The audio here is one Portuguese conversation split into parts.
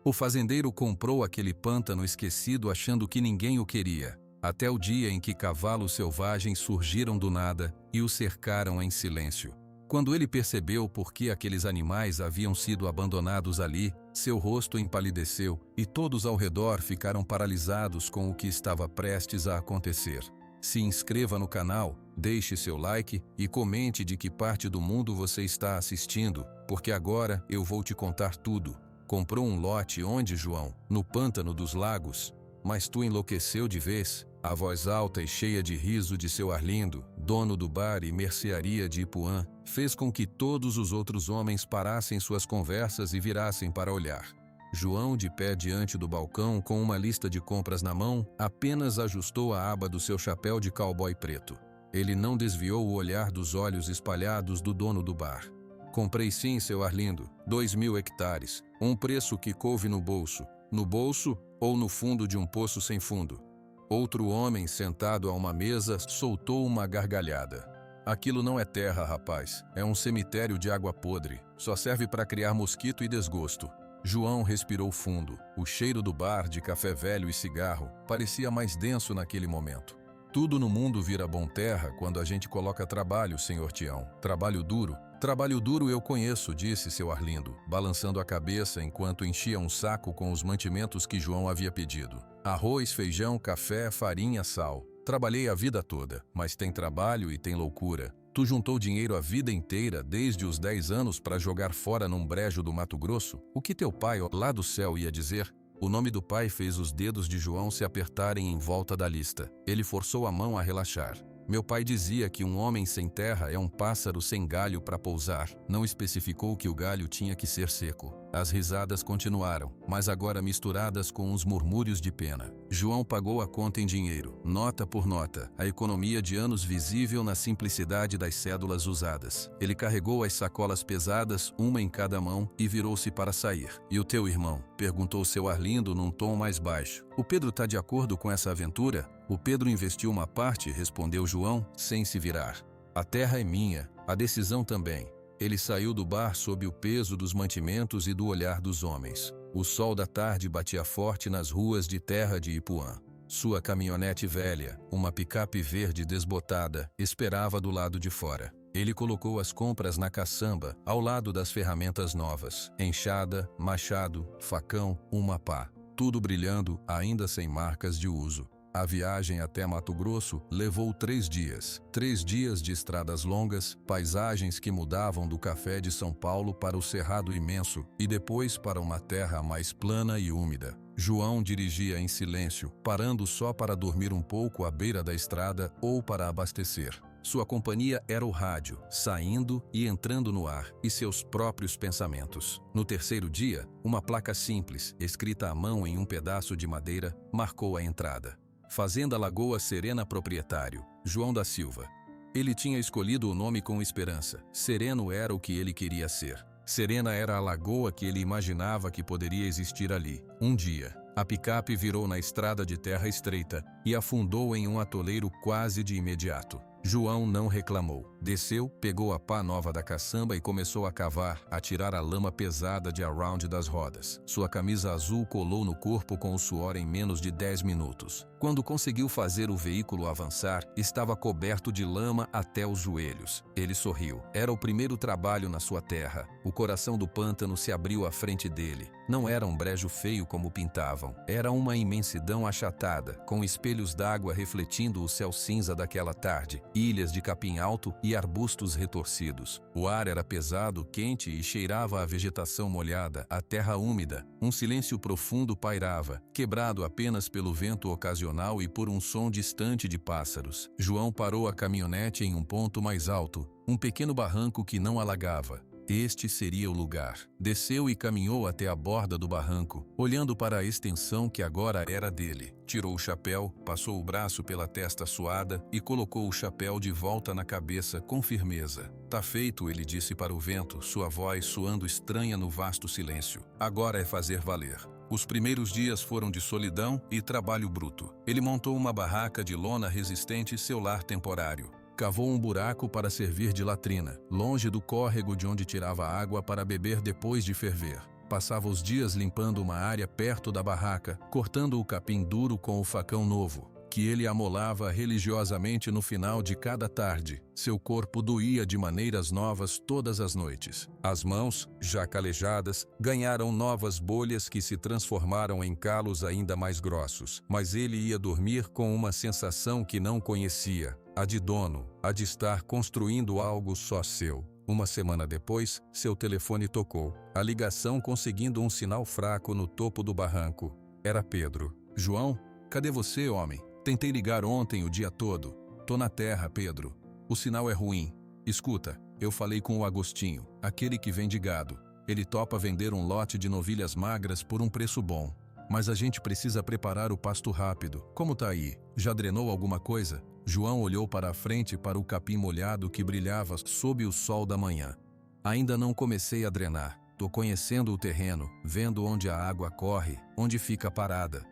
O fazendeiro comprou aquele pântano esquecido achando que ninguém o queria, até o dia em que cavalos selvagens surgiram do nada e o cercaram em silêncio. Quando ele percebeu por que aqueles animais haviam sido abandonados ali, seu rosto empalideceu e todos ao redor ficaram paralisados com o que estava prestes a acontecer. Se inscreva no canal, deixe seu like e comente de que parte do mundo você está assistindo, porque agora eu vou te contar tudo. Comprou um lote onde, João? No Pântano dos Lagos. Mas tu enlouqueceu de vez? A voz alta e cheia de riso de seu Arlindo, dono do bar e mercearia de Ipuã, fez com que todos os outros homens parassem suas conversas e virassem para olhar. João, de pé diante do balcão com uma lista de compras na mão, apenas ajustou a aba do seu chapéu de cowboy preto. Ele não desviou o olhar dos olhos espalhados do dono do bar. Comprei sim, seu Arlindo, 2.000 hectares, um preço que couve no bolso. No bolso ou no fundo de um poço sem fundo? Outro homem, sentado a uma mesa, soltou uma gargalhada. Aquilo não é terra, rapaz. É um cemitério de água podre. Só serve para criar mosquito e desgosto. João respirou fundo. O cheiro do bar, de café velho e cigarro, parecia mais denso naquele momento. Tudo no mundo vira bom terra quando a gente coloca trabalho, senhor Tião. Trabalho duro. Trabalho duro eu conheço, disse seu Arlindo, balançando a cabeça enquanto enchia um saco com os mantimentos que João havia pedido. Arroz, feijão, café, farinha, sal. Trabalhei a vida toda, mas tem trabalho e tem loucura. Tu juntou dinheiro a vida inteira, desde os 10 anos, para jogar fora num brejo do Mato Grosso? O que teu pai lá do céu ia dizer? O nome do pai fez os dedos de João se apertarem em volta da lista. Ele forçou a mão a relaxar. Meu pai dizia que um homem sem terra é um pássaro sem galho para pousar. Não especificou que o galho tinha que ser seco. As risadas continuaram, mas agora misturadas com uns murmúrios de pena. João pagou a conta em dinheiro, nota por nota, a economia de anos visível na simplicidade das cédulas usadas. Ele carregou as sacolas pesadas, uma em cada mão, e virou-se para sair. E o teu irmão? Perguntou seu Arlindo num tom mais baixo. O Pedro está de acordo com essa aventura? O Pedro investiu uma parte, respondeu João, sem se virar. A terra é minha, a decisão também. Ele saiu do bar sob o peso dos mantimentos e do olhar dos homens. O sol da tarde batia forte nas ruas de terra de Ipuã. Sua caminhonete velha, uma picape verde desbotada, esperava do lado de fora. Ele colocou as compras na caçamba, ao lado das ferramentas novas. Enxada, machado, facão, uma pá. Tudo brilhando, ainda sem marcas de uso. A viagem até Mato Grosso levou 3 dias. 3 dias de estradas longas, paisagens que mudavam do café de São Paulo para o Cerrado Imenso e depois para uma terra mais plana e úmida. João dirigia em silêncio, parando só para dormir um pouco à beira da estrada ou para abastecer. Sua companhia era o rádio, saindo e entrando no ar, e seus próprios pensamentos. No terceiro dia, uma placa simples, escrita à mão em um pedaço de madeira, marcou a entrada. Fazenda Lagoa Serena Proprietário, João da Silva. Ele tinha escolhido o nome com esperança. Sereno era o que ele queria ser. Serena era a lagoa que ele imaginava que poderia existir ali. Um dia, a picape virou na estrada de terra estreita e afundou em um atoleiro quase de imediato. João não reclamou. Desceu, pegou a pá nova da caçamba e começou a cavar, a tirar a lama pesada de around das rodas. Sua camisa azul colou no corpo com o suor em menos de 10 minutos. Quando conseguiu fazer o veículo avançar, estava coberto de lama até os joelhos. Ele sorriu. Era o primeiro trabalho na sua terra. O coração do pântano se abriu à frente dele. Não era um brejo feio como pintavam. Era uma imensidão achatada, com espelhos d'água refletindo o céu cinza daquela tarde, ilhas de capim alto e arbustos retorcidos. O ar era pesado, quente e cheirava a vegetação molhada, a terra úmida. Um silêncio profundo pairava, quebrado apenas pelo vento ocasional e por um som distante de pássaros. João parou a caminhonete em um ponto mais alto, um pequeno barranco que não alagava. Este seria o lugar. Desceu e caminhou até a borda do barranco, olhando para a extensão que agora era dele. Tirou o chapéu, passou o braço pela testa suada e colocou o chapéu de volta na cabeça com firmeza. Tá feito, ele disse para o vento, sua voz soando estranha no vasto silêncio. Agora é fazer valer. Os primeiros dias foram de solidão e trabalho bruto. Ele montou uma barraca de lona resistente, seu lar temporário. Cavou um buraco para servir de latrina, longe do córrego de onde tirava água para beber depois de ferver. Passava os dias limpando uma área perto da barraca, cortando o capim duro com o facão novo, que ele amolava religiosamente no final de cada tarde. Seu corpo doía de maneiras novas todas as noites. As mãos, já calejadas, ganharam novas bolhas que se transformaram em calos ainda mais grossos. Mas ele ia dormir com uma sensação que não conhecia, a de dono, a de estar construindo algo só seu. Uma semana depois, seu telefone tocou. A ligação conseguindo um sinal fraco no topo do barranco. Era Pedro. João, cadê você, homem? Tentei ligar ontem o dia todo. Tô na terra, Pedro. O sinal é ruim. Escuta, eu falei com o Agostinho, aquele que vende gado. Ele topa vender um lote de novilhas magras por um preço bom. Mas a gente precisa preparar o pasto rápido. Como tá aí? Já drenou alguma coisa? João olhou para a frente para o capim molhado que brilhava sob o sol da manhã. Ainda não comecei a drenar. Tô conhecendo o terreno, vendo onde a água corre, onde fica parada.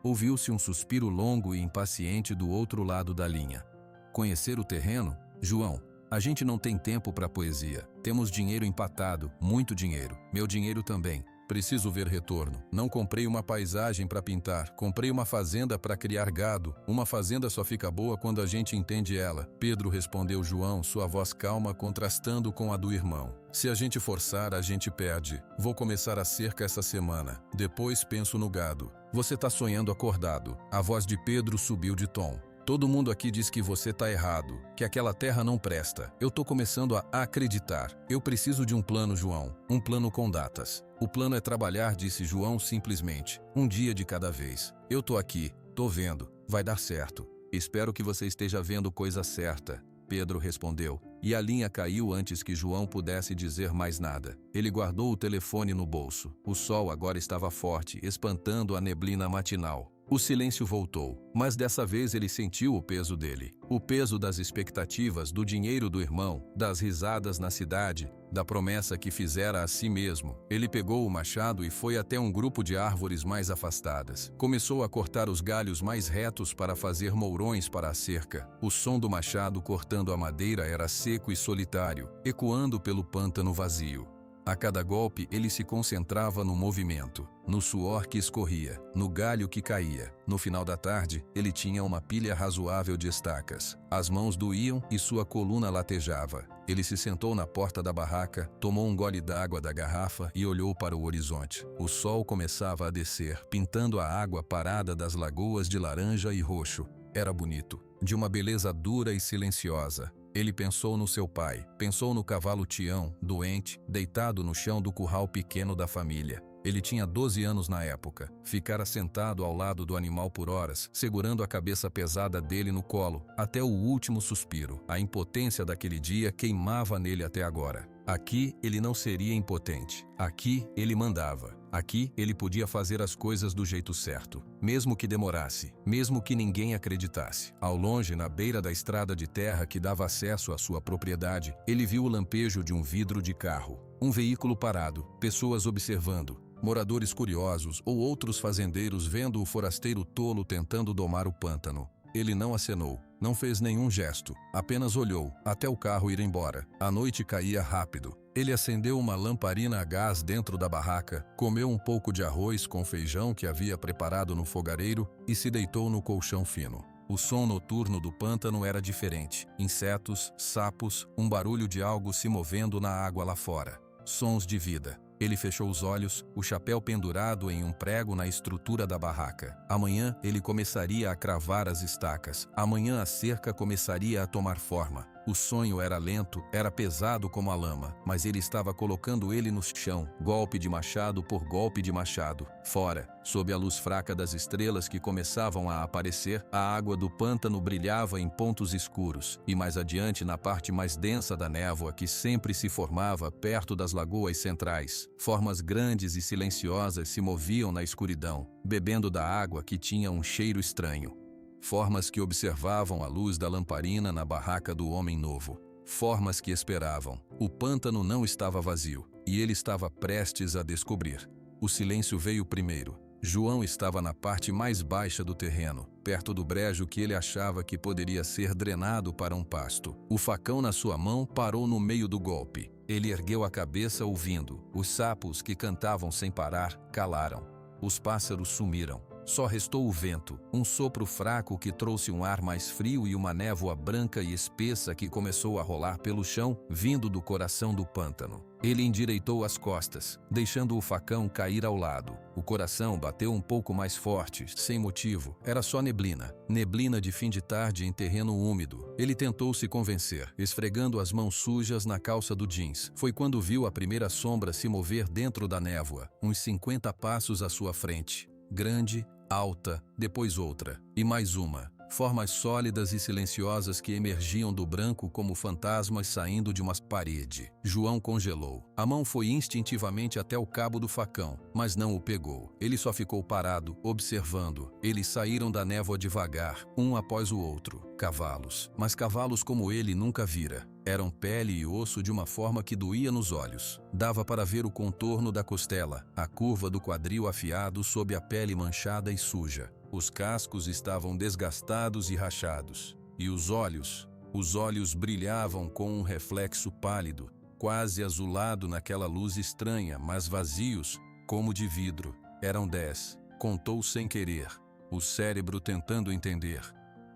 Ouviu-se um suspiro longo e impaciente do outro lado da linha. Conhecer o terreno? João, a gente não tem tempo para poesia. Temos dinheiro empatado, muito dinheiro. Meu dinheiro também. Preciso ver retorno. Não comprei uma paisagem para pintar. Comprei uma fazenda para criar gado. Uma fazenda só fica boa quando a gente entende ela. Pedro, respondeu João, sua voz calma contrastando com a do irmão. Se a gente forçar, a gente perde. Vou começar a cerca essa semana. Depois penso no gado. Você tá sonhando acordado. A voz de Pedro subiu de tom. Todo mundo aqui diz que você tá errado, que aquela terra não presta. Eu tô começando a acreditar. Eu preciso de um plano, João. Um plano com datas. O plano é trabalhar, disse João simplesmente. Um dia de cada vez. Eu tô aqui, tô vendo. Vai dar certo. Espero que você esteja vendo coisa certa. Pedro respondeu, e a linha caiu antes que João pudesse dizer mais nada. Ele guardou o telefone no bolso. O sol agora estava forte, espantando a neblina matinal. O silêncio voltou, mas dessa vez ele sentiu o peso dele. O peso das expectativas, do dinheiro do irmão, das risadas na cidade, da promessa que fizera a si mesmo. Ele pegou o machado e foi até um grupo de árvores mais afastadas. Começou a cortar os galhos mais retos para fazer mourões para a cerca. O som do machado cortando a madeira era seco e solitário, ecoando pelo pântano vazio. A cada golpe ele se concentrava no movimento, no suor que escorria, no galho que caía. No final da tarde, ele tinha uma pilha razoável de estacas. As mãos doíam e sua coluna latejava. Ele se sentou na porta da barraca, tomou um gole d'água da garrafa e olhou para o horizonte. O sol começava a descer, pintando a água parada das lagoas de laranja e roxo. Era bonito, de uma beleza dura e silenciosa. Ele pensou no seu pai, pensou no cavalo Tião, doente, deitado no chão do curral pequeno da família. Ele tinha 12 anos na época. Ficara sentado ao lado do animal por horas, segurando a cabeça pesada dele no colo, até o último suspiro. A impotência daquele dia queimava nele até agora. Aqui ele não seria impotente. Aqui ele mandava. Aqui ele podia fazer as coisas do jeito certo, mesmo que demorasse, mesmo que ninguém acreditasse. Ao longe, na beira da estrada de terra que dava acesso à sua propriedade, ele viu o lampejo de um vidro de carro. Um veículo parado, pessoas observando, moradores curiosos ou outros fazendeiros vendo o forasteiro tolo tentando domar o pântano. Ele não acenou, não fez nenhum gesto, apenas olhou, até o carro ir embora. A noite caía rápido. Ele acendeu uma lamparina a gás dentro da barraca, comeu um pouco de arroz com feijão que havia preparado no fogareiro e se deitou no colchão fino. O som noturno do pântano era diferente. Insetos, sapos, um barulho de algo se movendo na água lá fora. Sons de vida. Ele fechou os olhos, o chapéu pendurado em um prego na estrutura da barraca. Amanhã ele começaria a cravar as estacas. Amanhã a cerca começaria a tomar forma. O sonho era lento, era pesado como a lama, mas ele estava colocando ele no chão, golpe de machado por golpe de machado. Fora, sob a luz fraca das estrelas que começavam a aparecer, a água do pântano brilhava em pontos escuros, e mais adiante na parte mais densa da névoa que sempre se formava perto das lagoas centrais, formas grandes e silenciosas se moviam na escuridão, bebendo da água que tinha um cheiro estranho. Formas que observavam a luz da lamparina na barraca do homem novo. Formas que esperavam. O pântano não estava vazio, e ele estava prestes a descobrir. O silêncio veio primeiro. João estava na parte mais baixa do terreno, perto do brejo que ele achava que poderia ser drenado para um pasto. O facão na sua mão parou no meio do golpe. Ele ergueu a cabeça ouvindo. Os sapos que cantavam sem parar calaram. Os pássaros sumiram. Só restou o vento, um sopro fraco que trouxe um ar mais frio e uma névoa branca e espessa que começou a rolar pelo chão, vindo do coração do pântano. Ele endireitou as costas, deixando o facão cair ao lado. O coração bateu um pouco mais forte, sem motivo. Era só neblina. Neblina de fim de tarde em terreno úmido. Ele tentou se convencer, esfregando as mãos sujas na calça do jeans. Foi quando viu a primeira sombra se mover dentro da névoa, uns 50 passos à sua frente. Grande, alta, depois outra, e mais uma. Formas sólidas e silenciosas que emergiam do branco como fantasmas saindo de uma parede. João congelou. A mão foi instintivamente até o cabo do facão, mas não o pegou. Ele só ficou parado, observando. Eles saíram da névoa devagar, um após o outro. Cavalos. Mas cavalos como ele nunca vira. Eram pele e osso de uma forma que doía nos olhos. Dava para ver o contorno da costela, a curva do quadril afiado sob a pele manchada e suja. Os cascos estavam desgastados e rachados. E os olhos brilhavam com um reflexo pálido, quase azulado naquela luz estranha, mas vazios, como de vidro. Eram 10. Contou sem querer, o cérebro tentando entender.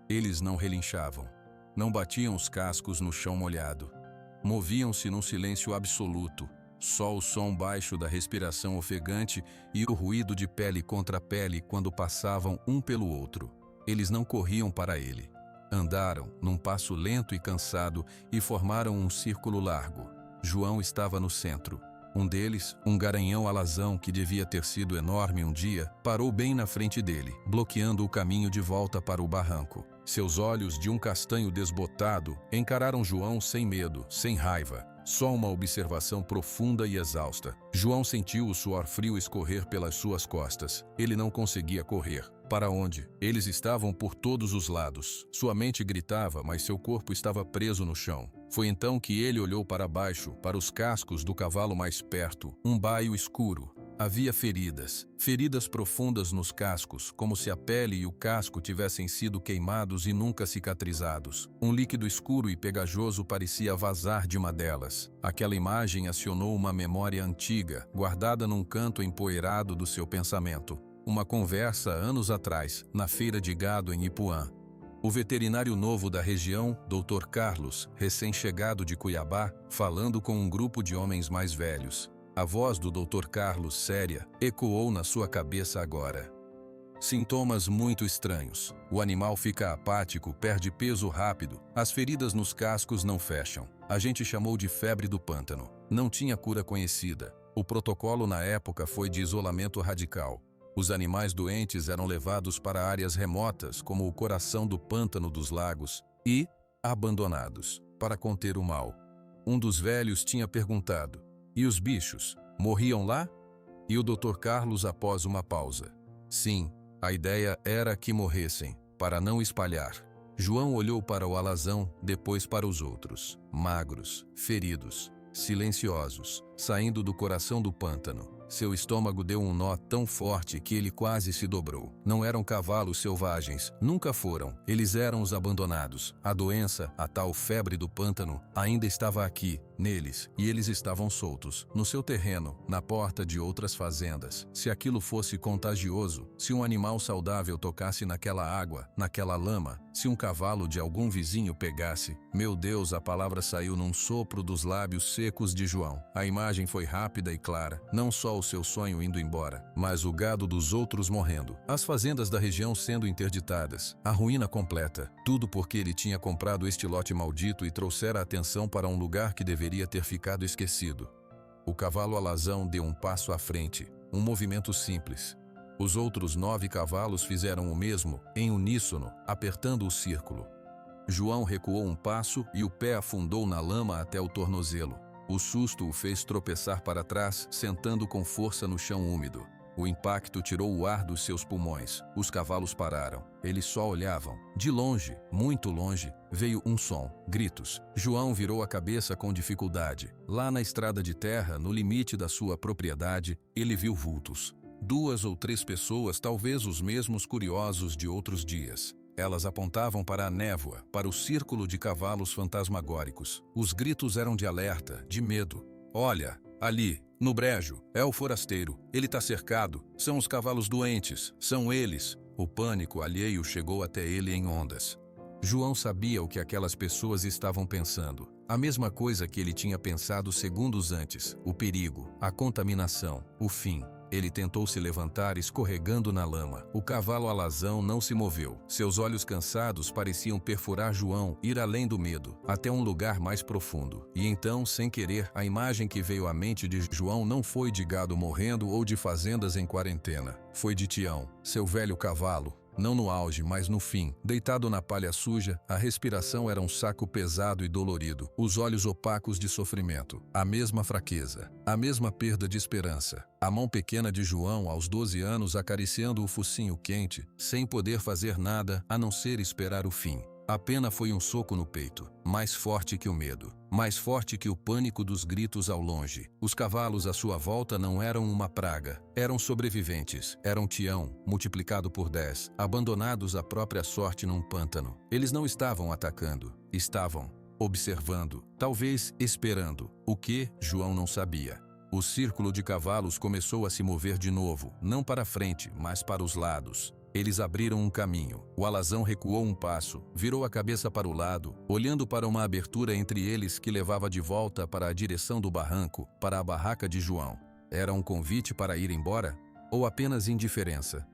Eles não relinchavam. Não batiam os cascos no chão molhado. Moviam-se num silêncio absoluto. Só o som baixo da respiração ofegante e o ruído de pele contra pele quando passavam um pelo outro. Eles não corriam para ele. Andaram, num passo lento e cansado, e formaram um círculo largo. João estava no centro. Um deles, um garanhão alazão que devia ter sido enorme um dia, parou bem na frente dele, bloqueando o caminho de volta para o barranco. Seus olhos, de um castanho desbotado, encararam João sem medo, sem raiva. Só uma observação profunda e exausta. João sentiu o suor frio escorrer pelas suas costas. Ele não conseguia correr. Para onde? Eles estavam por todos os lados. Sua mente gritava, mas seu corpo estava preso no chão. Foi então que ele olhou para baixo, para os cascos do cavalo mais perto, um baio escuro. Havia feridas profundas nos cascos, como se a pele e o casco tivessem sido queimados e nunca cicatrizados. Um líquido escuro e pegajoso parecia vazar de uma delas. Aquela imagem acionou uma memória antiga, guardada num canto empoeirado do seu pensamento. Uma conversa anos atrás, na feira de gado em Ipuã. O veterinário novo da região, Dr. Carlos, recém-chegado de Cuiabá, falando com um grupo de homens mais velhos. A voz do Dr. Carlos, séria, ecoou na sua cabeça agora. Sintomas muito estranhos. O animal fica apático, perde peso rápido. As feridas nos cascos não fecham. A gente chamou de febre do pântano. Não tinha cura conhecida. O protocolo na época foi de isolamento radical. Os animais doentes eram levados para áreas remotas, como o coração do pântano dos lagos, e abandonados, para conter o mal. Um dos velhos tinha perguntado: "E os bichos? Morriam lá?" E o Dr. Carlos, após uma pausa: "Sim, a ideia era que morressem, para não espalhar." João olhou para o alazão, depois para os outros, magros, feridos, silenciosos, saindo do coração do pântano. Seu estômago deu um nó tão forte que ele quase se dobrou. Não eram cavalos selvagens, nunca foram. Eles eram os abandonados. A doença, a tal febre do pântano, ainda estava aqui, neles, e eles estavam soltos, no seu terreno, na porta de outras fazendas. Se aquilo fosse contagioso, se um animal saudável tocasse naquela água, naquela lama, se um cavalo de algum vizinho pegasse, meu Deus, a palavra saiu num sopro dos lábios secos de João. A imagem foi rápida e clara, não só o seu sonho indo embora, mas o gado dos outros morrendo, as fazendas da região sendo interditadas, a ruína completa, tudo porque ele tinha comprado este lote maldito e trouxera a atenção para um lugar que deveria ter ficado esquecido. O cavalo alazão deu um passo à frente, um movimento simples. Os outros 9 cavalos fizeram o mesmo, em uníssono, apertando o círculo. João recuou um passo e o pé afundou na lama até o tornozelo. O susto o fez tropeçar para trás, sentando com força no chão úmido. O impacto tirou o ar dos seus pulmões. Os cavalos pararam. Eles só olhavam. De longe, muito longe, veio um som, gritos. João virou a cabeça com dificuldade. Lá na estrada de terra, no limite da sua propriedade, ele viu vultos. 2 ou 3 pessoas, talvez os mesmos curiosos de outros dias. Elas apontavam para a névoa, para o círculo de cavalos fantasmagóricos. Os gritos eram de alerta, de medo. Olha, ali, no brejo, é o forasteiro. Ele tá cercado. São os cavalos doentes. São eles. O pânico alheio chegou até ele em ondas. João sabia o que aquelas pessoas estavam pensando. A mesma coisa que ele tinha pensado segundos antes: o perigo, a contaminação, o fim. Ele tentou se levantar, escorregando na lama. O cavalo alazão não se moveu. Seus olhos cansados pareciam perfurar João, ir além do medo, até um lugar mais profundo. E então, sem querer, a imagem que veio à mente de João não foi de gado morrendo ou de fazendas em quarentena. Foi de Tião, seu velho cavalo. Não no auge, mas no fim. Deitado na palha suja, a respiração era um saco pesado e dolorido, os olhos opacos de sofrimento, a mesma fraqueza, a mesma perda de esperança. A mão pequena de João, aos 12 anos, acariciando o focinho quente, sem poder fazer nada a não ser esperar o fim. A pena foi um soco no peito, mais forte que o medo, mais forte que o pânico dos gritos ao longe. Os cavalos à sua volta não eram uma praga, eram sobreviventes, eram Tião, multiplicado por 10, abandonados à própria sorte num pântano. Eles não estavam atacando, estavam observando, talvez esperando, o que João não sabia. O círculo de cavalos começou a se mover de novo, não para frente, mas para os lados. Eles abriram um caminho. O alazão recuou um passo, virou a cabeça para o lado, olhando para uma abertura entre eles que levava de volta para a direção do barranco, para a barraca de João. Era um convite para ir embora? Ou apenas indiferença?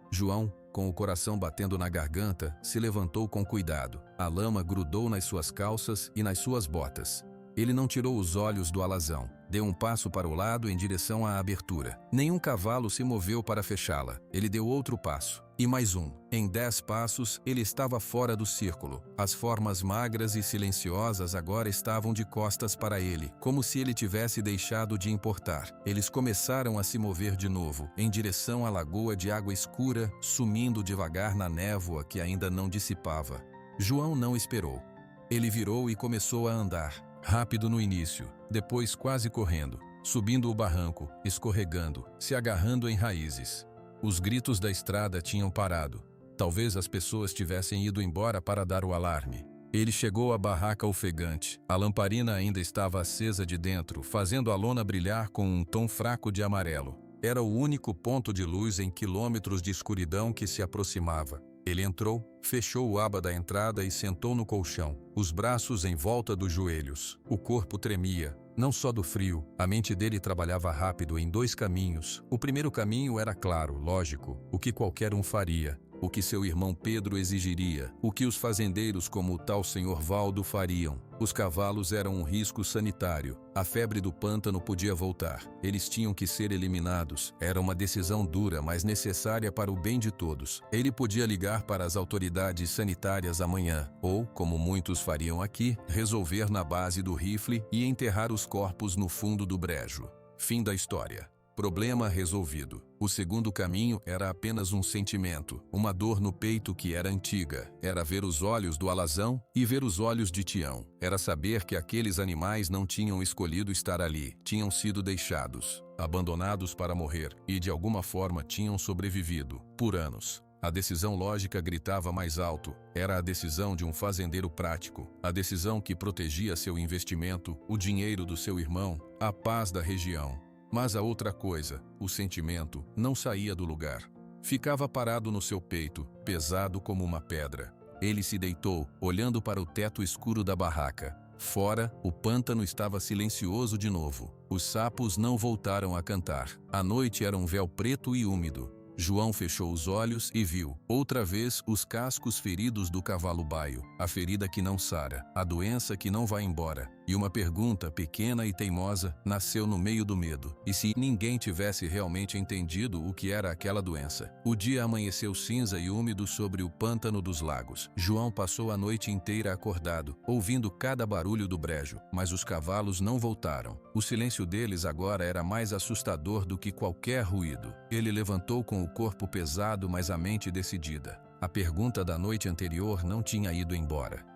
João, com o coração batendo na garganta, se levantou com cuidado. A lama grudou nas suas calças e nas suas botas. Ele não tirou os olhos do alazão. Deu um passo para o lado em direção à abertura. Nenhum cavalo se moveu para fechá-la. Ele deu outro passo. E mais um. Em 10 passos, ele estava fora do círculo. As formas magras e silenciosas agora estavam de costas para ele, como se ele tivesse deixado de importar. Eles começaram a se mover de novo, em direção à lagoa de água escura, sumindo devagar na névoa que ainda não dissipava. João não esperou. Ele virou e começou a andar. Rápido no início, depois quase correndo, subindo o barranco, escorregando, se agarrando em raízes. Os gritos da estrada tinham parado. Talvez as pessoas tivessem ido embora para dar o alarme. Ele chegou à barraca ofegante. A lamparina ainda estava acesa de dentro, fazendo a lona brilhar com um tom fraco de amarelo. Era o único ponto de luz em quilômetros de escuridão que se aproximava. Ele entrou, fechou o aba da entrada e sentou no colchão, os braços em volta dos joelhos. O corpo tremia, não só do frio. A mente dele trabalhava rápido em 2 caminhos. O primeiro caminho era claro, lógico, o que qualquer um faria, o que seu irmão Pedro exigiria, o que os fazendeiros como o tal senhor Valdo fariam. Os cavalos eram um risco sanitário. A febre do pântano podia voltar. Eles tinham que ser eliminados. Era uma decisão dura, mas necessária para o bem de todos. Ele podia ligar para as autoridades sanitárias amanhã, ou, como muitos fariam aqui, resolver na base do rifle e enterrar os corpos no fundo do brejo. Fim da história. Problema resolvido. O segundo caminho era apenas um sentimento, uma dor no peito que era antiga. Era ver os olhos do alazão e ver os olhos de Tião. Era saber que aqueles animais não tinham escolhido estar ali, tinham sido deixados, abandonados para morrer, e de alguma forma tinham sobrevivido, por anos. A decisão lógica gritava mais alto. Era a decisão de um fazendeiro prático, a decisão que protegia seu investimento, o dinheiro do seu irmão, a paz da região. Mas a outra coisa, o sentimento, não saía do lugar. Ficava parado no seu peito, pesado como uma pedra. Ele se deitou, olhando para o teto escuro da barraca. Fora, o pântano estava silencioso de novo. Os sapos não voltaram a cantar. A noite era um véu preto e úmido. João fechou os olhos e viu, outra vez, os cascos feridos do cavalo baio, a ferida que não sara, a doença que não vai embora. E uma pergunta pequena e teimosa nasceu no meio do medo. E se ninguém tivesse realmente entendido o que era aquela doença? O dia amanheceu cinza e úmido sobre o pântano dos lagos. João passou a noite inteira acordado, ouvindo cada barulho do brejo, mas os cavalos não voltaram. O silêncio deles agora era mais assustador do que qualquer ruído. Ele levantou com o corpo pesado, mas a mente decidida. A pergunta da noite anterior não tinha ido embora.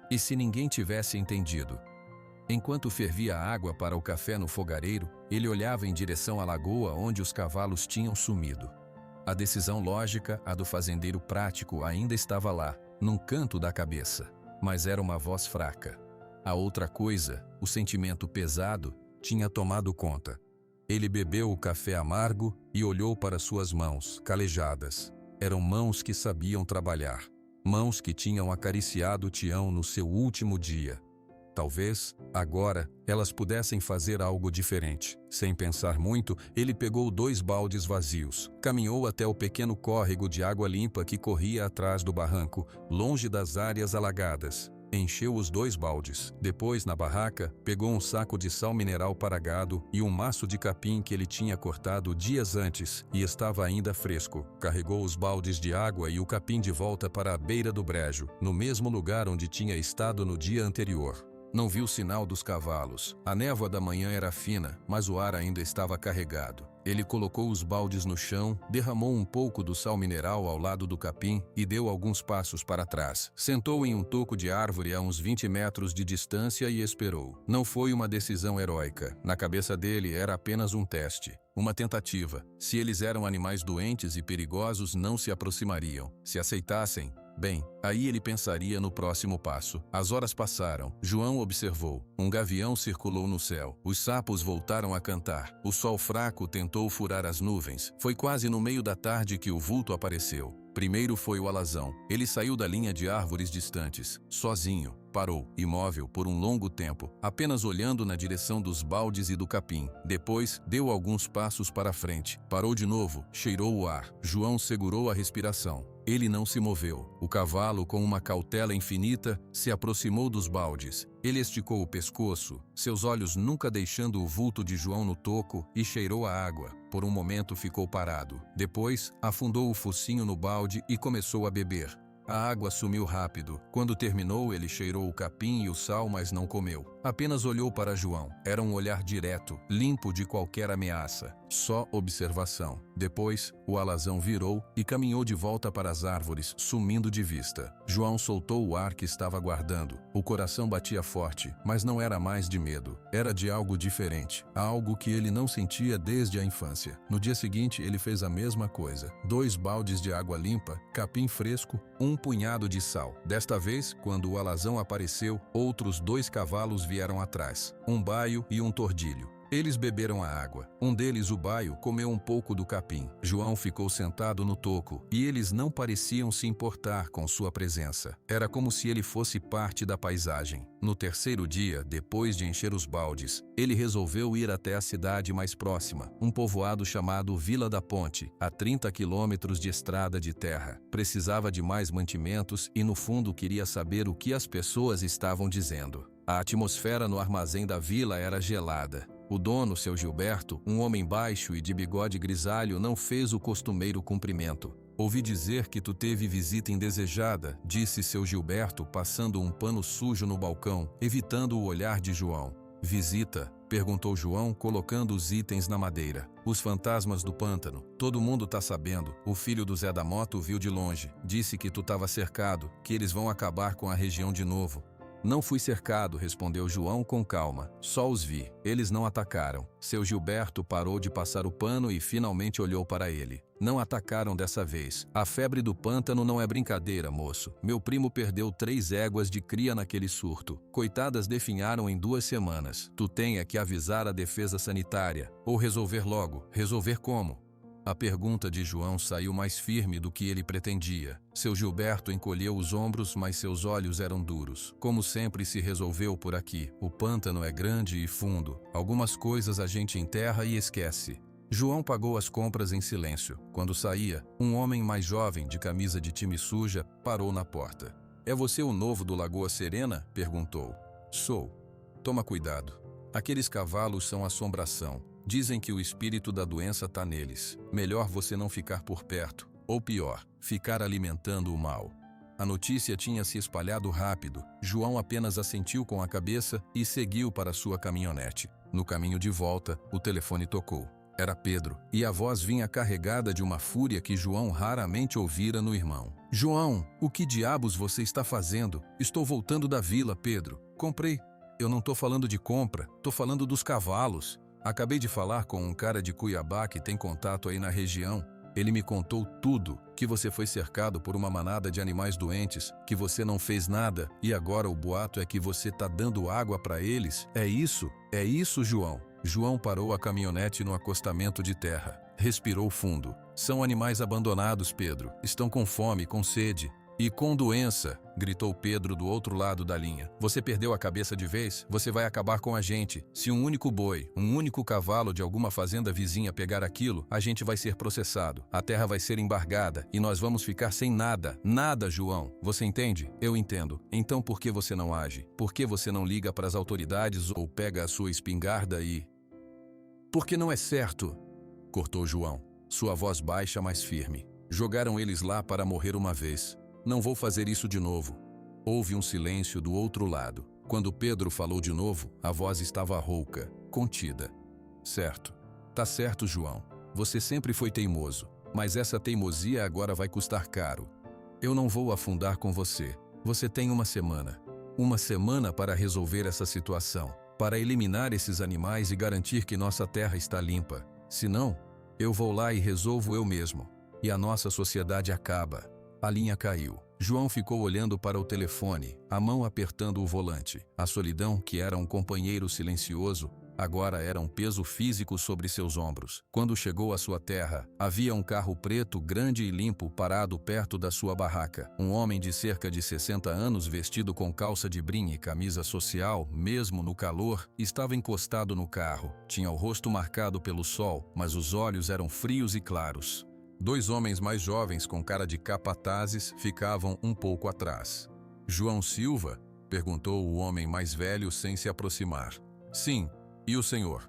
E se ninguém tivesse entendido? Enquanto fervia a água para o café no fogareiro, ele olhava em direção à lagoa onde os cavalos tinham sumido. A decisão lógica, a do fazendeiro prático, ainda estava lá, num canto da cabeça. Mas era uma voz fraca. A outra coisa, o sentimento pesado, tinha tomado conta. Ele bebeu o café amargo e olhou para suas mãos, calejadas. Eram mãos que sabiam trabalhar. Mãos que tinham acariciado Tião no seu último dia. Talvez, agora, elas pudessem fazer algo diferente. Sem pensar muito, ele pegou 2 baldes vazios, caminhou até o pequeno córrego de água limpa que corria atrás do barranco, longe das áreas alagadas. Encheu os 2 baldes. Depois, na barraca, pegou um saco de sal mineral para gado e um maço de capim que ele tinha cortado dias antes e estava ainda fresco. Carregou os baldes de água e o capim de volta para a beira do brejo, no mesmo lugar onde tinha estado no dia anterior. Não viu sinal dos cavalos. A névoa da manhã era fina, mas o ar ainda estava carregado. Ele colocou os baldes no chão, derramou um pouco do sal mineral ao lado do capim e deu alguns passos para trás. Sentou em um toco de árvore a uns 20 metros de distância e esperou. Não foi uma decisão heróica. Na cabeça dele era apenas um teste. Uma tentativa. Se eles eram animais doentes e perigosos, não se aproximariam. Se aceitassem, bem, aí ele pensaria no próximo passo. As horas passaram. João observou. Um gavião circulou no céu. Os sapos voltaram a cantar. O sol fraco tentou furar as nuvens. Foi quase no meio da tarde que o vulto apareceu. Primeiro foi o alazão. Ele saiu da linha de árvores distantes, sozinho. Parou, imóvel, por um longo tempo, apenas olhando na direção dos baldes e do capim. Depois, deu alguns passos para frente. Parou de novo, cheirou o ar. João segurou a respiração. Ele não se moveu. O cavalo, com uma cautela infinita, se aproximou dos baldes. Ele esticou o pescoço, seus olhos nunca deixando o vulto de João no toco, e cheirou a água. Por um momento ficou parado. Depois, afundou o focinho no balde e começou a beber. A água sumiu rápido. Quando terminou, ele cheirou o capim e o sal, mas não comeu. Apenas olhou para João. Era um olhar direto, limpo de qualquer ameaça. Só observação. Depois, o alazão virou e caminhou de volta para as árvores, sumindo de vista. João soltou o ar que estava guardando. O coração batia forte, mas não era mais de medo. Era de algo diferente. Algo que ele não sentia desde a infância. No dia seguinte, ele fez a mesma coisa. 2 baldes de água limpa, capim fresco, um punhado de sal. Desta vez, quando o alazão apareceu, outros 2 cavalos vieram atrás. Um baio e um tordilho. Eles beberam a água. Um deles, o baio, comeu um pouco do capim. João ficou sentado no toco, e eles não pareciam se importar com sua presença. Era como se ele fosse parte da paisagem. No terceiro dia, depois de encher os baldes, ele resolveu ir até a cidade mais próxima, um povoado chamado Vila da Ponte, a 30 quilômetros de estrada de terra. Precisava de mais mantimentos e, no fundo, queria saber o que as pessoas estavam dizendo. A atmosfera no armazém da vila era gelada. O dono, seu Gilberto, um homem baixo e de bigode grisalho, não fez o costumeiro cumprimento. Ouvi dizer que tu teve visita indesejada, disse seu Gilberto, passando um pano sujo no balcão, evitando o olhar de João. Visita? Perguntou João, colocando os itens na madeira. Os fantasmas do pântano. Todo mundo tá sabendo. O filho do Zé da Moto viu de longe. Disse que tu tava cercado, que eles vão acabar com a região de novo. Não fui cercado, respondeu João com calma. Só os vi. Eles não atacaram. Seu Gilberto parou de passar o pano e finalmente olhou para ele. Não atacaram dessa vez. A febre do pântano não é brincadeira, moço. Meu primo perdeu 3 éguas de cria naquele surto. Coitadas definharam em 2 semanas. Tu tem é que avisar a defesa sanitária. Ou resolver logo. Resolver como? A pergunta de João saiu mais firme do que ele pretendia. Seu Gilberto encolheu os ombros, mas seus olhos eram duros. Como sempre se resolveu por aqui. O pântano é grande e fundo. Algumas coisas a gente enterra e esquece. João pagou as compras em silêncio. Quando saía, um homem mais jovem, de camisa de time suja, parou na porta. É você o novo do Lagoa Serena? Perguntou. Sou. Toma cuidado. Aqueles cavalos são assombração. Dizem que o espírito da doença está neles. Melhor você não ficar por perto. Ou pior, ficar alimentando o mal. A notícia tinha se espalhado rápido. João apenas assentiu com a cabeça e seguiu para sua caminhonete. No caminho de volta, o telefone tocou. Era Pedro, e a voz vinha carregada de uma fúria que João raramente ouvira no irmão. João, o que diabos você está fazendo? Estou voltando da vila, Pedro. Comprei. Eu não estou falando de compra, estou falando dos cavalos. Acabei de falar com um cara de Cuiabá que tem contato aí na região. Ele me contou tudo, que você foi cercado por uma manada de animais doentes, que você não fez nada, e agora o boato é que você tá dando água para eles. É isso, João. João parou a caminhonete no acostamento de terra. Respirou fundo. São animais abandonados, Pedro. Estão com fome, com sede. E com doença, gritou Pedro do outro lado da linha. Você perdeu a cabeça de vez? Você vai acabar com a gente. Se um único boi, um único cavalo de alguma fazenda vizinha pegar aquilo, a gente vai ser processado. A terra vai ser embargada e nós vamos ficar sem nada. Nada, João. Você entende? Eu entendo. Então por que você não age? Por que você não liga para as autoridades ou pega a sua espingarda e... Porque não é certo, cortou João, sua voz baixa, mas firme. Jogaram eles lá para morrer uma vez. Não vou fazer isso de novo. Houve um silêncio do outro lado. Quando Pedro falou de novo, a voz estava rouca, contida. Certo. Tá certo, João. Você sempre foi teimoso, mas essa teimosia agora vai custar caro. Eu não vou afundar com você. Você tem uma semana. Uma semana para resolver essa situação, para eliminar esses animais e garantir que nossa terra está limpa. Se não, eu vou lá e resolvo eu mesmo. E a nossa sociedade acaba. A linha caiu. João ficou olhando para o telefone, a mão apertando o volante. A solidão, que era um companheiro silencioso, agora era um peso físico sobre seus ombros. Quando chegou à sua terra, havia um carro preto grande e limpo parado perto da sua barraca. Um homem de cerca de 60 anos, vestido com calça de brim e camisa social, mesmo no calor, estava encostado no carro. Tinha o rosto marcado pelo sol, mas os olhos eram frios e claros. Dois homens mais jovens com cara de capatazes ficavam um pouco atrás. João Silva? Perguntou o homem mais velho sem se aproximar. Sim, e o senhor?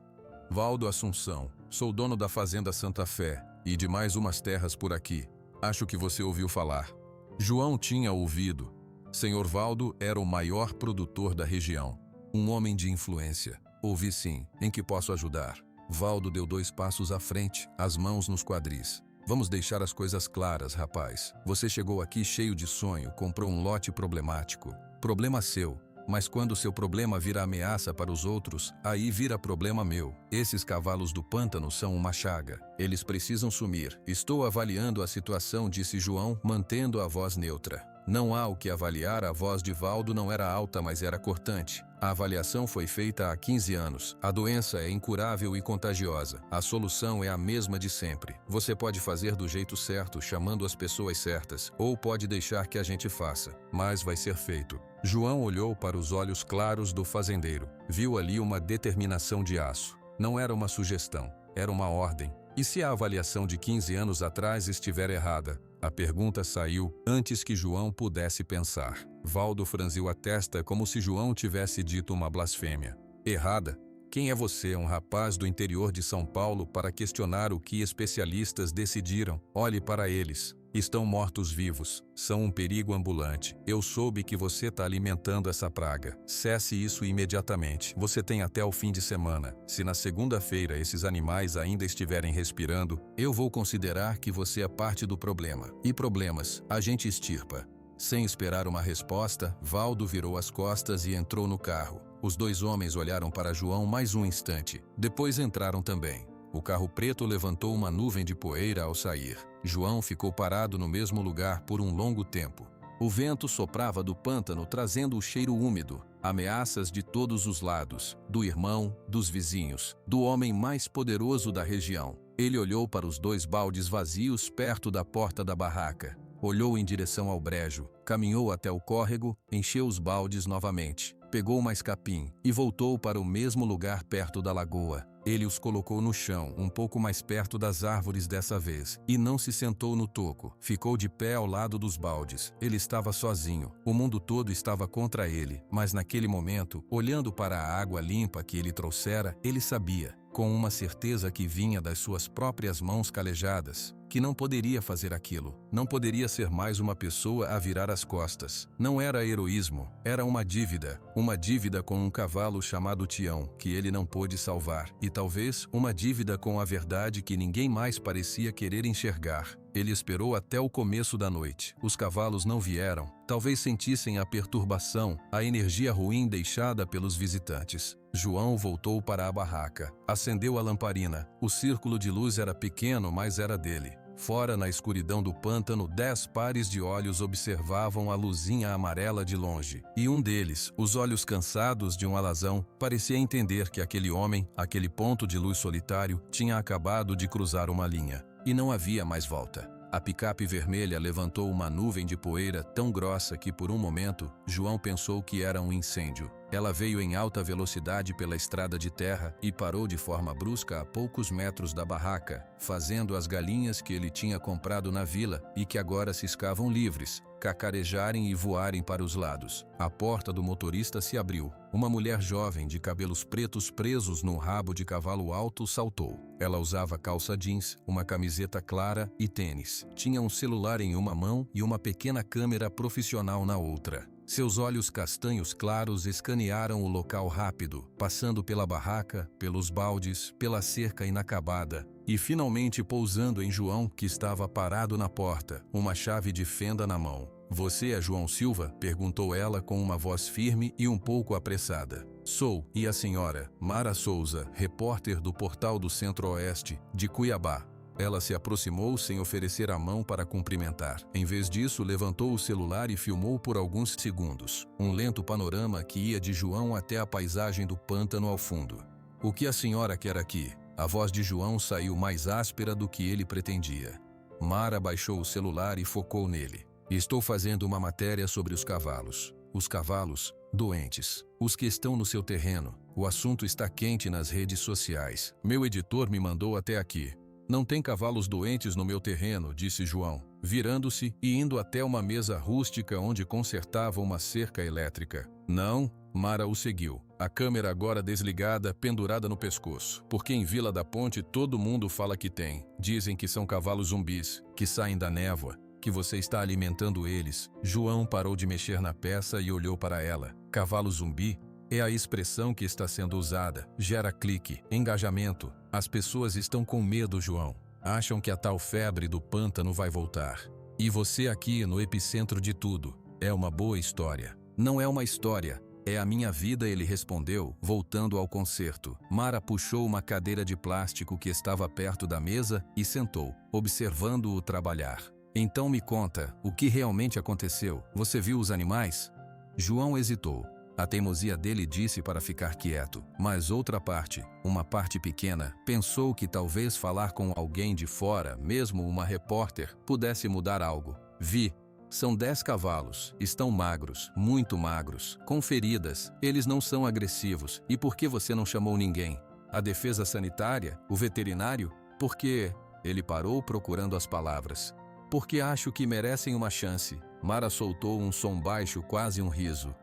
Valdo Assunção, sou dono da Fazenda Santa Fé e de mais umas terras por aqui. Acho que você ouviu falar. João tinha ouvido. Senhor Valdo era o maior produtor da região. Um homem de influência. Ouvi sim, em que posso ajudar? Valdo deu 2 passos à frente, as mãos nos quadris. Vamos deixar as coisas claras, rapaz. Você chegou aqui cheio de sonho, comprou um lote problemático. Problema seu. Mas quando seu problema vira ameaça para os outros, aí vira problema meu. Esses cavalos do pântano são uma chaga. Eles precisam sumir. Estou avaliando a situação, disse João, mantendo a voz neutra. Não há o que avaliar, a voz de Valdo não era alta, mas era cortante. A avaliação foi feita há 15 anos. A doença é incurável e contagiosa. A solução é a mesma de sempre. Você pode fazer do jeito certo, chamando as pessoas certas, ou pode deixar que a gente faça, mas vai ser feito. João olhou para os olhos claros do fazendeiro. Viu ali uma determinação de aço. Não era uma sugestão, era uma ordem. E se a avaliação de 15 anos atrás estiver errada? A pergunta saiu antes que João pudesse pensar. Valdo franziu a testa como se João tivesse dito uma blasfêmia. Errada? Quem é você, um rapaz do interior de São Paulo, para questionar o que especialistas decidiram? Olhe para eles. Estão mortos-vivos. São um perigo ambulante. Eu soube que você está alimentando essa praga. Cesse isso imediatamente. Você tem até o fim de semana. Se na segunda-feira esses animais ainda estiverem respirando, eu vou considerar que você é parte do problema. E problemas, a gente extirpa. Sem esperar uma resposta, Valdo virou as costas e entrou no carro. Os 2 homens olharam para João mais um instante. Depois entraram também. O carro preto levantou uma nuvem de poeira ao sair. João ficou parado no mesmo lugar por um longo tempo. O vento soprava do pântano trazendo o cheiro úmido, ameaças de todos os lados, do irmão, dos vizinhos, do homem mais poderoso da região. Ele olhou para os 2 baldes vazios perto da porta da barraca. Olhou em direção ao brejo, caminhou até o córrego, encheu os baldes novamente. Pegou mais capim e voltou para o mesmo lugar perto da lagoa. Ele os colocou no chão, um pouco mais perto das árvores dessa vez, e não se sentou no toco. Ficou de pé ao lado dos baldes. Ele estava sozinho. O mundo todo estava contra ele, mas naquele momento, olhando para a água limpa que ele trouxera, ele sabia, com uma certeza que vinha das suas próprias mãos calejadas, que não poderia fazer aquilo. Não poderia ser mais uma pessoa a virar as costas. Não era heroísmo, era uma dívida com um cavalo chamado Tião, que ele não pôde salvar, e talvez uma dívida com a verdade que ninguém mais parecia querer enxergar. Ele esperou até o começo da noite. Os cavalos não vieram. Talvez sentissem a perturbação, a energia ruim deixada pelos visitantes. João voltou para a barraca. Acendeu a lamparina. O círculo de luz era pequeno, mas era dele. Fora, na escuridão do pântano, 10 pares de olhos observavam a luzinha amarela de longe. E um deles, os olhos cansados de um alazão, parecia entender que aquele homem, aquele ponto de luz solitário, tinha acabado de cruzar uma linha. E não havia mais volta. A picape vermelha levantou uma nuvem de poeira tão grossa que, por um momento, João pensou que era um incêndio. Ela veio em alta velocidade pela estrada de terra e parou de forma brusca a poucos metros da barraca, fazendo as galinhas que ele tinha comprado na vila e que agora ciscavam livres, cacarejarem e voarem para os lados. A porta do motorista se abriu. Uma mulher jovem de cabelos pretos presos num rabo de cavalo alto saltou. Ela usava calça jeans, uma camiseta clara e tênis. Tinha um celular em uma mão e uma pequena câmera profissional na outra. Seus olhos castanhos claros escanearam o local rápido, passando pela barraca, pelos baldes, pela cerca inacabada, e finalmente pousando em João, que estava parado na porta, uma chave de fenda na mão. "Você é João Silva?", perguntou ela com uma voz firme e um pouco apressada. "Sou, e a senhora?", Mara Souza, repórter do Portal do Centro-Oeste, de Cuiabá. Ela se aproximou sem oferecer a mão para cumprimentar. Em vez disso, levantou o celular e filmou por alguns segundos. Um lento panorama que ia de João até a paisagem do pântano ao fundo. "O que a senhora quer aqui?", a voz de João saiu mais áspera do que ele pretendia. Mara baixou o celular e focou nele. "Estou fazendo uma matéria sobre os cavalos. Os cavalos doentes. Os que estão no seu terreno. O assunto está quente nas redes sociais. Meu editor me mandou até aqui." "Não tem cavalos doentes no meu terreno", disse João, virando-se e indo até uma mesa rústica onde consertava uma cerca elétrica. "Não", Mara o seguiu, a câmera agora desligada, pendurada no pescoço. "Porque em Vila da Ponte todo mundo fala que tem. Dizem que são cavalos zumbis, que saem da névoa, que você está alimentando eles." João parou de mexer na peça e olhou para ela. "Cavalo zumbi? É a expressão que está sendo usada. Gera clique, engajamento. As pessoas estão com medo, João. Acham que a tal febre do pântano vai voltar. E você aqui no epicentro de tudo. É uma boa história." "Não é uma história. É a minha vida", ele respondeu, voltando ao concerto. Mara puxou uma cadeira de plástico que estava perto da mesa e sentou, observando-o trabalhar. "Então me conta, o que realmente aconteceu? Você viu os animais?" João hesitou. A teimosia dele disse para ficar quieto, mas outra parte, uma parte pequena, pensou que talvez falar com alguém de fora, mesmo uma repórter, pudesse mudar algo. "Vi. São 10 cavalos. Estão magros, muito magros, com feridas. Eles não são agressivos. E por que você não chamou ninguém? A defesa sanitária? O veterinário? Porque..." Ele parou procurando as palavras. "Porque acho que merecem uma chance." Mara soltou um som baixo, quase um riso.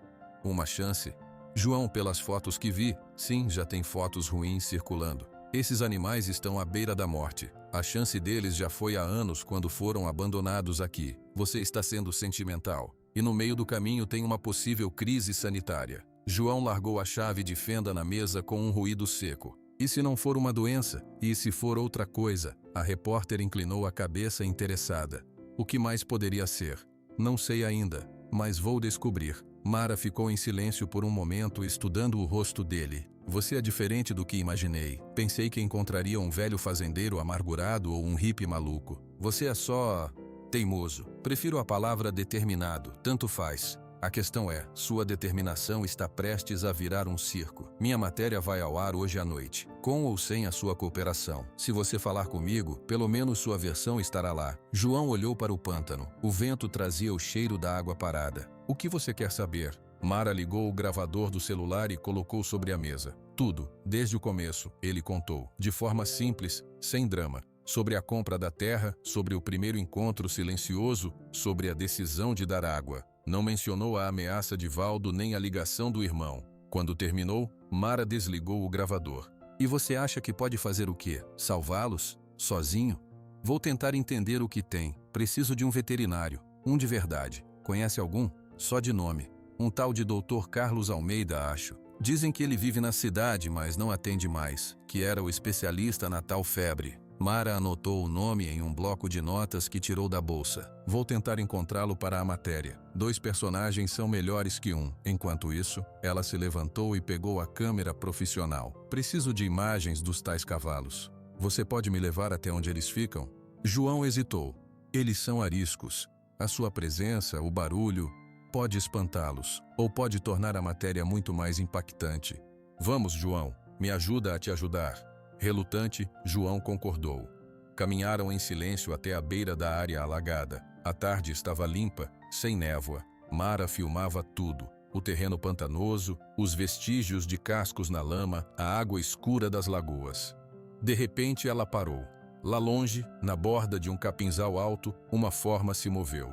"Uma chance?" "João, pelas fotos que vi, sim, já tem fotos ruins circulando. Esses animais estão à beira da morte. A chance deles já foi há anos quando foram abandonados aqui. Você está sendo sentimental. E no meio do caminho tem uma possível crise sanitária." João largou a chave de fenda na mesa com um ruído seco. "E se não for uma doença? E se for outra coisa?" A repórter inclinou a cabeça interessada. "O que mais poderia ser?" "Não sei ainda, mas vou descobrir." Mara ficou em silêncio por um momento, estudando o rosto dele. "Você é diferente do que imaginei. Pensei que encontraria um velho fazendeiro amargurado ou um hippie maluco. Você é só... teimoso. Prefiro a palavra determinado, tanto faz. A questão é, sua determinação está prestes a virar um circo. Minha matéria vai ao ar hoje à noite, com ou sem a sua cooperação. Se você falar comigo, pelo menos sua versão estará lá." João olhou para o pântano. O vento trazia o cheiro da água parada. "O que você quer saber?" Mara ligou o gravador do celular e colocou sobre a mesa. "Tudo, desde o começo", ele contou, de forma simples, sem drama. Sobre a compra da terra, sobre o primeiro encontro silencioso, sobre a decisão de dar água. Não mencionou a ameaça de Valdo nem a ligação do irmão. Quando terminou, Mara desligou o gravador. "E você acha que pode fazer o quê? Salvá-los? Sozinho?" "Vou tentar entender o que tem. Preciso de um veterinário. Um de verdade. Conhece algum?" "Só de nome. Um tal de Dr. Carlos Almeida, acho. Dizem que ele vive na cidade, mas não atende mais. Que era o especialista na tal febre." Mara anotou o nome em um bloco de notas que tirou da bolsa. "Vou tentar encontrá-lo para a matéria. 2 personagens são melhores que um." Enquanto isso, ela se levantou e pegou a câmera profissional. "Preciso de imagens dos tais cavalos. Você pode me levar até onde eles ficam?" João hesitou. Eles são ariscos. A sua presença, o barulho, pode espantá-los, ou pode tornar a matéria muito mais impactante. Vamos, João, me ajuda a te ajudar. Relutante, João concordou. Caminharam em silêncio até a beira da área alagada. A tarde estava limpa, sem névoa. Mara filmava tudo. O terreno pantanoso, os vestígios de cascos na lama, a água escura das lagoas. De repente ela parou. Lá longe, na borda de um capinzal alto, uma forma se moveu.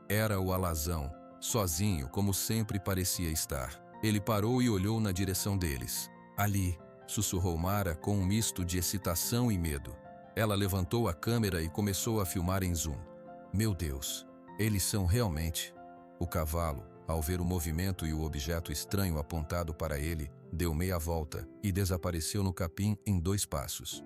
Era o alazão, sozinho como sempre parecia estar. Ele parou e olhou na direção deles. Ali, sussurrou Mara com um misto de excitação e medo. Ela levantou a câmera e começou a filmar em zoom. Meu Deus, eles são realmente... O cavalo, ao ver o movimento e o objeto estranho apontado para ele, deu meia volta e desapareceu no capim em 2 passos.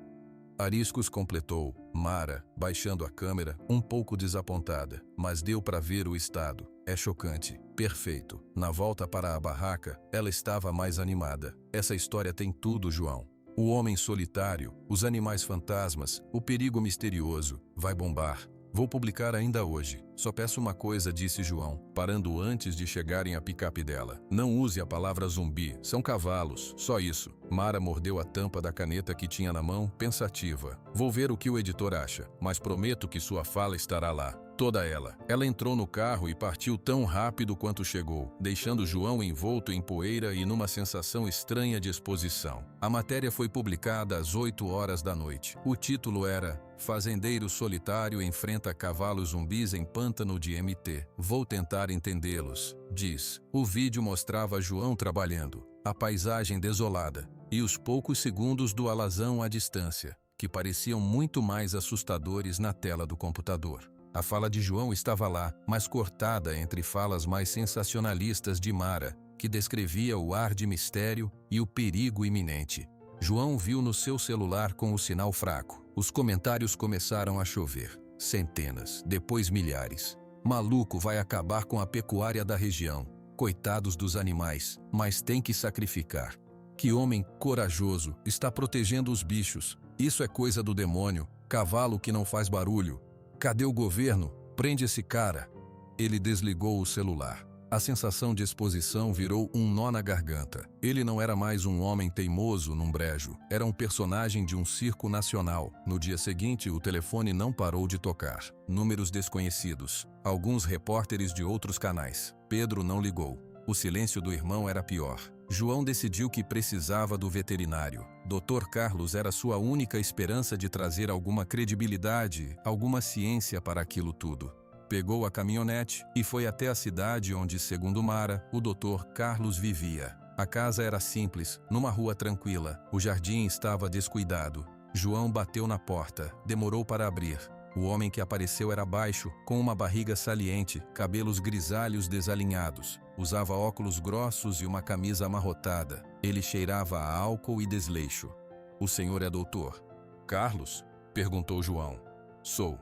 Ariscos completou, Mara, baixando a câmera, um pouco desapontada, mas deu para ver o estado. É chocante, perfeito. Na volta para a barraca, ela estava mais animada. Essa história tem tudo, João. O homem solitário, os animais fantasmas, o perigo misterioso, vai bombar. Vou publicar ainda hoje. Só peço uma coisa, disse João, parando antes de chegarem à picape dela. Não use a palavra zumbi, são cavalos, só isso. Mara mordeu a tampa da caneta que tinha na mão, pensativa. Vou ver o que o editor acha, mas prometo que sua fala estará lá. Toda ela. Ela entrou no carro e partiu tão rápido quanto chegou, deixando João envolto em poeira e numa sensação estranha de exposição. A matéria foi publicada às 8 horas da noite. O título era Fazendeiro Solitário enfrenta cavalos zumbis em pântano de MT. Vou tentar entendê-los, diz. O vídeo mostrava João trabalhando, a paisagem desolada e os poucos segundos do alazão à distância, que pareciam muito mais assustadores na tela do computador. A fala de João estava lá, mas cortada entre falas mais sensacionalistas de Mara, que descrevia o ar de mistério e o perigo iminente. João viu no seu celular com o sinal fraco. Os comentários começaram a chover. Centenas, depois milhares. Maluco vai acabar com a pecuária da região. Coitados dos animais, mas tem que sacrificar. Que homem corajoso, está protegendo os bichos. Isso é coisa do demônio. Cavalo que não faz barulho. Cadê o governo? Prende esse cara. Ele desligou o celular. A sensação de exposição virou um nó na garganta. Ele não era mais um homem teimoso num brejo. Era um personagem de um circo nacional. No dia seguinte, o telefone não parou de tocar. Números desconhecidos. Alguns repórteres de outros canais. Pedro não ligou. O silêncio do irmão era pior. João decidiu que precisava do veterinário. Dr. Carlos era sua única esperança de trazer alguma credibilidade, alguma ciência para aquilo tudo. Pegou a caminhonete e foi até a cidade onde, segundo Mara, o Dr. Carlos vivia. A casa era simples, numa rua tranquila. O jardim estava descuidado. João bateu na porta, demorou para abrir. O homem que apareceu era baixo, com uma barriga saliente, cabelos grisalhos desalinhados. Usava óculos grossos e uma camisa amarrotada. Ele cheirava a álcool e desleixo. O senhor é doutor Carlos? Perguntou João. Sou.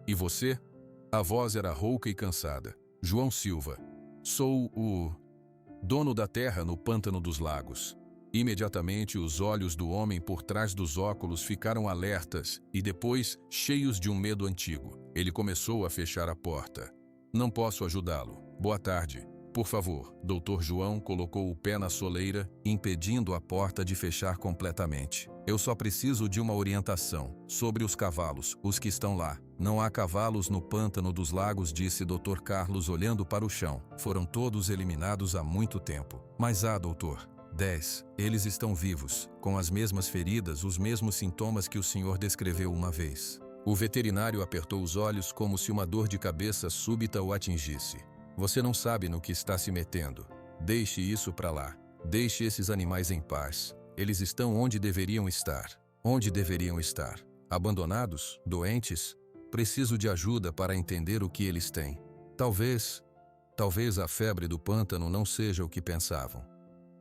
E você? A voz era rouca e cansada. João Silva. Sou o dono da terra no Pântano dos Lagos. Imediatamente os olhos do homem por trás dos óculos ficaram alertas e depois cheios de um medo antigo. Ele começou a fechar a porta. Não posso ajudá-lo. Boa tarde. Por favor. Dr. João colocou o pé na soleira, impedindo a porta de fechar completamente. Eu só preciso de uma orientação sobre os cavalos, os que estão lá. Não há cavalos no Pântano dos Lagos, disse Dr. Carlos olhando para o chão. Foram todos eliminados há muito tempo. Mas há, doutor. 10. Eles estão vivos, com as mesmas feridas, os mesmos sintomas que o senhor descreveu uma vez. O veterinário apertou os olhos como se uma dor de cabeça súbita o atingisse. Você não sabe no que está se metendo. Deixe isso para lá. Deixe esses animais em paz. Eles estão onde deveriam estar. Onde deveriam estar? Abandonados? Doentes? Preciso de ajuda para entender o que eles têm. Talvez a febre do pântano não seja o que pensavam.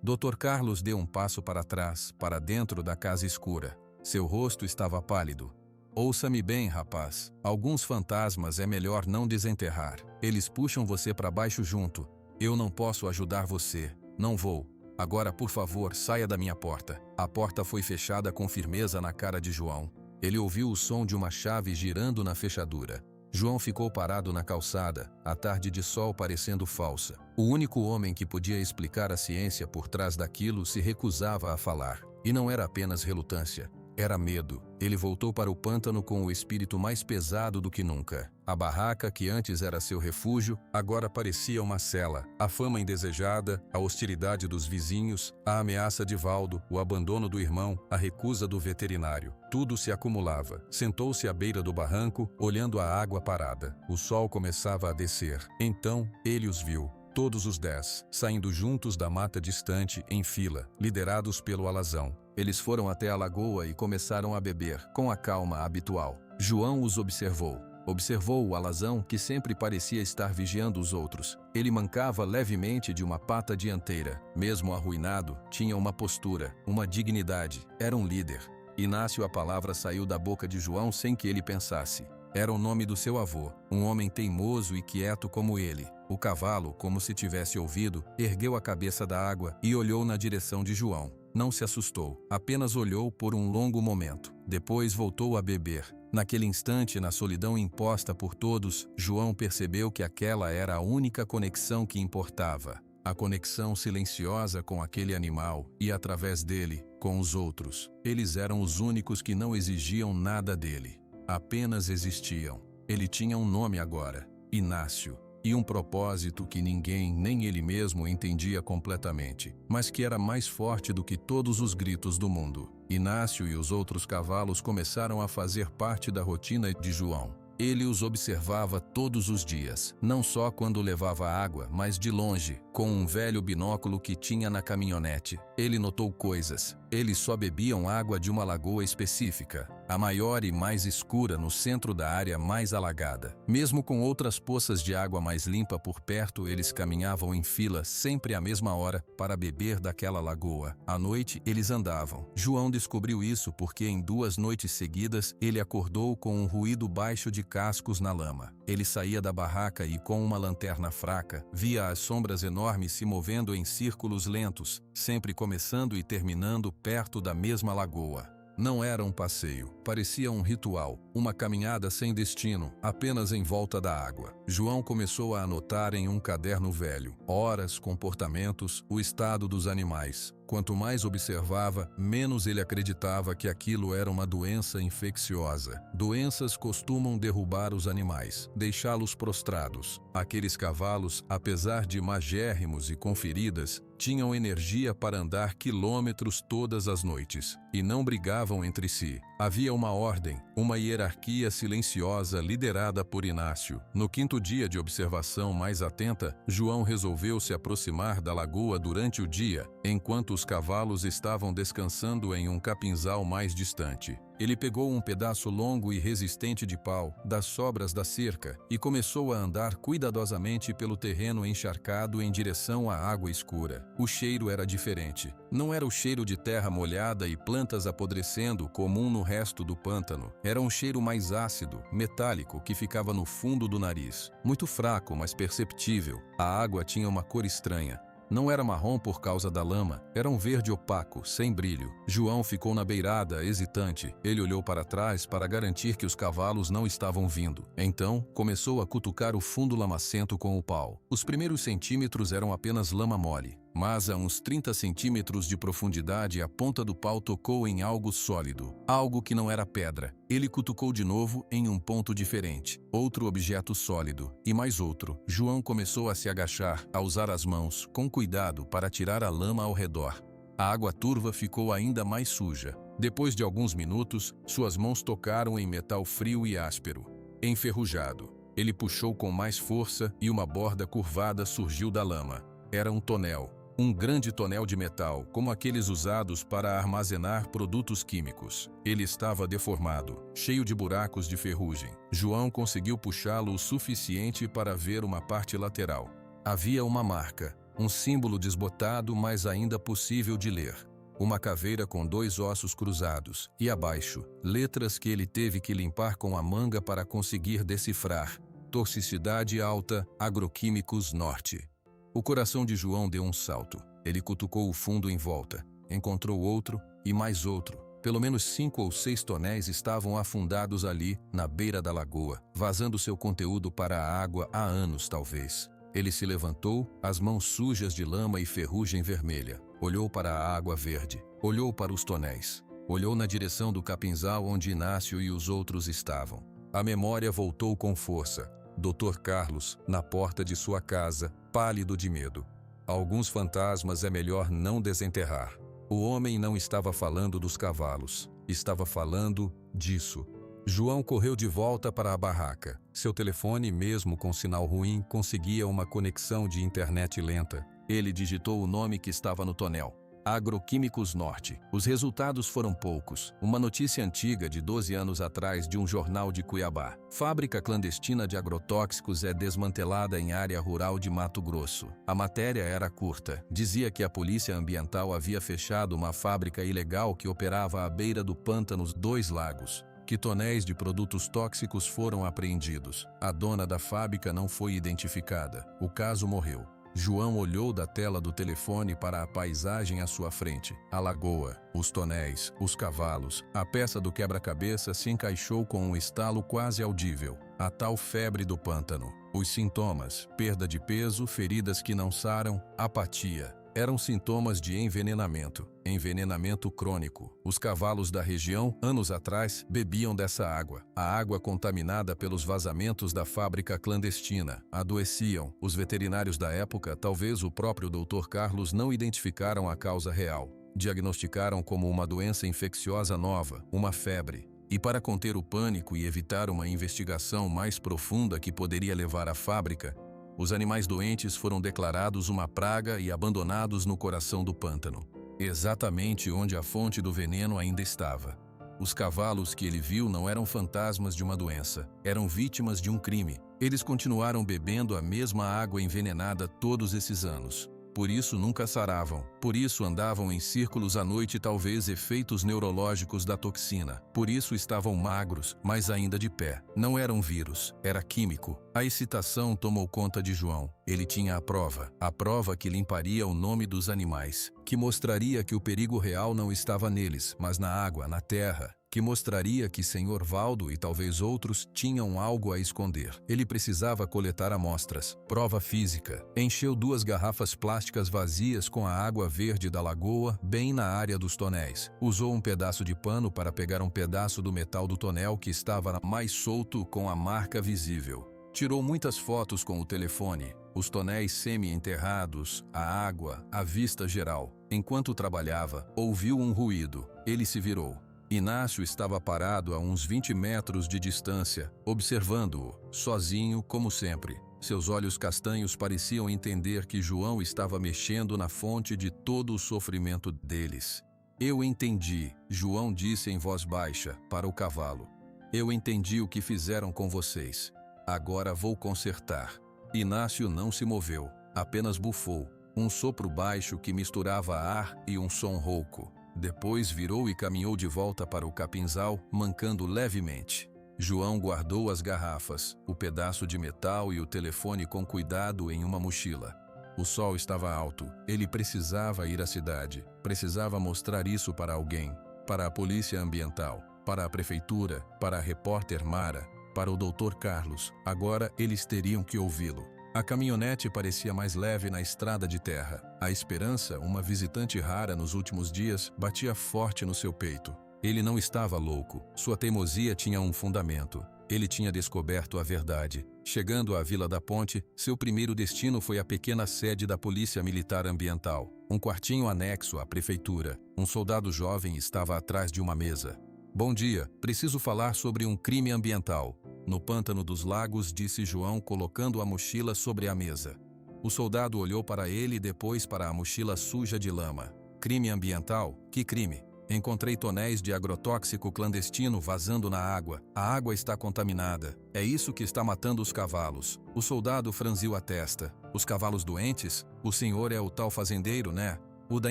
Dr. Carlos deu um passo para trás, para dentro da casa escura. Seu rosto estava pálido. Ouça-me bem, rapaz. Alguns fantasmas é melhor não desenterrar. Eles puxam você para baixo junto. Eu não posso ajudar você. Não vou. Agora, por favor, saia da minha porta. A porta foi fechada com firmeza na cara de João. Ele ouviu o som de uma chave girando na fechadura. João ficou parado na calçada, a tarde de sol parecendo falsa. O único homem que podia explicar a ciência por trás daquilo se recusava a falar. E não era apenas relutância, era medo. Ele voltou para o pântano com o espírito mais pesado do que nunca. A barraca, que antes era seu refúgio, agora parecia uma cela. A fama indesejada, a hostilidade dos vizinhos, a ameaça de Valdo, o abandono do irmão, a recusa do veterinário. Tudo se acumulava. Sentou-se à beira do barranco, olhando a água parada. O sol começava a descer. Então, ele os viu. Todos os 10, saindo juntos da mata distante, em fila, liderados pelo alazão. Eles foram até a lagoa e começaram a beber, com a calma habitual. João os observou. Observou o alazão, que sempre parecia estar vigiando os outros. Ele mancava levemente de uma pata dianteira. Mesmo arruinado, tinha uma postura, uma dignidade. Era um líder. Inácio, a palavra saiu da boca de João sem que ele pensasse. Era o nome do seu avô, um homem teimoso e quieto como ele. O cavalo, como se tivesse ouvido, ergueu a cabeça da água e olhou na direção de João. Não se assustou, apenas olhou por um longo momento. Depois voltou a beber. Naquele instante, na solidão imposta por todos, João percebeu que aquela era a única conexão que importava. A conexão silenciosa com aquele animal e, através dele, com os outros. Eles eram os únicos que não exigiam nada dele. Apenas existiam. Ele tinha um nome agora, Inácio, e um propósito que ninguém, nem ele mesmo, entendia completamente, mas que era mais forte do que todos os gritos do mundo. Inácio e os outros cavalos começaram a fazer parte da rotina de João. Ele os observava todos os dias, não só quando levava água, mas de longe, com um velho binóculo que tinha na caminhonete. Ele notou coisas. Eles só bebiam água de uma lagoa específica, a maior e mais escura no centro da área mais alagada. Mesmo com outras poças de água mais limpa por perto, eles caminhavam em fila sempre à mesma hora para beber daquela lagoa. À noite, eles andavam. João descobriu isso porque em 2 noites seguidas, ele acordou com um ruído baixo de cascos na lama. Ele saía da barraca e, com uma lanterna fraca, via as sombras enormes se movendo em círculos lentos, sempre começando e terminando perto da mesma lagoa. Não era um passeio, parecia um ritual, uma caminhada sem destino, apenas em volta da água. João começou a anotar em um caderno velho, horas, comportamentos, o estado dos animais. Quanto mais observava, menos ele acreditava que aquilo era uma doença infecciosa. Doenças costumam derrubar os animais, deixá-los prostrados. Aqueles cavalos, apesar de magérrimos e com feridas, tinham energia para andar quilômetros todas as noites, e não brigavam entre si. Havia uma ordem, uma hierarquia silenciosa liderada por Inácio. No 5º dia de observação mais atenta, João resolveu se aproximar da lagoa durante o dia, enquanto os cavalos estavam descansando em um capinzal mais distante. Ele pegou um pedaço longo e resistente de pau, das sobras da cerca, e começou a andar cuidadosamente pelo terreno encharcado em direção à água escura. O cheiro era diferente. Não era o cheiro de terra molhada e plantas apodrecendo comum no resto do pântano. Era um cheiro mais ácido, metálico, que ficava no fundo do nariz. Muito fraco, mas perceptível. A água tinha uma cor estranha. Não era marrom por causa da lama, era um verde opaco, sem brilho. João ficou na beirada, hesitante. Ele olhou para trás para garantir que os cavalos não estavam vindo. Então, começou a cutucar o fundo lamacento com o pau. Os primeiros centímetros eram apenas lama mole, mas a uns 30 centímetros de profundidade a ponta do pau tocou em algo sólido, algo que não era pedra. Ele cutucou de novo em um ponto diferente, outro objeto sólido, e mais outro. João começou a se agachar, a usar as mãos, com cuidado para tirar a lama ao redor. A água turva ficou ainda mais suja. Depois de alguns minutos, suas mãos tocaram em metal frio e áspero, enferrujado. Ele puxou com mais força e uma borda curvada surgiu da lama. Era um tonel. Um grande tonel de metal, como aqueles usados para armazenar produtos químicos. Ele estava deformado, cheio de buracos de ferrugem. João conseguiu puxá-lo o suficiente para ver uma parte lateral. Havia uma marca, um símbolo desbotado, mas ainda possível de ler. Uma caveira com 2 ossos cruzados, e abaixo, letras que ele teve que limpar com a manga para conseguir decifrar. Toxicidade alta, agroquímicos norte. O coração de João deu um salto. Ele cutucou o fundo em volta. Encontrou outro e mais outro. Pelo menos 5 ou 6 tonéis estavam afundados ali, na beira da lagoa, vazando seu conteúdo para a água há anos, talvez. Ele se levantou, as mãos sujas de lama e ferrugem vermelha. Olhou para a água verde. Olhou para os tonéis. Olhou na direção do capinzal onde Inácio e os outros estavam. A memória voltou com força. Dr. Carlos, na porta de sua casa, pálido de medo. Alguns fantasmas é melhor não desenterrar. O homem não estava falando dos cavalos. Estava falando disso. João correu de volta para a barraca. Seu telefone, mesmo com sinal ruim, conseguia uma conexão de internet lenta. Ele digitou o nome que estava no tonel. Agroquímicos Norte. Os resultados foram poucos. Uma notícia antiga de 12 anos atrás de um jornal de Cuiabá. Fábrica clandestina de agrotóxicos é desmantelada em área rural de Mato Grosso. A matéria era curta. Dizia que a polícia ambiental havia fechado uma fábrica ilegal que operava à beira do pântano Dois Lagos. Que tonéis de produtos tóxicos foram apreendidos. A dona da fábrica não foi identificada. O caso morreu. João olhou da tela do telefone para a paisagem à sua frente. A lagoa, os tonéis, os cavalos. A peça do quebra-cabeça se encaixou com um estalo quase audível. A tal febre do pântano. Os sintomas: perda de peso, feridas que não saram, apatia. Eram sintomas de envenenamento crônico. Os cavalos da região, anos atrás, bebiam dessa água. A água contaminada pelos vazamentos da fábrica clandestina. Adoeciam. Os veterinários da época, talvez o próprio Dr. Carlos, não identificaram a causa real. Diagnosticaram como uma doença infecciosa nova, uma febre. E para conter o pânico e evitar uma investigação mais profunda que poderia levar à fábrica, os animais doentes foram declarados uma praga e abandonados no coração do pântano, exatamente onde a fonte do veneno ainda estava. Os cavalos que ele viu não eram fantasmas de uma doença, eram vítimas de um crime. Eles continuaram bebendo a mesma água envenenada todos esses anos. Por isso nunca saravam, por isso andavam em círculos à noite, talvez efeitos neurológicos da toxina. Por isso estavam magros, mas ainda de pé. Não era um vírus, era químico. A excitação tomou conta de João. Ele tinha a prova que limparia o nome dos animais, que mostraria que o perigo real não estava neles, mas na água, na terra, que mostraria que Senhor Valdo e talvez outros tinham algo a esconder. Ele precisava coletar amostras, prova física. Encheu 2 garrafas plásticas vazias com a água verde da lagoa, bem na área dos tonéis. Usou um pedaço de pano para pegar um pedaço do metal do tonel que estava mais solto com a marca visível. Tirou muitas fotos com o telefone, os tonéis semi-enterrados, a água, a vista geral. Enquanto trabalhava, ouviu um ruído. Ele se virou. Inácio estava parado a uns 20 metros de distância, observando-o, sozinho como sempre. Seus olhos castanhos pareciam entender que João estava mexendo na fonte de todo o sofrimento deles. Eu entendi, João disse em voz baixa, para o cavalo. Eu entendi o que fizeram com vocês. Agora vou consertar. Inácio não se moveu, apenas bufou. Um sopro baixo que misturava ar e um som rouco. Depois virou e caminhou de volta para o capinzal, mancando levemente. João guardou as garrafas, o pedaço de metal e o telefone com cuidado em uma mochila. O sol estava alto. Ele precisava ir à cidade. Precisava mostrar isso para alguém. Para a polícia ambiental, para a prefeitura, para a repórter Mara, para o Dr. Carlos. Agora eles teriam que ouvi-lo. A caminhonete parecia mais leve na estrada de terra. A esperança, uma visitante rara nos últimos dias, batia forte no seu peito. Ele não estava louco. Sua teimosia tinha um fundamento. Ele tinha descoberto a verdade. Chegando à Vila da Ponte, seu primeiro destino foi a pequena sede da Polícia Militar Ambiental. Um quartinho anexo à prefeitura. Um soldado jovem estava atrás de uma mesa. Bom dia, preciso falar sobre um crime ambiental. No pântano dos lagos, disse João, colocando a mochila sobre a mesa. O soldado olhou para ele e depois para a mochila suja de lama. Crime ambiental? Que crime? Encontrei tonéis de agrotóxico clandestino vazando na água. A água está contaminada. É isso que está matando os cavalos. O soldado franziu a testa. Os cavalos doentes? O senhor é o tal fazendeiro, né? O da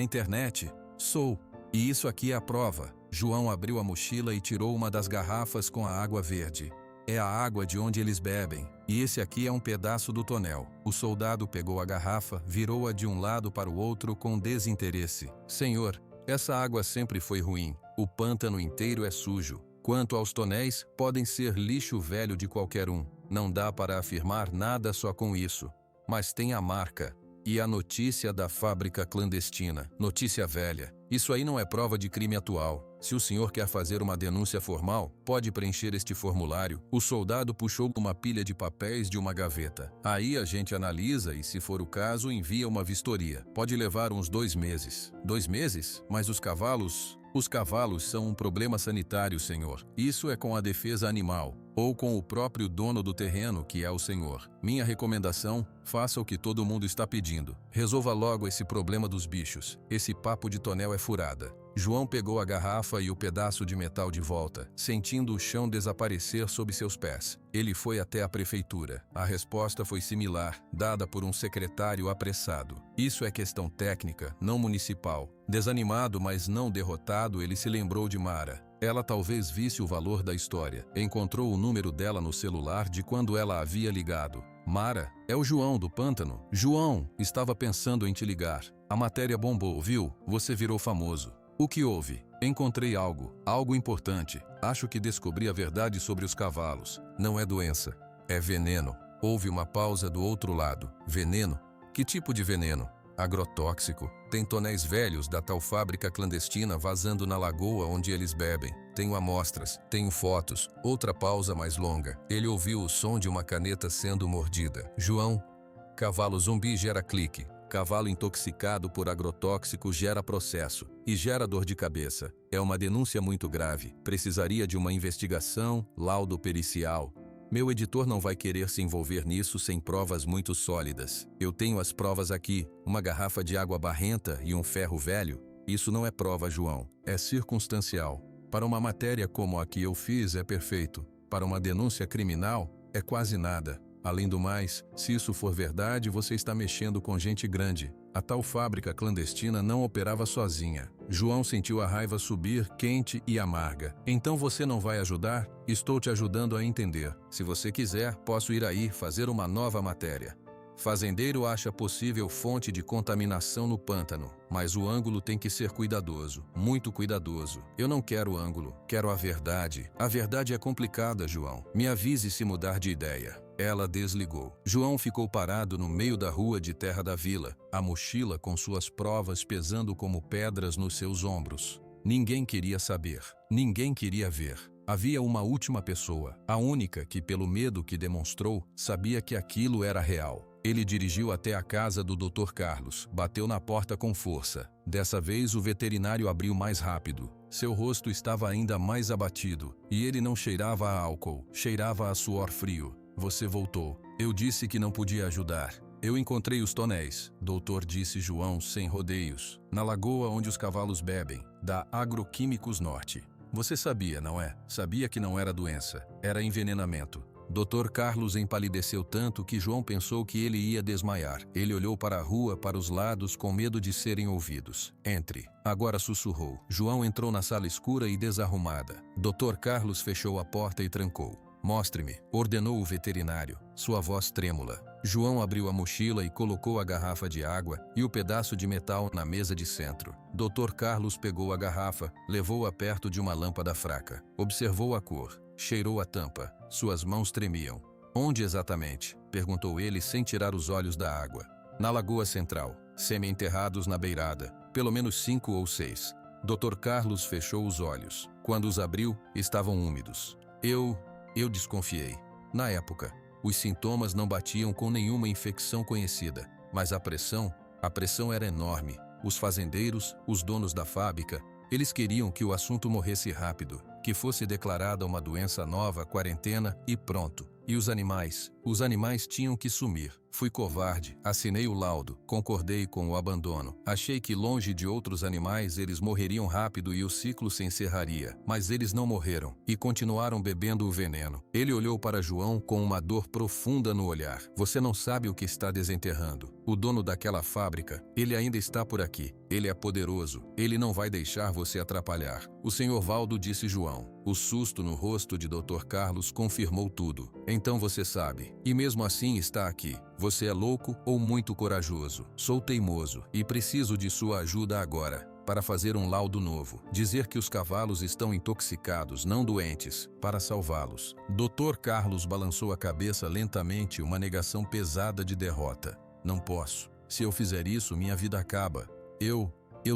internet? Sou. E isso aqui é a prova. João abriu a mochila e tirou uma das garrafas com a água verde. É a água de onde eles bebem. E esse aqui é um pedaço do tonel. O soldado pegou a garrafa, virou-a de um lado para o outro com desinteresse. Senhor, essa água sempre foi ruim. O pântano inteiro é sujo. Quanto aos tonéis, podem ser lixo velho de qualquer um. Não dá para afirmar nada só com isso. Mas tem a marca. E a notícia da fábrica clandestina. Notícia velha. Isso aí não é prova de crime atual. Se o senhor quer fazer uma denúncia formal, pode preencher este formulário. O soldado puxou uma pilha de papéis de uma gaveta. Aí a gente analisa e, se for o caso, envia uma vistoria. Pode levar uns 2 meses. 2 meses? Mas os cavalos... Os cavalos são um problema sanitário, senhor. Isso é com a defesa animal, ou com o próprio dono do terreno, que é o senhor. Minha recomendação, faça o que todo mundo está pedindo. Resolva logo esse problema dos bichos. Esse papo de tonel é furada. João pegou a garrafa e o pedaço de metal de volta, sentindo o chão desaparecer sob seus pés. Ele foi até a prefeitura. A resposta foi similar, dada por um secretário apressado. Isso é questão técnica, não municipal. Desanimado, mas não derrotado, ele se lembrou de Mara. Ela talvez visse o valor da história. Encontrou o número dela no celular de quando ela havia ligado. Mara, é o João do pântano. João, estava pensando em te ligar. A matéria bombou, viu? Você virou famoso. O que houve? Encontrei algo importante. Acho que descobri a verdade sobre os cavalos. Não é doença, é veneno. Houve uma pausa do outro lado. Veneno? Que tipo de veneno? Agrotóxico. Tem tonéis velhos da tal fábrica clandestina vazando na lagoa onde eles bebem. Tenho amostras, tenho fotos. Outra pausa mais longa. Ele ouviu o som de uma caneta sendo mordida. João, cavalo zumbi gera clique. Cavalo intoxicado por agrotóxico gera processo e gera dor de cabeça. É uma denúncia muito grave. Precisaria de uma investigação, laudo pericial. Meu editor não vai querer se envolver nisso sem provas muito sólidas. Eu tenho as provas aqui, uma garrafa de água barrenta e um ferro velho. Isso não é prova, João. É circunstancial. Para uma matéria como a que eu fiz é perfeito. Para uma denúncia criminal, é quase nada. Além do mais, se isso for verdade, você está mexendo com gente grande. A tal fábrica clandestina não operava sozinha. João sentiu a raiva subir, quente e amarga. Então você não vai ajudar? Estou te ajudando a entender. Se você quiser, posso ir aí fazer uma nova matéria. Fazendeiro acha possível fonte de contaminação no pântano, mas o ângulo tem que ser cuidadoso, muito cuidadoso. Eu não quero ângulo, quero a verdade. A verdade é complicada, João. Me avise se mudar de ideia. Ela desligou. João ficou parado no meio da rua de terra da vila, a mochila com suas provas pesando como pedras nos seus ombros. Ninguém queria saber, ninguém queria ver. Havia uma última pessoa, a única que, pelo medo que demonstrou, sabia que aquilo era real. Ele dirigiu até a casa do Dr. Carlos, bateu na porta com força. Dessa vez o veterinário abriu mais rápido. Seu rosto estava ainda mais abatido, e ele não cheirava a álcool, cheirava a suor frio. Você voltou. Eu disse que não podia ajudar. Eu encontrei os tonéis, doutor, disse João sem rodeios, na lagoa onde os cavalos bebem, da Agroquímicos Norte. Você sabia, não é? Sabia que não era doença, era envenenamento. Dr. Carlos empalideceu tanto que João pensou que ele ia desmaiar. Ele olhou para a rua, para os lados, com medo de serem ouvidos. Entre. Agora sussurrou. João entrou na sala escura e desarrumada. Dr. Carlos fechou a porta e trancou. Mostre-me, ordenou o veterinário, sua voz trêmula. João abriu a mochila e colocou a garrafa de água e o pedaço de metal na mesa de centro. Dr. Carlos pegou a garrafa, levou-a perto de uma lâmpada fraca. Observou a cor, cheirou a tampa. Suas mãos tremiam. Onde exatamente? Perguntou ele sem tirar os olhos da água. Na lagoa central, semi-enterrados na beirada, pelo menos 5 ou 6. Dr. Carlos fechou os olhos. Quando os abriu, estavam úmidos. Eu desconfiei. Na época, os sintomas não batiam com nenhuma infecção conhecida, mas a pressão era enorme. Os fazendeiros, os donos da fábrica, eles queriam que o assunto morresse rápido, que fosse declarada uma doença nova, quarentena e pronto. E os animais tinham que sumir. Fui covarde, assinei o laudo, concordei com o abandono. Achei que longe de outros animais eles morreriam rápido e o ciclo se encerraria. Mas eles não morreram e continuaram bebendo o veneno. Ele olhou para João com uma dor profunda no olhar. Você não sabe o que está desenterrando. O dono daquela fábrica, ele ainda está por aqui. Ele é poderoso. Ele não vai deixar você atrapalhar. O Sr. Valdo, disse João. O susto no rosto de Dr. Carlos confirmou tudo. Então você sabe. E mesmo assim está aqui. Você é louco ou muito corajoso? Sou teimoso e preciso de sua ajuda agora. para fazer um laudo novo. Dizer que os cavalos estão intoxicados, não doentes, para salvá-los. Dr. Carlos balançou a cabeça lentamente, uma negação pesada de derrota. Não posso. Se eu fizer isso, minha vida acaba. Eu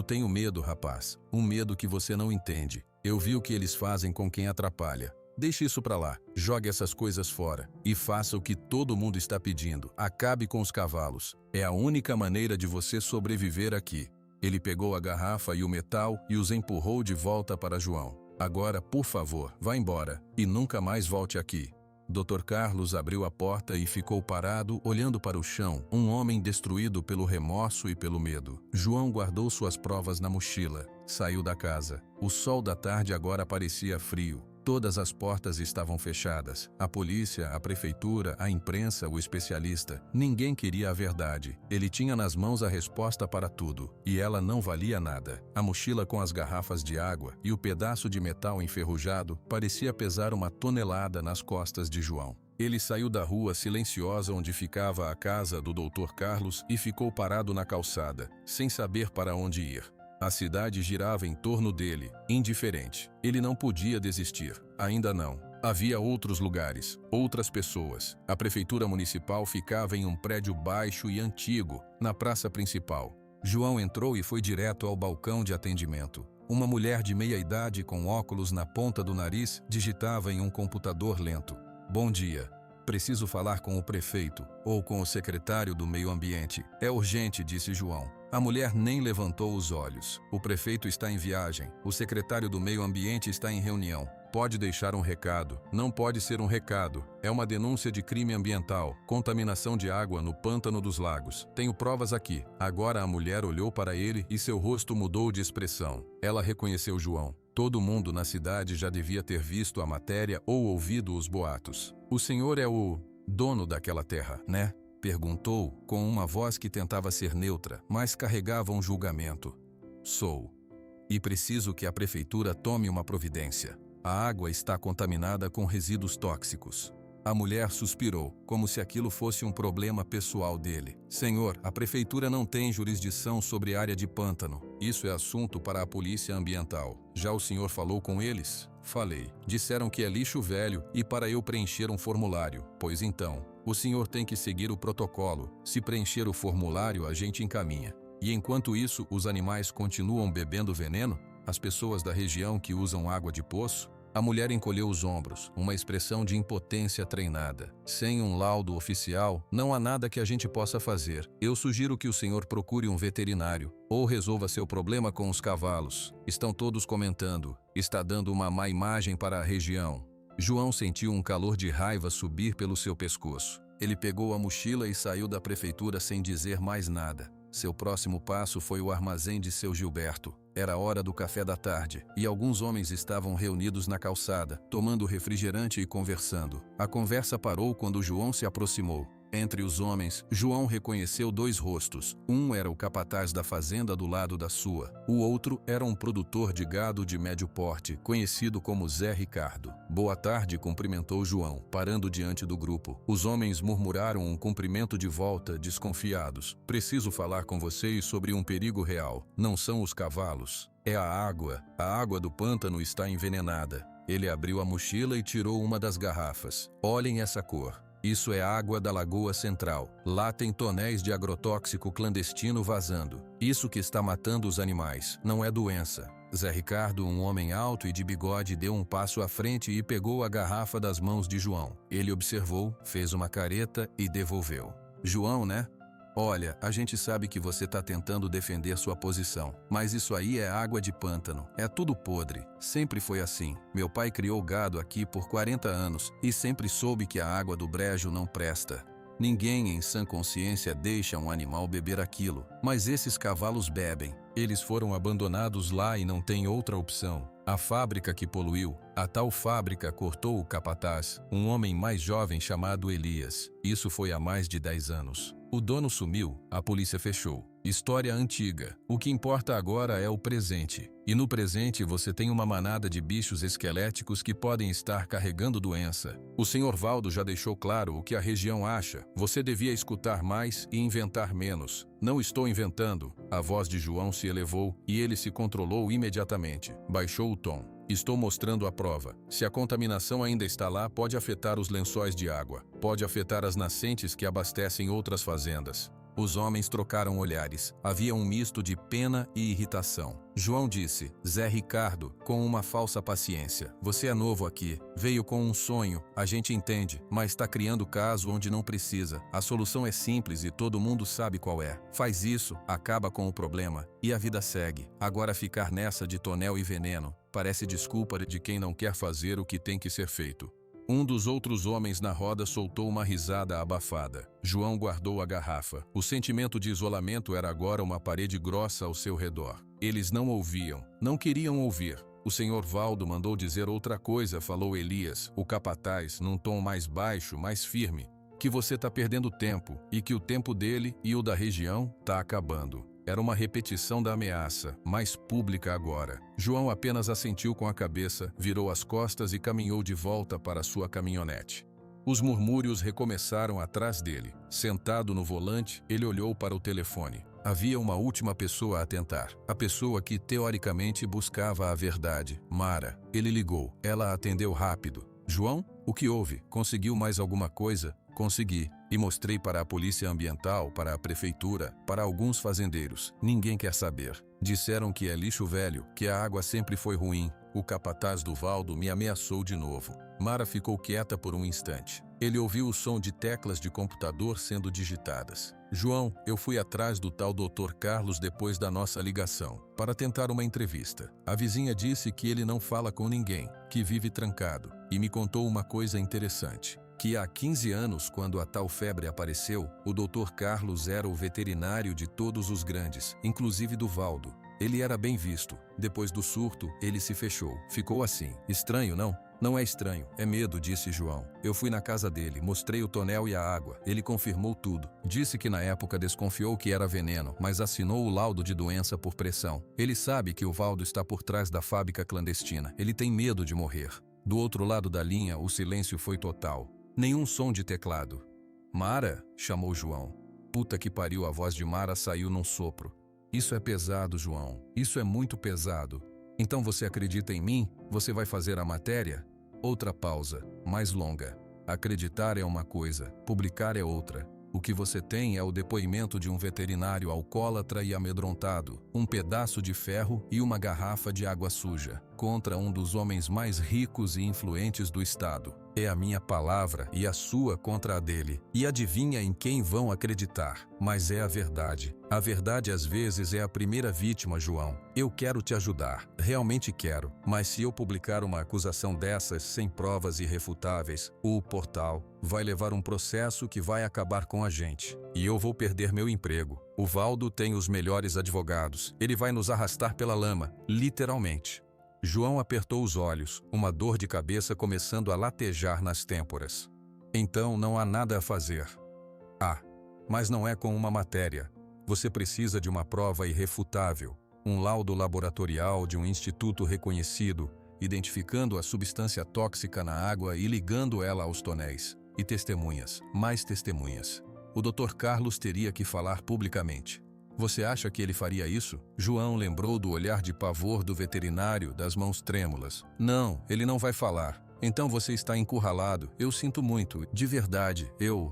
tenho medo, rapaz. Um medo que você não entende. Eu vi o que eles fazem com quem atrapalha. Deixe isso pra lá, jogue essas coisas fora e faça o que todo mundo está pedindo. Acabe com os cavalos. É a única maneira de você sobreviver aqui. Ele pegou a garrafa e o metal e os empurrou de volta para João. Agora, por favor, vá embora e nunca mais volte aqui. Dr. Carlos abriu a porta e ficou parado, olhando para o chão, um homem destruído pelo remorso e pelo medo. João guardou suas provas na mochila. Saiu da casa. O sol da tarde agora parecia frio. Todas as portas estavam fechadas. A polícia, a prefeitura, a imprensa, o especialista. Ninguém queria a verdade. Ele tinha nas mãos a resposta para tudo. E ela não valia nada. A mochila com as garrafas de água e o pedaço de metal enferrujado parecia pesar uma tonelada nas costas de João. Ele saiu da rua silenciosa onde ficava a casa do Dr. Carlos e ficou parado na calçada, sem saber para onde ir. A cidade girava em torno dele, indiferente. Ele não podia desistir. Ainda não. Havia outros lugares, outras pessoas. A prefeitura municipal ficava em um prédio baixo e antigo, na praça principal. João entrou e foi direto ao balcão de atendimento. Uma mulher de meia idade com óculos na ponta do nariz digitava em um computador lento. Bom dia. Preciso falar com o prefeito ou com o secretário do meio ambiente. É urgente, disse João. A mulher nem levantou os olhos. O prefeito está em viagem. O secretário do meio ambiente está em reunião. Pode deixar um recado. Não pode ser um recado. É uma denúncia de crime ambiental. Contaminação de água no pântano dos lagos. Tenho provas aqui. Agora a mulher olhou para ele e seu rosto mudou de expressão. Ela reconheceu João. Todo mundo na cidade já devia ter visto a matéria ou ouvido os boatos. O senhor é o dono daquela terra, né? Perguntou com uma voz que tentava ser neutra, mas carregava um julgamento. Sou. E preciso que a prefeitura tome uma providência. A água está contaminada com resíduos tóxicos. A mulher suspirou, como se aquilo fosse um problema pessoal dele. Senhor, a prefeitura não tem jurisdição sobre área de pântano. Isso é assunto para a polícia ambiental. Já o senhor falou com eles? Falei. Disseram que é lixo velho e para eu preencher um formulário. Pois então, o senhor tem que seguir o protocolo. Se preencher o formulário, a gente encaminha. E enquanto isso, os animais continuam bebendo veneno? As pessoas da região que usam água de poço? A mulher encolheu os ombros, uma expressão de impotência treinada. Sem um laudo oficial, não há nada que a gente possa fazer. Eu sugiro que o senhor procure um veterinário, ou resolva seu problema com os cavalos. Estão todos comentando. Está dando uma má imagem para a região. João sentiu um calor de raiva subir pelo seu pescoço. Ele pegou a mochila e saiu da prefeitura sem dizer mais nada. Seu próximo passo foi o armazém de seu Gilberto. Era hora do café da tarde, e alguns homens estavam reunidos na calçada, tomando refrigerante e conversando. A conversa parou quando João se aproximou. Entre os homens, João reconheceu dois rostos. Um era o capataz da fazenda do lado da sua. O outro era um produtor de gado de médio porte, conhecido como Zé Ricardo. Boa tarde, cumprimentou João, parando diante do grupo. Os homens murmuraram um cumprimento de volta, desconfiados. Preciso falar com vocês sobre um perigo real. Não são os cavalos. É a água. A água do pântano está envenenada. Ele abriu a mochila e tirou uma das garrafas. Olhem essa cor. Isso é água da Lagoa Central. Lá tem tonéis de agrotóxico clandestino vazando. Isso que está matando os animais, não é doença. Zé Ricardo, um homem alto e de bigode, deu um passo à frente e pegou a garrafa das mãos de João. Ele observou, fez uma careta e devolveu. João, né? Olha, a gente sabe que você está tentando defender sua posição, mas isso aí é água de pântano, é tudo podre, sempre foi assim. Meu pai criou gado aqui por 40 anos e sempre soube que a água do brejo não presta. Ninguém em sã consciência deixa um animal beber aquilo, mas esses cavalos bebem. Eles foram abandonados lá e não tem outra opção. A fábrica que poluiu, a tal fábrica cortou o capataz, um homem mais jovem chamado Elias. Isso foi há mais de 10 anos. O dono sumiu, a polícia fechou. História antiga. O que importa agora é o presente. E no presente você tem uma manada de bichos esqueléticos que podem estar carregando doença. O Sr. Valdo já deixou claro o que a região acha. Você devia escutar mais e inventar menos. Não estou inventando. A voz de João se elevou e ele se controlou imediatamente. Baixou o tom. Estou mostrando a prova. Se a contaminação ainda está lá, pode afetar os lençóis de água. Pode afetar as nascentes que abastecem outras fazendas. Os homens trocaram olhares. Havia um misto de pena e irritação. João disse: Zé Ricardo, com uma falsa paciência. Você é novo aqui. Veio com um sonho. A gente entende, mas está criando caso onde não precisa. A solução é simples e todo mundo sabe qual é. Faz isso, acaba com o problema e a vida segue. Agora ficar nessa de tonel e veneno parece desculpa de quem não quer fazer o que tem que ser feito. Um dos outros homens na roda soltou uma risada abafada. João guardou a garrafa. O sentimento de isolamento era agora uma parede grossa ao seu redor. Eles não ouviam, não queriam ouvir. O Sr. Valdo mandou dizer outra coisa, falou Elias, o capataz, num tom mais baixo, mais firme. Que você está perdendo tempo e que o tempo dele e o da região está acabando. Era uma repetição da ameaça, mais pública agora. João apenas assentiu com a cabeça, virou as costas e caminhou de volta para sua caminhonete. Os murmúrios recomeçaram atrás dele. Sentado no volante, ele olhou para o telefone. Havia uma última pessoa a tentar. A pessoa que, teoricamente, buscava a verdade. Mara. Ele ligou. Ela atendeu rápido. João? O que houve? Conseguiu mais alguma coisa? Consegui. E mostrei para a polícia ambiental, para a prefeitura, para alguns fazendeiros. Ninguém quer saber. Disseram que é lixo velho, que a água sempre foi ruim. O capataz do Valdo me ameaçou de novo. Mara ficou quieta por um instante. Ele ouviu o som de teclas de computador sendo digitadas. João, eu fui atrás do tal Dr. Carlos depois da nossa ligação, para tentar uma entrevista. A vizinha disse que ele não fala com ninguém, que vive trancado, e me contou uma coisa interessante. Que há 15 anos, quando a tal febre apareceu, o Dr. Carlos era o veterinário de todos os grandes, inclusive do Valdo. Ele era bem visto. Depois do surto, ele se fechou. Ficou assim. Estranho, não? Não é estranho, é medo, disse João. Eu fui na casa dele, mostrei o tonel e a água. Ele confirmou tudo. Disse que na época desconfiou que era veneno, mas assinou o laudo de doença por pressão. Ele sabe que o Valdo está por trás da fábrica clandestina. Ele tem medo de morrer. Do outro lado da linha, o silêncio foi total. Nenhum som de teclado. Mara? Chamou João. Puta que pariu, a voz de Mara saiu num sopro. Isso é pesado, João. Isso é muito pesado. Então você acredita em mim? Você vai fazer a matéria? Outra pausa, mais longa. Acreditar é uma coisa, publicar é outra. O que você tem é o depoimento de um veterinário alcoólatra e amedrontado, um pedaço de ferro e uma garrafa de água suja, contra um dos homens mais ricos e influentes do estado. É a minha palavra e a sua contra a dele. E adivinha em quem vão acreditar? Mas é a verdade. A verdade às vezes é a primeira vítima, João. Eu quero te ajudar, realmente quero. Mas se eu publicar uma acusação dessas sem provas irrefutáveis, o portal vai levar um processo que vai acabar com a gente. E eu vou perder meu emprego. O Valdo tem os melhores advogados. Ele vai nos arrastar pela lama, literalmente. João apertou os olhos, uma dor de cabeça começando a latejar nas têmporas. Então não há nada a fazer. Mas não é com uma matéria. Você precisa de uma prova irrefutável, um laudo laboratorial de um instituto reconhecido, identificando a substância tóxica na água e ligando ela aos tonéis. E testemunhas, mais testemunhas. O Dr. Carlos teria que falar publicamente. Você acha que ele faria isso? João lembrou do olhar de pavor do veterinário, das mãos trêmulas. Não, ele não vai falar. Então você está encurralado. Eu sinto muito. De verdade, eu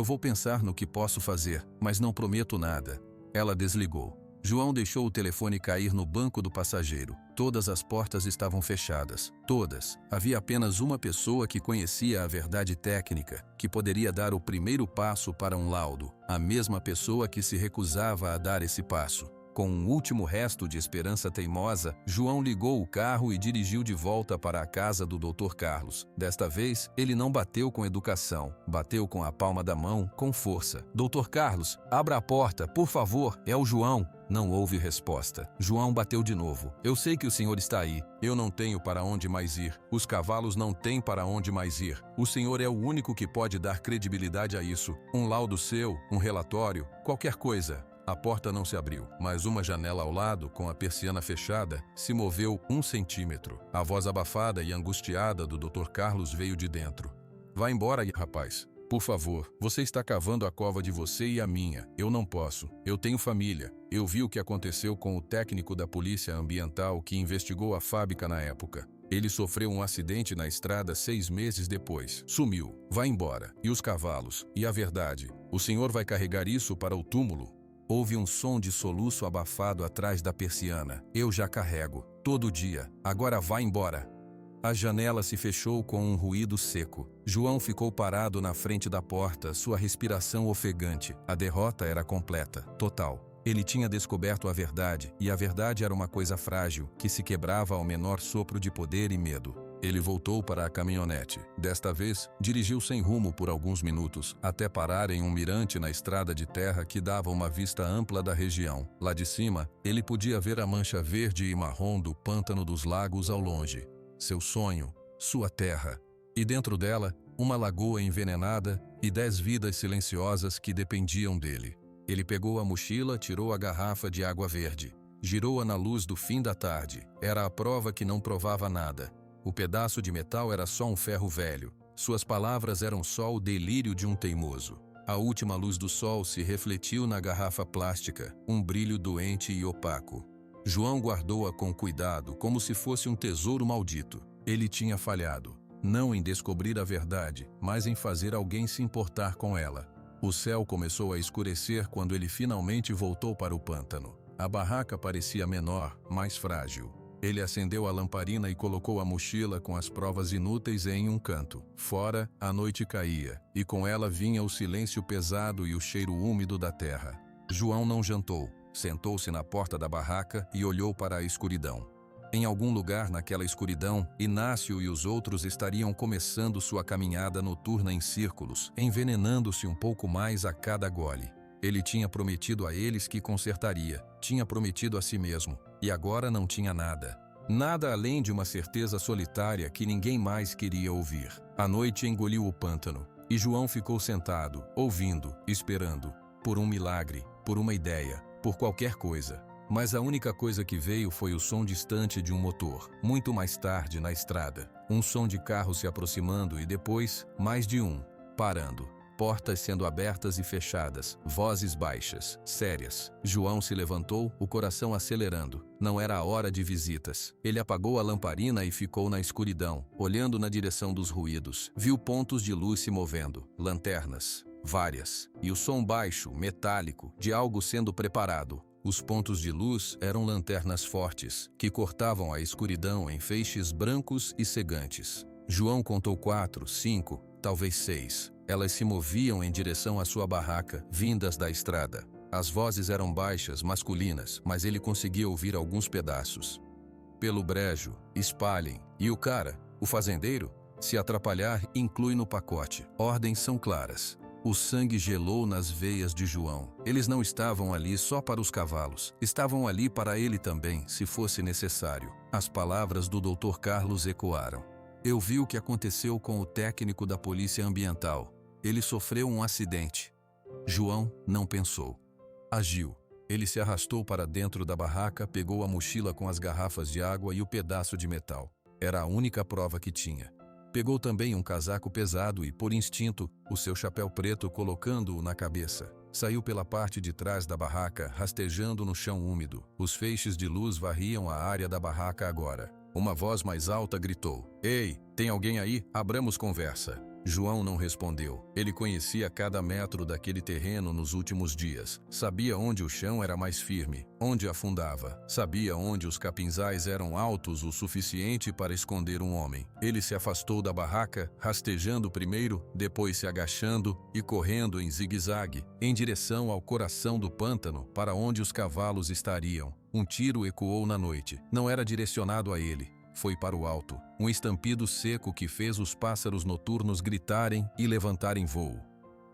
vou pensar no que posso fazer, mas não prometo nada. Ela desligou. João deixou o telefone cair no banco do passageiro. Todas as portas estavam fechadas. Todas. Havia apenas uma pessoa que conhecia a verdade técnica, que poderia dar o primeiro passo para um laudo. A mesma pessoa que se recusava a dar esse passo. Com um último resto de esperança teimosa, João ligou o carro e dirigiu de volta para a casa do Dr. Carlos. Desta vez, ele não bateu com educação, bateu com a palma da mão, com força. Dr. Carlos, abra a porta, por favor, é o João. Não houve resposta. João bateu de novo. Eu sei que o senhor está aí. Eu não tenho para onde mais ir. Os cavalos não têm para onde mais ir. O senhor é o único que pode dar credibilidade a isso. Um laudo seu, um relatório, qualquer coisa. A porta não se abriu, mas uma janela ao lado, com a persiana fechada, se moveu 1 centímetro. A voz abafada e angustiada do Dr. Carlos veio de dentro. Vá embora, rapaz. Por favor, você está cavando a cova de você e a minha. Eu não posso. Eu tenho família. Eu vi o que aconteceu com o técnico da polícia ambiental que investigou a fábrica na época. Ele sofreu um acidente na estrada 6 meses depois. Sumiu. Vá embora. E os cavalos? E a verdade? O senhor vai carregar isso para o túmulo? Houve um som de soluço abafado atrás da persiana. Eu já carrego. Todo dia. Agora vá embora. A janela se fechou com um ruído seco. João ficou parado na frente da porta, sua respiração ofegante. A derrota era completa, total. Ele tinha descoberto a verdade, e a verdade era uma coisa frágil, que se quebrava ao menor sopro de poder e medo. Ele voltou para a caminhonete. Desta vez, dirigiu sem rumo por alguns minutos, até parar em um mirante na estrada de terra que dava uma vista ampla da região. Lá de cima, ele podia ver a mancha verde e marrom do pântano dos lagos ao longe. Seu sonho, sua terra. E dentro dela, uma lagoa envenenada e 10 vidas silenciosas que dependiam dele. Ele pegou a mochila, tirou a garrafa de água verde. Girou-a na luz do fim da tarde. Era a prova que não provava nada. O pedaço de metal era só um ferro velho. Suas palavras eram só o delírio de um teimoso. A última luz do sol se refletiu na garrafa plástica, um brilho doente e opaco. João guardou-a com cuidado, como se fosse um tesouro maldito. Ele tinha falhado, não em descobrir a verdade, mas em fazer alguém se importar com ela. O céu começou a escurecer quando ele finalmente voltou para o pântano. A barraca parecia menor, mais frágil. Ele acendeu a lamparina e colocou a mochila com as provas inúteis em um canto. Fora, a noite caía, e com ela vinha o silêncio pesado e o cheiro úmido da terra. João não jantou. Sentou-se na porta da barraca e olhou para a escuridão. Em algum lugar naquela escuridão, Inácio e os outros estariam começando sua caminhada noturna em círculos, envenenando-se um pouco mais a cada gole. Ele tinha prometido a eles que consertaria, tinha prometido a si mesmo, e agora não tinha nada. Nada além de uma certeza solitária que ninguém mais queria ouvir. A noite engoliu o pântano, e João ficou sentado, ouvindo, esperando, por um milagre, por uma ideia, por qualquer coisa. Mas a única coisa que veio foi o som distante de um motor, muito mais tarde na estrada. Um som de carro se aproximando e depois, mais de um, parando. Portas sendo abertas e fechadas, vozes baixas, sérias. João se levantou, o coração acelerando. Não era a hora de visitas. Ele apagou a lamparina e ficou na escuridão, olhando na direção dos ruídos. Viu pontos de luz se movendo, lanternas, várias, e o som baixo, metálico, de algo sendo preparado. Os pontos de luz eram lanternas fortes, que cortavam a escuridão em feixes brancos e cegantes. João contou 4, 5, talvez 6. Elas se moviam em direção à sua barraca, vindas da estrada. As vozes eram baixas, masculinas, mas ele conseguia ouvir alguns pedaços. Pelo brejo, espalhem. E o cara, o fazendeiro, se atrapalhar, inclui no pacote. Ordens são claras. O sangue gelou nas veias de João. Eles não estavam ali só para os cavalos. Estavam ali para ele também, se fosse necessário. As palavras do Dr. Carlos ecoaram. Eu vi o que aconteceu com o técnico da polícia ambiental. Ele sofreu um acidente. João não pensou. Agiu. Ele se arrastou para dentro da barraca, pegou a mochila com as garrafas de água e o pedaço de metal. Era a única prova que tinha. Pegou também um casaco pesado e, por instinto, o seu chapéu preto colocando-o na cabeça. Saiu pela parte de trás da barraca, rastejando no chão úmido. Os feixes de luz varriam a área da barraca agora. Uma voz mais alta gritou: Ei, tem alguém aí? Abramos conversa. João não respondeu. Ele conhecia cada metro daquele terreno nos últimos dias. Sabia onde o chão era mais firme, onde afundava. Sabia onde os capinzais eram altos o suficiente para esconder um homem. Ele se afastou da barraca, rastejando primeiro, depois se agachando e correndo em zigue-zague, em direção ao coração do pântano, para onde os cavalos estariam. Um tiro ecoou na noite. Não era direcionado a ele. Foi para o alto, um estampido seco que fez os pássaros noturnos gritarem e levantarem voo.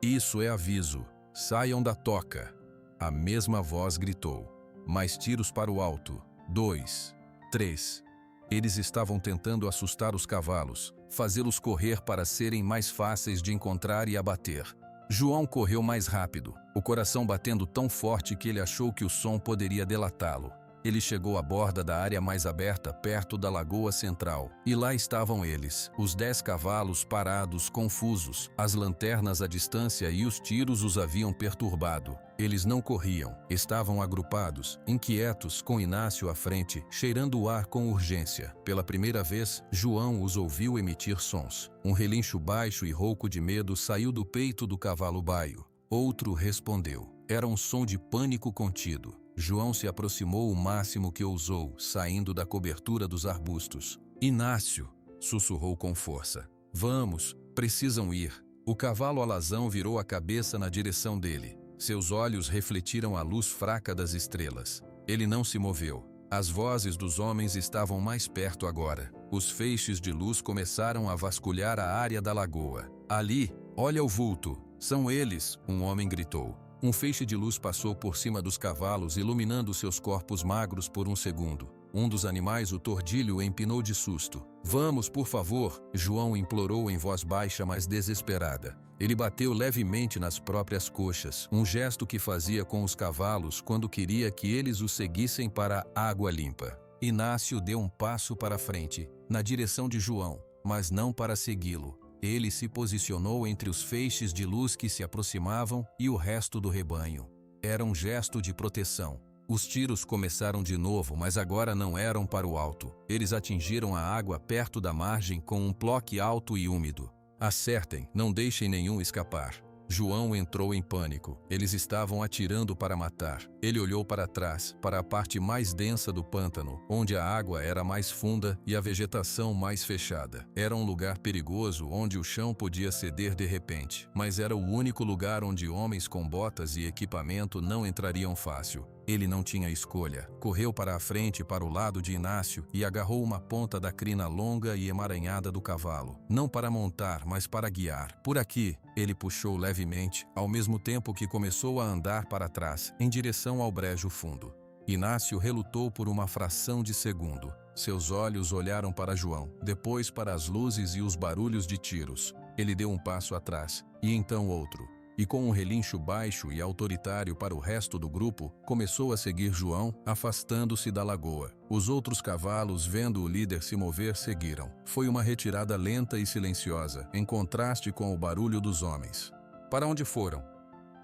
Isso é aviso. Saiam da toca. A mesma voz gritou. Mais tiros para o alto. 2, 3. Eles estavam tentando assustar os cavalos, fazê-los correr para serem mais fáceis de encontrar e abater. João correu mais rápido, o coração batendo tão forte que ele achou que o som poderia delatá-lo. Ele chegou à borda da área mais aberta, perto da lagoa central. E lá estavam eles, os 10 cavalos parados, confusos. As lanternas à distância e os tiros os haviam perturbado. Eles não corriam, estavam agrupados, inquietos, com Inácio à frente, cheirando o ar com urgência. Pela primeira vez, João os ouviu emitir sons. Um relincho baixo e rouco de medo saiu do peito do cavalo baio. Outro respondeu. Era um som de pânico contido. João se aproximou o máximo que ousou, saindo da cobertura dos arbustos. Inácio, sussurrou com força. Vamos, precisam ir. O cavalo alazão virou a cabeça na direção dele. Seus olhos refletiram a luz fraca das estrelas. Ele não se moveu. As vozes dos homens estavam mais perto agora. Os feixes de luz começaram a vasculhar a área da lagoa. Ali, olha o vulto. São eles, um homem gritou. Um feixe de luz passou por cima dos cavalos, iluminando seus corpos magros por um segundo. Um dos animais, o tordilho, empinou de susto. Vamos, por favor, João implorou em voz baixa, mas desesperada. Ele bateu levemente nas próprias coxas, um gesto que fazia com os cavalos quando queria que eles o seguissem para a água limpa. Inácio deu um passo para frente, na direção de João, mas não para segui-lo. Ele se posicionou entre os feixes de luz que se aproximavam e o resto do rebanho. Era um gesto de proteção. Os tiros começaram de novo, mas agora não eram para o alto. Eles atingiram a água perto da margem com um ploque alto e úmido. Acertem, não deixem nenhum escapar. João entrou em pânico. Eles estavam atirando para matar. Ele olhou para trás, para a parte mais densa do pântano, onde a água era mais funda e a vegetação mais fechada. Era um lugar perigoso onde o chão podia ceder de repente, mas era o único lugar onde homens com botas e equipamento não entrariam fácil. Ele não tinha escolha. Correu para a frente, para o lado de Inácio, e agarrou uma ponta da crina longa e emaranhada do cavalo. Não para montar, mas para guiar. Por aqui, ele puxou levemente, ao mesmo tempo que começou a andar para trás, em direção ao brejo fundo. Inácio relutou por uma fração de segundo. Seus olhos olharam para João, depois para as luzes e os barulhos de tiros. Ele deu um passo atrás, e então outro. E com um relincho baixo e autoritário para o resto do grupo, começou a seguir João, afastando-se da lagoa. Os outros cavalos, vendo o líder se mover, seguiram. Foi uma retirada lenta e silenciosa, em contraste com o barulho dos homens. Para onde foram?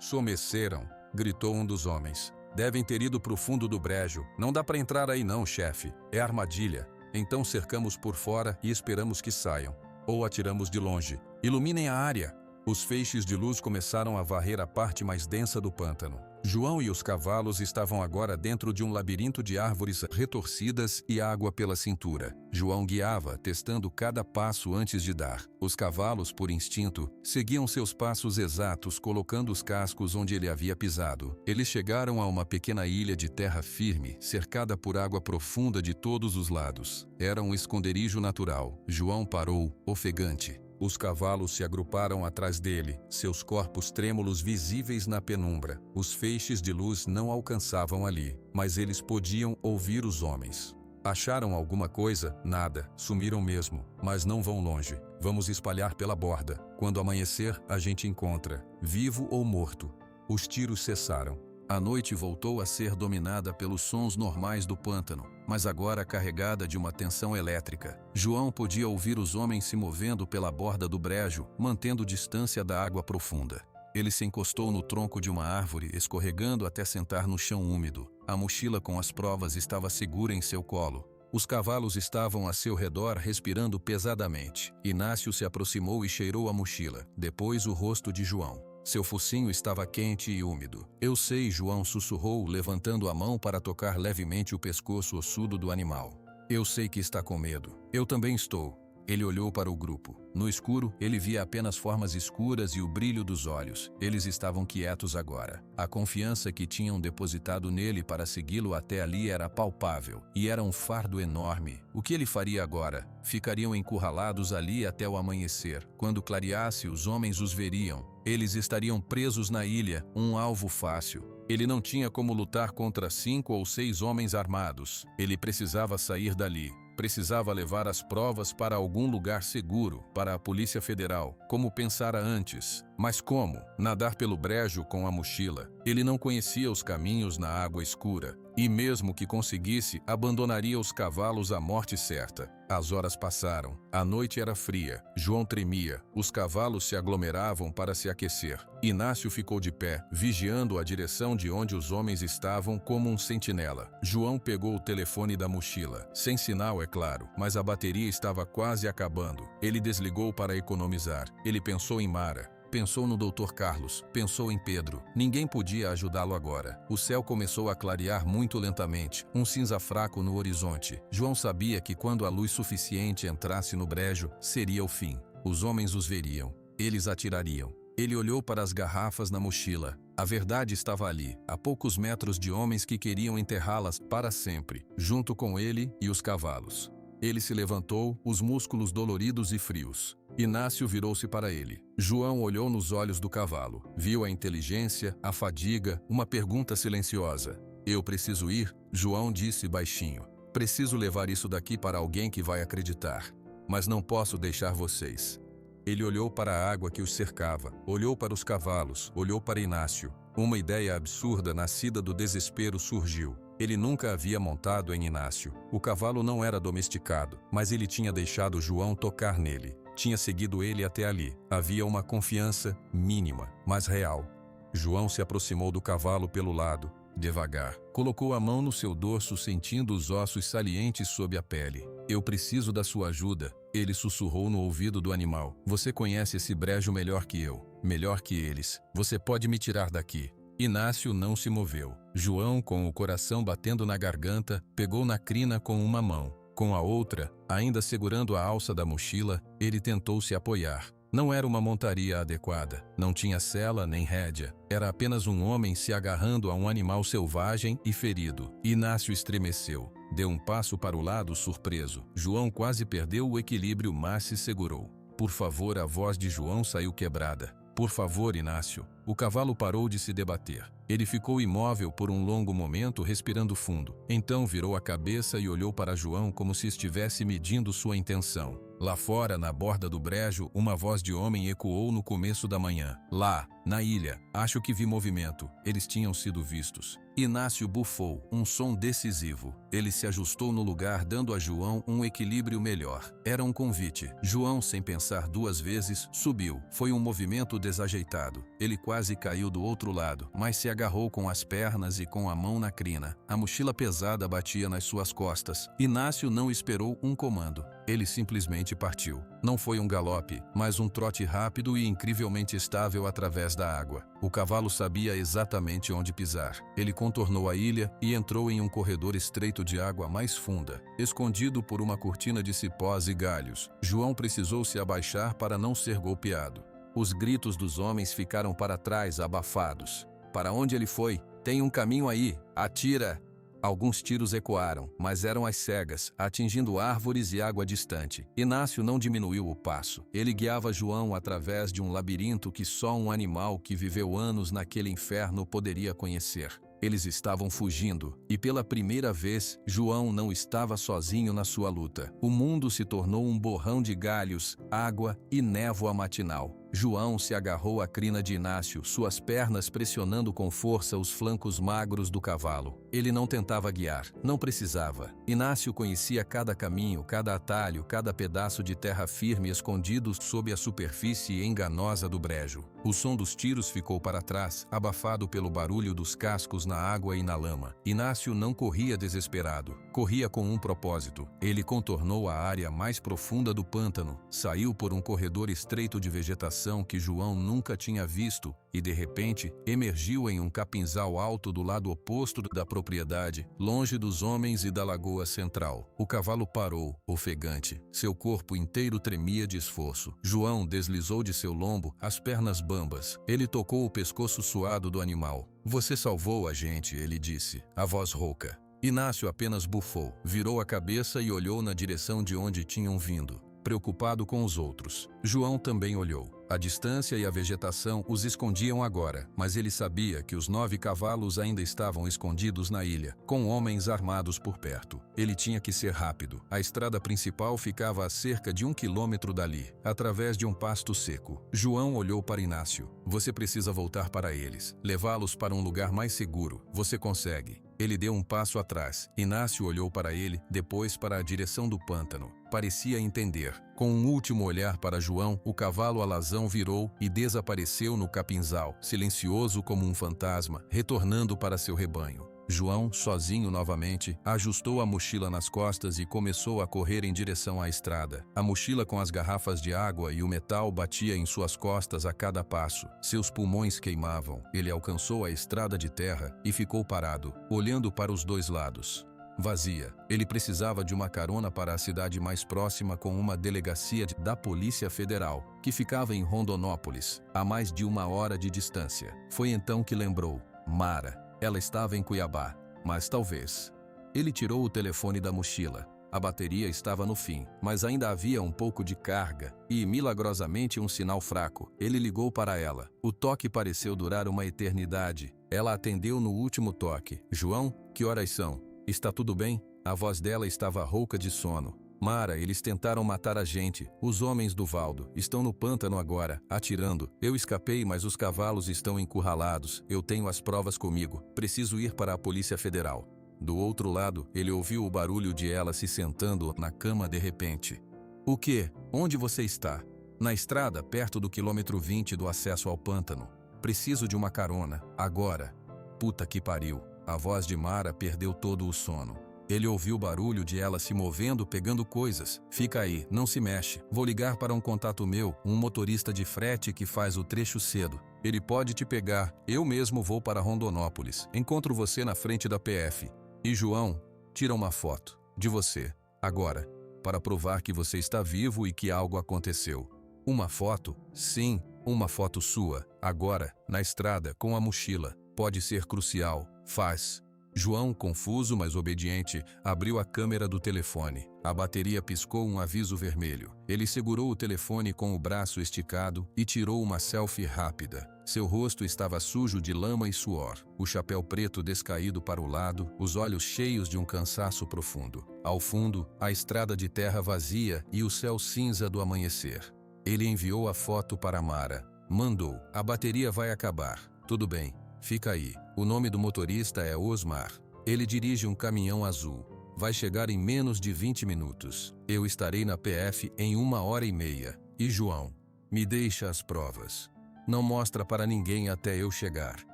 Someceram, gritou um dos homens. Devem ter ido para o fundo do brejo. Não dá para entrar aí não, chefe. É armadilha. Então cercamos por fora e esperamos que saiam. Ou atiramos de longe. Iluminem a área. Os feixes de luz começaram a varrer a parte mais densa do pântano. João e os cavalos estavam agora dentro de um labirinto de árvores retorcidas e água pela cintura. João guiava, testando cada passo antes de dar. Os cavalos, por instinto, seguiam seus passos exatos, colocando os cascos onde ele havia pisado. Eles chegaram a uma pequena ilha de terra firme, cercada por água profunda de todos os lados. Era um esconderijo natural. João parou, ofegante. Os cavalos se agruparam atrás dele, seus corpos trêmulos visíveis na penumbra. Os feixes de luz não alcançavam ali, mas eles podiam ouvir os homens. Acharam alguma coisa? Nada, sumiram mesmo, mas não vão longe. Vamos espalhar pela borda. Quando amanhecer, a gente encontra, vivo ou morto. Os tiros cessaram. A noite voltou a ser dominada pelos sons normais do pântano, mas agora carregada de uma tensão elétrica. João podia ouvir os homens se movendo pela borda do brejo, mantendo distância da água profunda. Ele se encostou no tronco de uma árvore, escorregando até sentar no chão úmido. A mochila com as provas estava segura em seu colo. Os cavalos estavam a seu redor respirando pesadamente. Inácio se aproximou e cheirou a mochila, depois o rosto de João. Seu focinho estava quente e úmido. Eu sei, João sussurrou, levantando a mão para tocar levemente o pescoço ossudo do animal. Eu sei que está com medo. Eu também estou. Ele olhou para o grupo. No escuro, ele via apenas formas escuras e o brilho dos olhos. Eles estavam quietos agora. A confiança que tinham depositado nele para segui-lo até ali era palpável, e era um fardo enorme. O que ele faria agora? Ficariam encurralados ali até o amanhecer. Quando clareasse, os homens os veriam. Eles estariam presos na ilha, um alvo fácil. Ele não tinha como lutar contra 5 ou 6 homens armados. Ele precisava sair dali. Precisava levar as provas para algum lugar seguro, para a Polícia Federal, como pensara antes. Mas como? Nadar pelo brejo com a mochila. Ele não conhecia os caminhos na água escura. E mesmo que conseguisse, abandonaria os cavalos à morte certa. As horas passaram. A noite era fria. João tremia. Os cavalos se aglomeravam para se aquecer. Inácio ficou de pé, vigiando a direção de onde os homens estavam como um sentinela. João pegou o telefone da mochila. Sem sinal, é claro, mas a bateria estava quase acabando. Ele desligou para economizar. Ele pensou em Mara. Pensou no Dr. Carlos, pensou em Pedro. Ninguém podia ajudá-lo agora. O céu começou a clarear muito lentamente, um cinza fraco no horizonte. João sabia que quando a luz suficiente entrasse no brejo, seria o fim. Os homens os veriam. Eles atirariam. Ele olhou para as garrafas na mochila. A verdade estava ali, a poucos metros de homens que queriam enterrá-las para sempre, junto com ele e os cavalos. Ele se levantou, os músculos doloridos e frios. Inácio virou-se para ele. João olhou nos olhos do cavalo. Viu a inteligência, a fadiga, uma pergunta silenciosa. Eu preciso ir? João disse baixinho. Preciso levar isso daqui para alguém que vai acreditar. Mas não posso deixar vocês. Ele olhou para a água que os cercava, olhou para os cavalos, olhou para Inácio. Uma ideia absurda nascida do desespero surgiu. Ele nunca havia montado em Inácio. O cavalo não era domesticado, mas ele tinha deixado João tocar nele. Tinha seguido ele até ali. Havia uma confiança mínima, mas real. João se aproximou do cavalo pelo lado, devagar. Colocou a mão no seu dorso, sentindo os ossos salientes sob a pele. Eu preciso da sua ajuda, ele sussurrou no ouvido do animal. Você conhece esse brejo melhor que eu, melhor que eles. Você pode me tirar daqui. Inácio não se moveu. João, com o coração batendo na garganta, pegou na crina com uma mão. Com a outra, ainda segurando a alça da mochila, ele tentou se apoiar. Não era uma montaria adequada, não tinha sela nem rédea. Era apenas um homem se agarrando a um animal selvagem e ferido. Inácio estremeceu. Deu um passo para o lado surpreso. João quase perdeu o equilíbrio, mas se segurou. Por favor, a voz de João saiu quebrada. Por favor, Inácio. O cavalo parou de se debater. Ele ficou imóvel por um longo momento, respirando fundo. Então virou a cabeça e olhou para João como se estivesse medindo sua intenção. Lá fora, na borda do brejo, uma voz de homem ecoou no começo da manhã. Lá, na ilha, acho que vi movimento. Eles tinham sido vistos. Inácio bufou, um som decisivo. Ele se ajustou no lugar, dando a João um equilíbrio melhor. Era um convite. João, sem pensar 2 vezes, subiu. Foi um movimento desajeitado. Ele quase caiu do outro lado, mas se agarrou com as pernas e com a mão na crina. A mochila pesada batia nas suas costas. Inácio não esperou um comando. Ele simplesmente partiu. Não foi um galope, mas um trote rápido e incrivelmente estável através da água. O cavalo sabia exatamente onde pisar. Ele contornou a ilha e entrou em um corredor estreito de água mais funda, escondido por uma cortina de cipós e galhos. João precisou se abaixar para não ser golpeado. Os gritos dos homens ficaram para trás, abafados. Para onde ele foi? Tem um caminho aí. Atira! Alguns tiros ecoaram, mas eram às cegas, atingindo árvores e água distante. Inácio não diminuiu o passo. Ele guiava João através de um labirinto que só um animal que viveu anos naquele inferno poderia conhecer. Eles estavam fugindo, e pela primeira vez, João não estava sozinho na sua luta. O mundo se tornou um borrão de galhos, água e névoa matinal. João se agarrou à crina de Inácio, suas pernas pressionando com força os flancos magros do cavalo. Ele não tentava guiar, não precisava. Inácio conhecia cada caminho, cada atalho, cada pedaço de terra firme escondido sob a superfície enganosa do brejo. O som dos tiros ficou para trás, abafado pelo barulho dos cascos na água e na lama. Inácio não corria desesperado, corria com um propósito. Ele contornou a área mais profunda do pântano, saiu por um corredor estreito de vegetação que João nunca tinha visto e, de repente, emergiu em um capinzal alto do lado oposto da propriedade, longe dos homens e da lagoa central. O cavalo parou, ofegante. Seu corpo inteiro tremia de esforço. João deslizou de seu lombo, as pernas bambas. Ele tocou o pescoço suado do animal. "Você salvou a gente", ele disse, a voz rouca. Inácio apenas bufou, virou a cabeça e olhou na direção de onde tinham vindo, preocupado com os outros. João também olhou. A distância e a vegetação os escondiam agora, mas ele sabia que os 9 cavalos ainda estavam escondidos na ilha, com homens armados por perto. Ele tinha que ser rápido. A estrada principal ficava a cerca de 1 quilômetro dali, através de um pasto seco. João olhou para Inácio. "Você precisa voltar para eles, levá-los para um lugar mais seguro. Você consegue." Ele deu um passo atrás. Inácio olhou para ele, depois para a direção do pântano. Parecia entender. Com um último olhar para João, o cavalo alazão virou e desapareceu no capinzal, silencioso como um fantasma, retornando para seu rebanho. João, sozinho novamente, ajustou a mochila nas costas e começou a correr em direção à estrada. A mochila com as garrafas de água e o metal batia em suas costas a cada passo. Seus pulmões queimavam. Ele alcançou a estrada de terra e ficou parado, olhando para os dois lados. Vazia. Ele precisava de uma carona para a cidade mais próxima com uma delegacia da Polícia Federal, que ficava em Rondonópolis, a mais de 1 hora de distância. Foi então que lembrou. Mara. Ela estava em Cuiabá, mas talvez. Ele tirou o telefone da mochila. A bateria estava no fim, mas ainda havia um pouco de carga e, milagrosamente, um sinal fraco. Ele ligou para ela. O toque pareceu durar uma eternidade. Ela atendeu no último toque. "João, que horas são? Está tudo bem?" A voz dela estava rouca de sono. "Mara, eles tentaram matar a gente. Os homens do Valdo estão no pântano agora, atirando. Eu escapei, mas os cavalos estão encurralados. Eu tenho as provas comigo. Preciso ir para a Polícia Federal." Do outro lado, ele ouviu o barulho de ela se sentando na cama de repente. "O quê? Onde você está?" "Na estrada, perto do quilômetro 20 do acesso ao pântano. Preciso de uma carona, agora." Puta que pariu. A voz de Mara perdeu todo o sono. Ele ouviu o barulho de ela se movendo, pegando coisas. "Fica aí, não se mexe. Vou ligar para um contato meu, um motorista de frete que faz o trecho cedo. Ele pode te pegar. Eu mesmo vou para Rondonópolis. Encontro você na frente da PF. E João, tira uma foto de você, agora, para provar que você está vivo e que algo aconteceu." "Uma foto?" "Sim, uma foto sua, agora, na estrada, com a mochila. Pode ser crucial. Faz." João, confuso mas obediente, abriu a câmera do telefone. A bateria piscou um aviso vermelho. Ele segurou o telefone com o braço esticado e tirou uma selfie rápida. Seu rosto estava sujo de lama e suor, o chapéu preto descaído para o lado, os olhos cheios de um cansaço profundo. Ao fundo, a estrada de terra vazia e o céu cinza do amanhecer. Ele enviou a foto para Mara. Mandou. "A bateria vai acabar. Tudo bem. Fica aí. O nome do motorista é Osmar. Ele dirige um caminhão azul. Vai chegar em menos de 20 minutos. Eu estarei na PF em 1h30. E João, me deixa as provas. Não mostra para ninguém até eu chegar."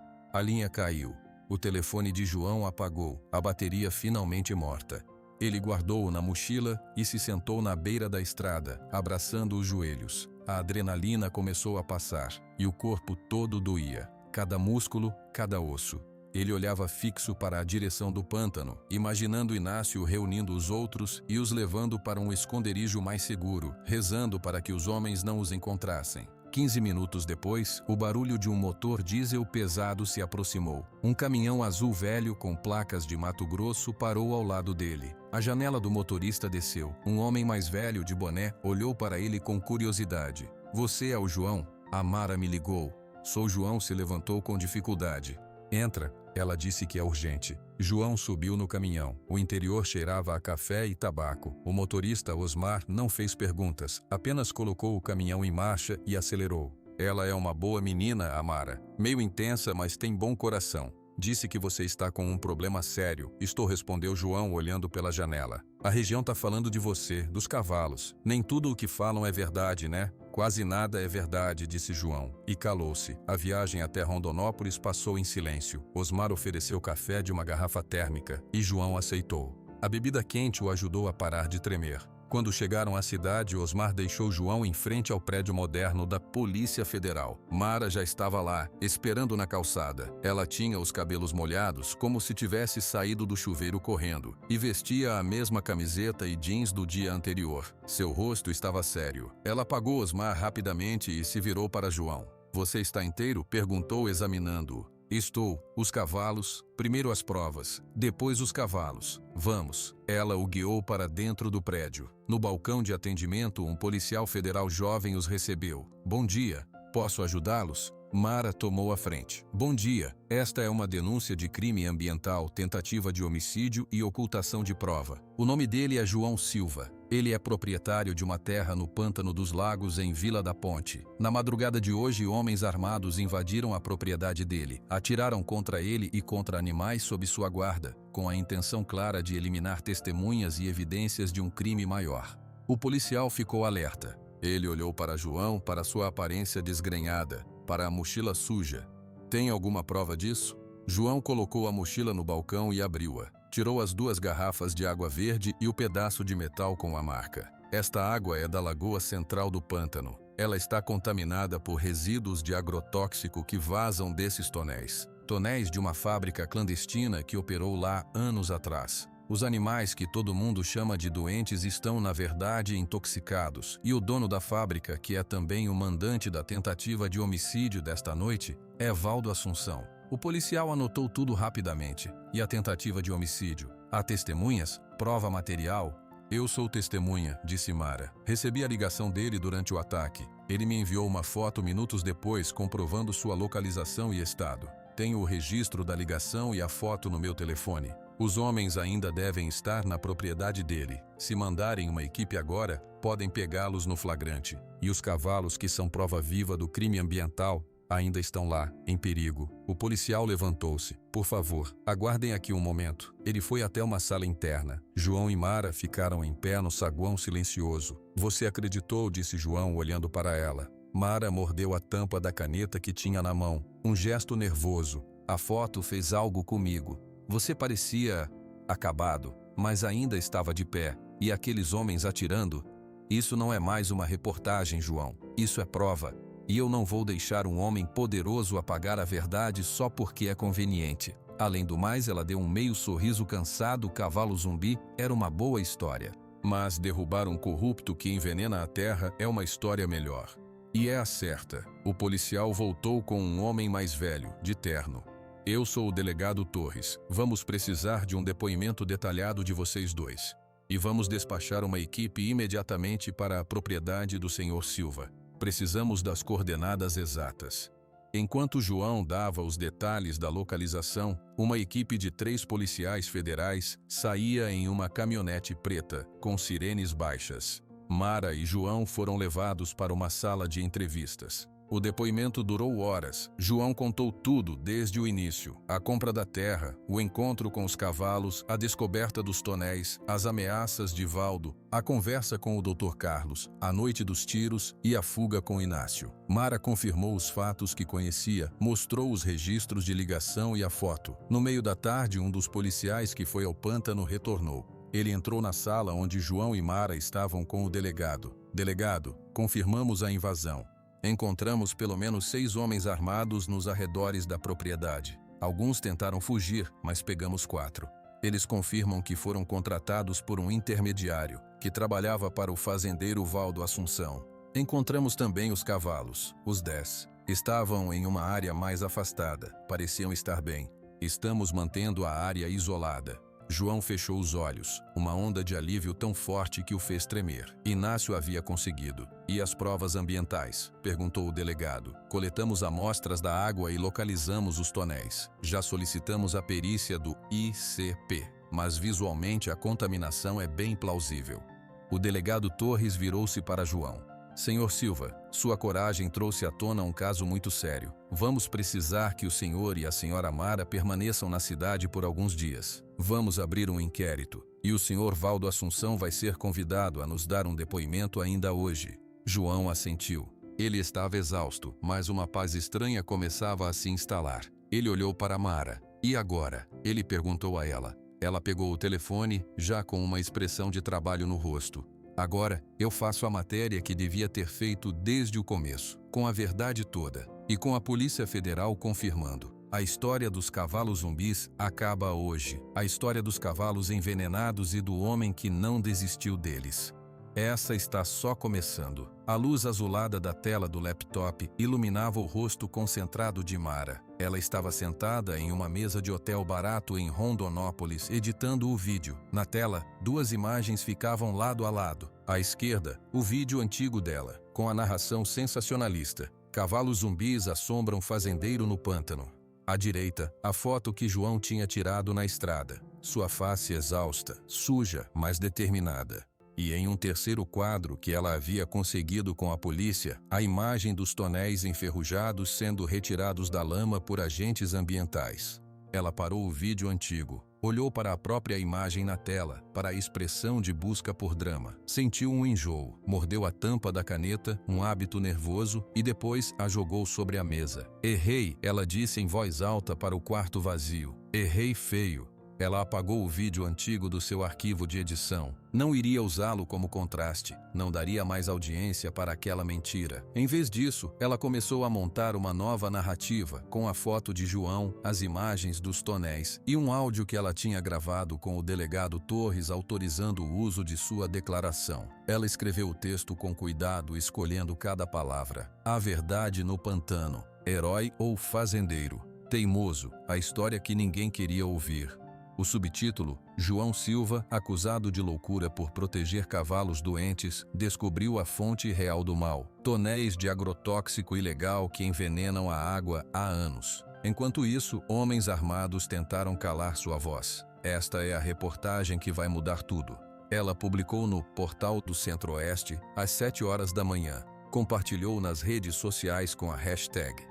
A linha caiu. O telefone de João apagou, a bateria finalmente morta. Ele guardou-o na mochila e se sentou na beira da estrada, abraçando os joelhos. A adrenalina começou a passar e o corpo todo doía. Cada músculo, cada osso. Ele olhava fixo para a direção do pântano, imaginando Inácio reunindo os outros e os levando para um esconderijo mais seguro, rezando para que os homens não os encontrassem. 15 minutos depois, o barulho de um motor diesel pesado se aproximou. Um caminhão azul velho com placas de Mato Grosso parou ao lado dele. A janela do motorista desceu. Um homem mais velho de boné olhou para ele com curiosidade. "Você é o João? A Mara me ligou." "Sou João", se levantou com dificuldade. "Entra." Ela disse que é urgente. João subiu no caminhão. O interior cheirava a café e tabaco. O motorista Osmar não fez perguntas, apenas colocou o caminhão em marcha e acelerou. Ela é uma boa menina, Amara. Meio intensa, mas tem bom coração. Disse que você está com um problema sério. Estou, respondeu João, olhando pela janela. A região tá falando de você, dos cavalos. Nem tudo o que falam é verdade, né? Quase nada é verdade, disse João. E calou-se. A viagem até Rondonópolis passou em silêncio. Osmar ofereceu café de uma garrafa térmica e João aceitou. A bebida quente o ajudou a parar de tremer. Quando chegaram à cidade, Osmar deixou João em frente ao prédio moderno da Polícia Federal. Mara já estava lá, esperando na calçada. Ela tinha os cabelos molhados, como se tivesse saído do chuveiro correndo, e vestia a mesma camiseta e jeans do dia anterior. Seu rosto estava sério. Ela apagou Osmar rapidamente e se virou para João. Você está inteiro? Perguntou, examinando-o. Estou. Os cavalos, primeiro as provas, depois os cavalos. Vamos. Ela o guiou para dentro do prédio. No balcão de atendimento, um policial federal jovem os recebeu. Bom dia. Posso ajudá-los? Mara tomou a frente. Bom dia. Esta é uma denúncia de crime ambiental, tentativa de homicídio e ocultação de prova. O nome dele é João Silva. Ele é proprietário de uma terra no Pântano dos Lagos, em Vila da Ponte. Na madrugada de hoje, homens armados invadiram a propriedade dele, atiraram contra ele e contra animais sob sua guarda, com a intenção clara de eliminar testemunhas e evidências de um crime maior. O policial ficou alerta. Ele olhou para João, para sua aparência desgrenhada, para a mochila suja. Tem alguma prova disso? João colocou a mochila no balcão e abriu-a. Tirou as 2 garrafas de água verde e o pedaço de metal com a marca. Esta água é da lagoa central do pântano. Ela está contaminada por resíduos de agrotóxico que vazam desses tonéis. Tonéis de uma fábrica clandestina que operou lá anos atrás. Os animais que todo mundo chama de doentes estão, na verdade, intoxicados. E o dono da fábrica, que é também o mandante da tentativa de homicídio desta noite, é Valdo Assunção. O policial anotou tudo rapidamente. E a tentativa de homicídio? Há testemunhas? Prova material? Eu sou testemunha, disse Mara. Recebi a ligação dele durante o ataque. Ele me enviou uma foto minutos depois comprovando sua localização e estado. Tenho o registro da ligação e a foto no meu telefone. Os homens ainda devem estar na propriedade dele. Se mandarem uma equipe agora, podem pegá-los no flagrante. E os cavalos, que são prova viva do crime ambiental, ainda estão lá, em perigo. O policial levantou-se. Por favor, aguardem aqui um momento. Ele foi até uma sala interna. João e Mara ficaram em pé no saguão silencioso. Você acreditou, disse João, olhando para ela. Mara mordeu a tampa da caneta que tinha na mão. Um gesto nervoso. A foto fez algo comigo. Você parecia acabado, mas ainda estava de pé. E aqueles homens atirando? Isso não é mais uma reportagem, João. Isso é prova. E eu não vou deixar um homem poderoso apagar a verdade só porque é conveniente. Além do mais, ela deu um meio sorriso cansado. Cavalo zumbi era uma boa história. Mas derrubar um corrupto que envenena a terra é uma história melhor. E é a certa. O policial voltou com um homem mais velho, de terno. Eu sou o delegado Torres. Vamos precisar de um depoimento detalhado de vocês dois. E vamos despachar uma equipe imediatamente para a propriedade do senhor Silva. Precisamos das coordenadas exatas. Enquanto João dava os detalhes da localização, uma equipe de 3 policiais federais saía em uma caminhonete preta, com sirenes baixas. Mara e João foram levados para uma sala de entrevistas. O depoimento durou horas. João contou tudo desde o início. A compra da terra, o encontro com os cavalos, a descoberta dos tonéis, as ameaças de Valdo, a conversa com o Dr. Carlos, a noite dos tiros e a fuga com Inácio. Mara confirmou os fatos que conhecia, mostrou os registros de ligação e a foto. No meio da tarde, um dos policiais que foi ao pântano retornou. Ele entrou na sala onde João e Mara estavam com o delegado. Delegado, confirmamos a invasão. Encontramos pelo menos 6 homens armados nos arredores da propriedade. Alguns tentaram fugir, mas pegamos 4. Eles confirmam que foram contratados por um intermediário, que trabalhava para o fazendeiro Valdo Assunção. Encontramos também os cavalos, os 10. Estavam em uma área mais afastada, pareciam estar bem. Estamos mantendo a área isolada. João fechou os olhos, uma onda de alívio tão forte que o fez tremer. Inácio havia conseguido. E as provas ambientais? Perguntou o delegado. Coletamos amostras da água e localizamos os tonéis. Já solicitamos a perícia do ICP, mas visualmente a contaminação é bem plausível. O delegado Torres virou-se para João. Senhor Silva, sua coragem trouxe à tona um caso muito sério. Vamos precisar que o senhor e a senhora Mara permaneçam na cidade por alguns dias. Vamos abrir um inquérito, e o senhor Valdo Assunção vai ser convidado a nos dar um depoimento ainda hoje. João assentiu. Ele estava exausto, mas uma paz estranha começava a se instalar. Ele olhou para Mara. E agora? Ele perguntou a ela. Ela pegou o telefone, já com uma expressão de trabalho no rosto. Agora, eu faço a matéria que devia ter feito desde o começo, com a verdade toda, e com a Polícia Federal confirmando. A história dos cavalos zumbis acaba hoje. A história dos cavalos envenenados e do homem que não desistiu deles. Essa está só começando. A luz azulada da tela do laptop iluminava o rosto concentrado de Mara. Ela estava sentada em uma mesa de hotel barato em Rondonópolis, editando o vídeo. Na tela, duas imagens ficavam lado a lado. À esquerda, o vídeo antigo dela, com a narração sensacionalista. Cavalos zumbis assombram fazendeiro no pântano. À direita, a foto que João tinha tirado na estrada. Sua face exausta, suja, mas determinada. E em um terceiro quadro que ela havia conseguido com a polícia, a imagem dos tonéis enferrujados sendo retirados da lama por agentes ambientais. Ela parou o vídeo antigo, olhou para a própria imagem na tela, para a expressão de busca por drama. Sentiu um enjoo, mordeu a tampa da caneta, um hábito nervoso, e depois a jogou sobre a mesa. Errei, ela disse em voz alta para o quarto vazio. Errei feio. Ela apagou o vídeo antigo do seu arquivo de edição. Não iria usá-lo como contraste, não daria mais audiência para aquela mentira. Em vez disso, ela começou a montar uma nova narrativa, com a foto de João, as imagens dos tonéis e um áudio que ela tinha gravado com o delegado Torres autorizando o uso de sua declaração. Ela escreveu o texto com cuidado, escolhendo cada palavra. A verdade no pantano. Herói ou fazendeiro. Teimoso, a história que ninguém queria ouvir. O subtítulo, João Silva, acusado de loucura por proteger cavalos doentes, descobriu a fonte real do mal. Tonéis de agrotóxico ilegal que envenenam a água há anos. Enquanto isso, homens armados tentaram calar sua voz. Esta é a reportagem que vai mudar tudo. Ela publicou no Portal do Centro-Oeste, às 7 horas da manhã. Compartilhou nas redes sociais com a hashtag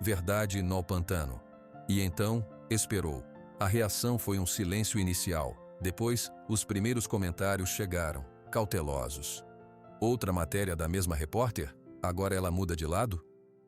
Verdade no Pantano. E então, esperou. A reação foi um silêncio inicial. Depois, os primeiros comentários chegaram, cautelosos. Outra matéria da mesma repórter? Agora ela muda de lado?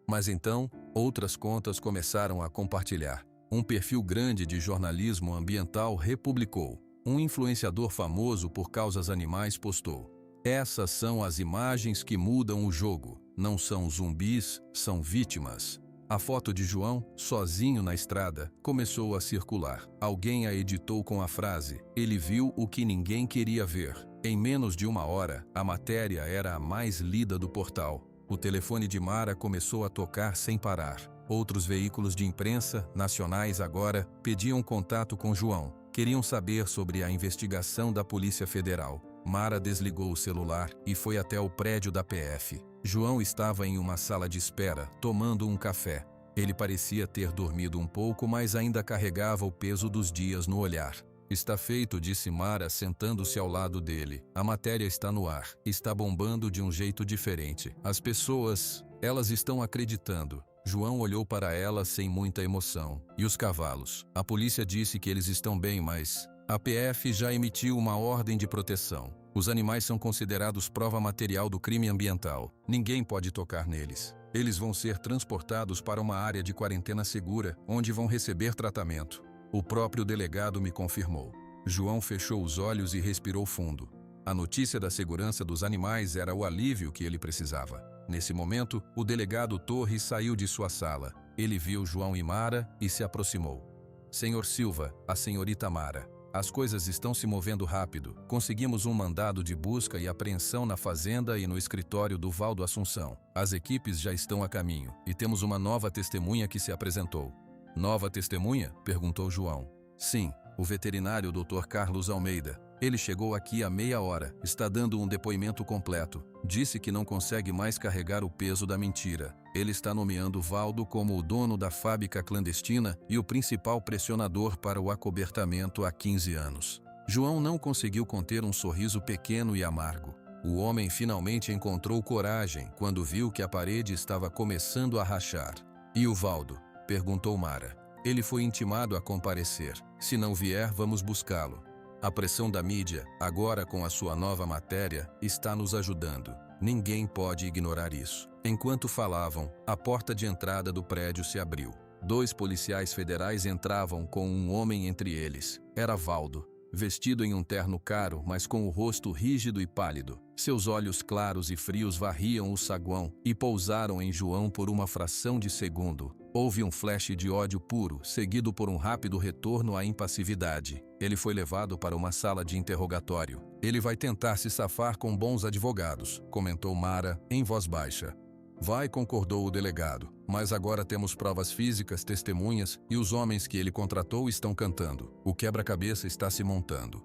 Mas então, outras contas começaram a compartilhar. Um perfil grande de jornalismo ambiental republicou. Um influenciador famoso por causas animais postou. Essas são as imagens que mudam o jogo. Não são zumbis, são vítimas. A foto de João, sozinho na estrada, começou a circular. Alguém a editou com a frase: ele viu o que ninguém queria ver. Em menos de uma hora, a matéria era a mais lida do portal. O telefone de Mara começou a tocar sem parar. Outros veículos de imprensa, nacionais agora, pediam contato com João. Queriam saber sobre a investigação da Polícia Federal. Mara desligou o celular e foi até o prédio da PF. João estava em uma sala de espera, tomando um café. Ele parecia ter dormido um pouco, mas ainda carregava o peso dos dias no olhar. Está feito, disse Mara, sentando-se ao lado dele. A matéria está no ar. Está bombando de um jeito diferente. As pessoas, elas estão acreditando. João olhou para ela sem muita emoção. E os cavalos? A polícia disse que eles estão bem, mas a PF já emitiu uma ordem de proteção. Os animais são considerados prova material do crime ambiental. Ninguém pode tocar neles. Eles vão ser transportados para uma área de quarentena segura, onde vão receber tratamento. O próprio delegado me confirmou. João fechou os olhos e respirou fundo. A notícia da segurança dos animais era o alívio que ele precisava. Nesse momento, o delegado Torres saiu de sua sala. Ele viu João e Mara e se aproximou. Senhor Silva, a senhorita Mara. As coisas estão se movendo rápido. Conseguimos um mandado de busca e apreensão na fazenda e no escritório do Valdo Assunção. As equipes já estão a caminho e temos uma nova testemunha que se apresentou. Nova testemunha? Perguntou João. Sim, o veterinário Dr. Carlos Almeida. Ele chegou aqui há meia hora, está dando um depoimento completo. Disse que não consegue mais carregar o peso da mentira. Ele está nomeando Valdo como o dono da fábrica clandestina e o principal pressionador para o acobertamento há 15 anos. João não conseguiu conter um sorriso pequeno e amargo. O homem finalmente encontrou coragem quando viu que a parede estava começando a rachar. E o Valdo? Perguntou Mara. Ele foi intimado a comparecer. Se não vier, vamos buscá-lo. A pressão da mídia, agora com a sua nova matéria, está nos ajudando. Ninguém pode ignorar isso. Enquanto falavam, a porta de entrada do prédio se abriu. 2 policiais federais entravam com um homem entre eles. Era Valdo, vestido em um terno caro, mas com o rosto rígido e pálido. Seus olhos claros e frios varriam o saguão e pousaram em João por uma fração de segundo. Houve um flash de ódio puro, seguido por um rápido retorno à impassividade. Ele foi levado para uma sala de interrogatório. Ele vai tentar se safar com bons advogados, comentou Mara, em voz baixa. Vai, concordou o delegado, mas agora temos provas físicas, testemunhas e os homens que ele contratou estão cantando. O quebra-cabeça está se montando.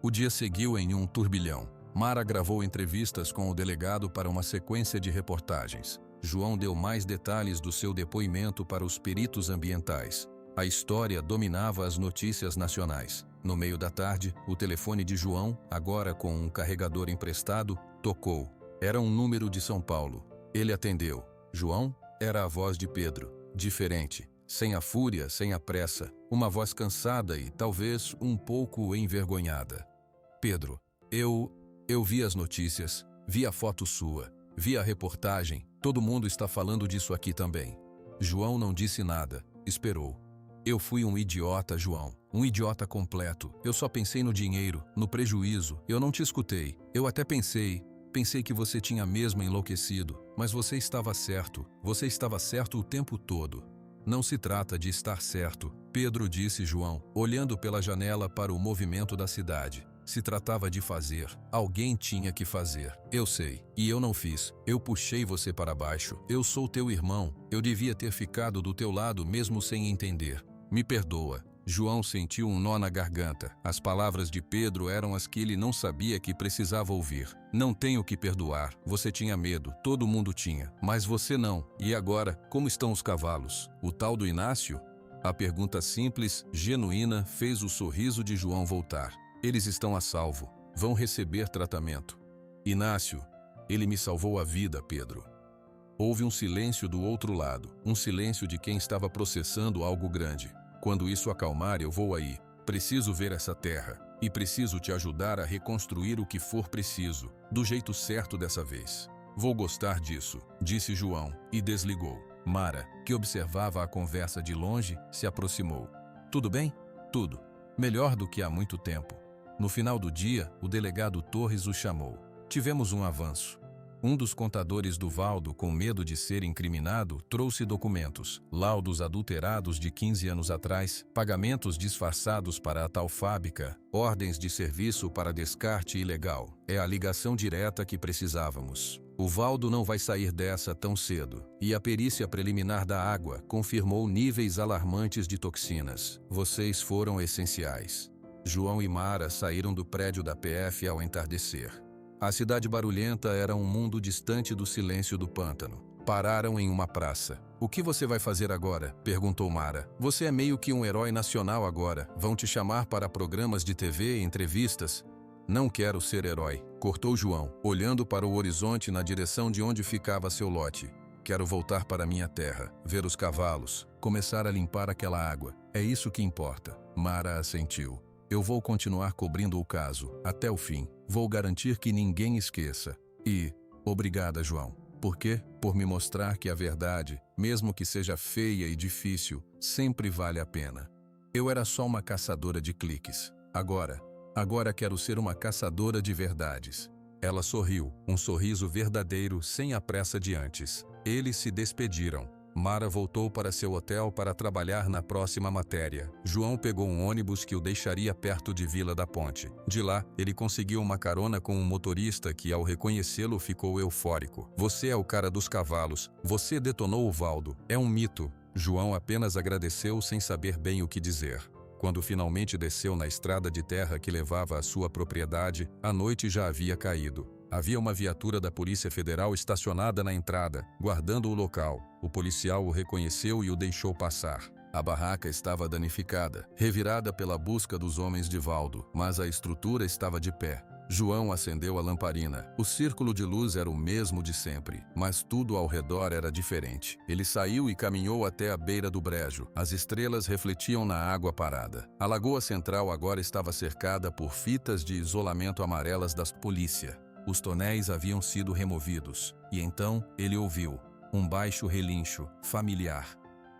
O dia seguiu em um turbilhão. Mara gravou entrevistas com o delegado para uma sequência de reportagens. João deu mais detalhes do seu depoimento para os peritos ambientais. A história dominava as notícias nacionais. No meio da tarde, o telefone de João, agora com um carregador emprestado, tocou. Era um número de São Paulo. Ele atendeu. João? Era a voz de Pedro. Diferente. Sem a fúria, sem a pressa. Uma voz cansada e, talvez, um pouco envergonhada. Pedro, eu vi as notícias, vi a foto sua, vi a reportagem, todo mundo está falando disso aqui também. João não disse nada, esperou. Eu fui um idiota, João, um idiota completo. Eu só pensei no dinheiro, no prejuízo, eu não te escutei. Eu até pensei que você tinha mesmo enlouquecido, mas você estava certo o tempo todo. Não se trata de estar certo, Pedro disse João, olhando pela janela para o movimento da cidade. Se tratava de fazer, alguém tinha que fazer. Eu sei, e eu não fiz. Eu puxei você para baixo. Eu sou teu irmão. Eu devia ter ficado do teu lado mesmo sem entender. Me perdoa. João sentiu um nó na garganta. As palavras de Pedro eram as que ele não sabia que precisava ouvir. Não tenho que perdoar. Você tinha medo. Todo mundo tinha. Mas você não. E agora, como estão os cavalos? O tal do Inácio? A pergunta simples, genuína, fez o sorriso de João voltar. Eles estão a salvo. Vão receber tratamento. Inácio, ele me salvou a vida, Pedro. Houve um silêncio do outro lado. Um silêncio de quem estava processando algo grande. Quando isso acalmar, eu vou aí. Preciso ver essa terra. E preciso te ajudar a reconstruir o que for preciso. Do jeito certo dessa vez. Vou gostar disso, disse João, e desligou. Mara, que observava a conversa de longe, se aproximou. Tudo bem? Tudo. Melhor do que há muito tempo. No final do dia, o delegado Torres o chamou. Tivemos um avanço. Um dos contadores do Valdo, com medo de ser incriminado, trouxe documentos, laudos adulterados de 15 anos atrás, pagamentos disfarçados para a tal fábrica, ordens de serviço para descarte ilegal. É a ligação direta que precisávamos. O Valdo não vai sair dessa tão cedo. E a perícia preliminar da água confirmou níveis alarmantes de toxinas. Vocês foram essenciais. João e Mara saíram do prédio da PF ao entardecer. A cidade barulhenta era um mundo distante do silêncio do pântano. Pararam em uma praça. O que você vai fazer agora? Perguntou Mara. Você é meio que um herói nacional agora. Vão te chamar para programas de TV, entrevistas? Não quero ser herói, cortou João, olhando para o horizonte na direção de onde ficava seu lote. Quero voltar para minha terra, ver os cavalos, começar a limpar aquela água. É isso que importa. Mara assentiu. Eu vou continuar cobrindo o caso, até o fim. Vou garantir que ninguém esqueça. E, obrigada, João. Por quê? Por me mostrar que a verdade, mesmo que seja feia e difícil, sempre vale a pena. Eu era só uma caçadora de cliques. Agora quero ser uma caçadora de verdades. Ela sorriu, um sorriso verdadeiro sem a pressa de antes. Eles se despediram. Mara voltou para seu hotel para trabalhar na próxima matéria. João pegou um ônibus que o deixaria perto de Vila da Ponte. De lá, ele conseguiu uma carona com um motorista que, ao reconhecê-lo, ficou eufórico. Você é o cara dos cavalos. Você detonou o Valdo. É um mito. João apenas agradeceu sem saber bem o que dizer. Quando finalmente desceu na estrada de terra que levava à sua propriedade, a noite já havia caído. Havia uma viatura da Polícia Federal estacionada na entrada, guardando o local. O policial o reconheceu e o deixou passar. A barraca estava danificada, revirada pela busca dos homens de Valdo, mas a estrutura estava de pé. João acendeu a lamparina. O círculo de luz era o mesmo de sempre, mas tudo ao redor era diferente. Ele saiu e caminhou até a beira do brejo. As estrelas refletiam na água parada. A lagoa central agora estava cercada por fitas de isolamento amarelas da polícia. Os tonéis haviam sido removidos. E então ele ouviu um baixo relincho, familiar.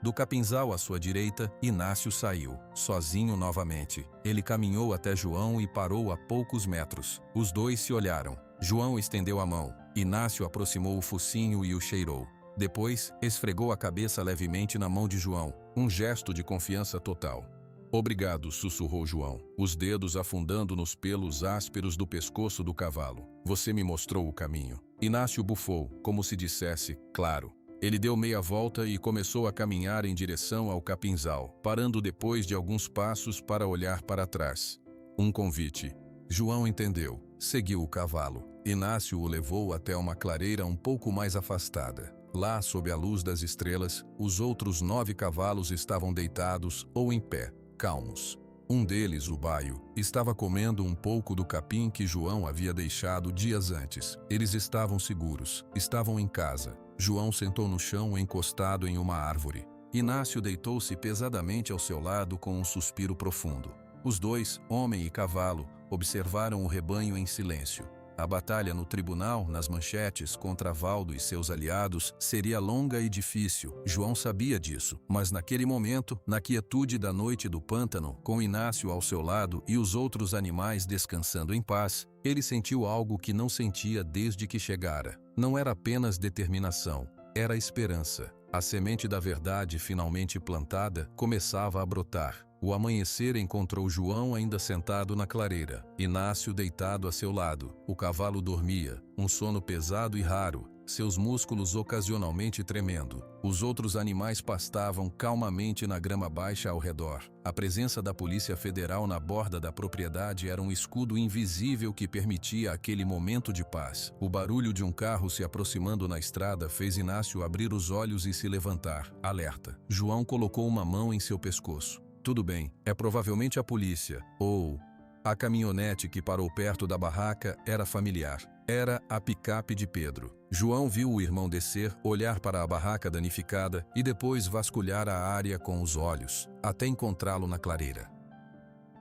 Do capinzal à sua direita, Inácio saiu, sozinho novamente. Ele caminhou até João e parou a poucos metros. Os dois se olharam. João estendeu a mão. Inácio aproximou o focinho e o cheirou. Depois, esfregou a cabeça levemente na mão de João, um gesto de confiança total. Obrigado, sussurrou João, os dedos afundando nos pelos ásperos do pescoço do cavalo. Você me mostrou o caminho. Inácio bufou, como se dissesse, claro. Ele deu meia volta e começou a caminhar em direção ao capinzal, parando depois de alguns passos para olhar para trás. Um convite. João entendeu. Seguiu o cavalo. Inácio o levou até uma clareira um pouco mais afastada. Lá, sob a luz das estrelas, os outros 9 cavalos estavam deitados ou em pé, calmos. Um deles, o baio, estava comendo um pouco do capim que João havia deixado dias antes. Eles estavam seguros, estavam em casa. João sentou no chão encostado em uma árvore. Inácio deitou-se pesadamente ao seu lado com um suspiro profundo. Os dois, homem e cavalo, observaram o rebanho em silêncio. A batalha no tribunal, nas manchetes, contra Valdo e seus aliados, seria longa e difícil. João sabia disso, mas naquele momento, na quietude da noite do pântano, com Inácio ao seu lado e os outros animais descansando em paz, ele sentiu algo que não sentia desde que chegara. Não era apenas determinação, era esperança. A semente da verdade, finalmente plantada, começava a brotar. O amanhecer encontrou João ainda sentado na clareira, Inácio deitado a seu lado. O cavalo dormia, um sono pesado e raro, seus músculos ocasionalmente tremendo. Os outros animais pastavam calmamente na grama baixa ao redor. A presença da Polícia Federal na borda da propriedade era um escudo invisível que permitia aquele momento de paz. O barulho de um carro se aproximando na estrada fez Inácio abrir os olhos e se levantar, alerta. João colocou uma mão em seu pescoço. Tudo bem, é provavelmente a polícia, ou... A caminhonete que parou perto da barraca era familiar. Era a picape de Pedro. João viu o irmão descer, olhar para a barraca danificada e depois vasculhar a área com os olhos, até encontrá-lo na clareira.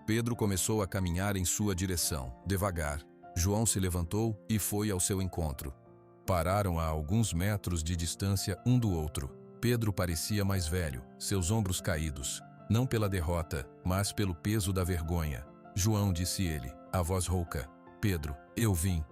Pedro começou a caminhar em sua direção, devagar. João se levantou e foi ao seu encontro. Pararam a alguns metros de distância um do outro. Pedro parecia mais velho, seus ombros caídos, não pela derrota, mas pelo peso da vergonha. João, disse ele, a voz rouca. Pedro, eu vim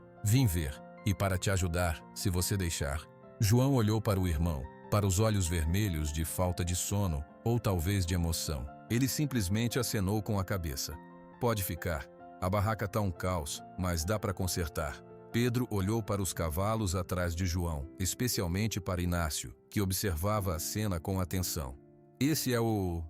ver, e para te ajudar, se você deixar. João olhou para o irmão, para os olhos vermelhos de falta de sono, ou talvez de emoção. Ele simplesmente acenou com a cabeça. Pode ficar. A barraca tá um caos, mas dá para consertar. Pedro olhou para os cavalos atrás de João, especialmente para Inácio, que observava a cena com atenção. Esse é o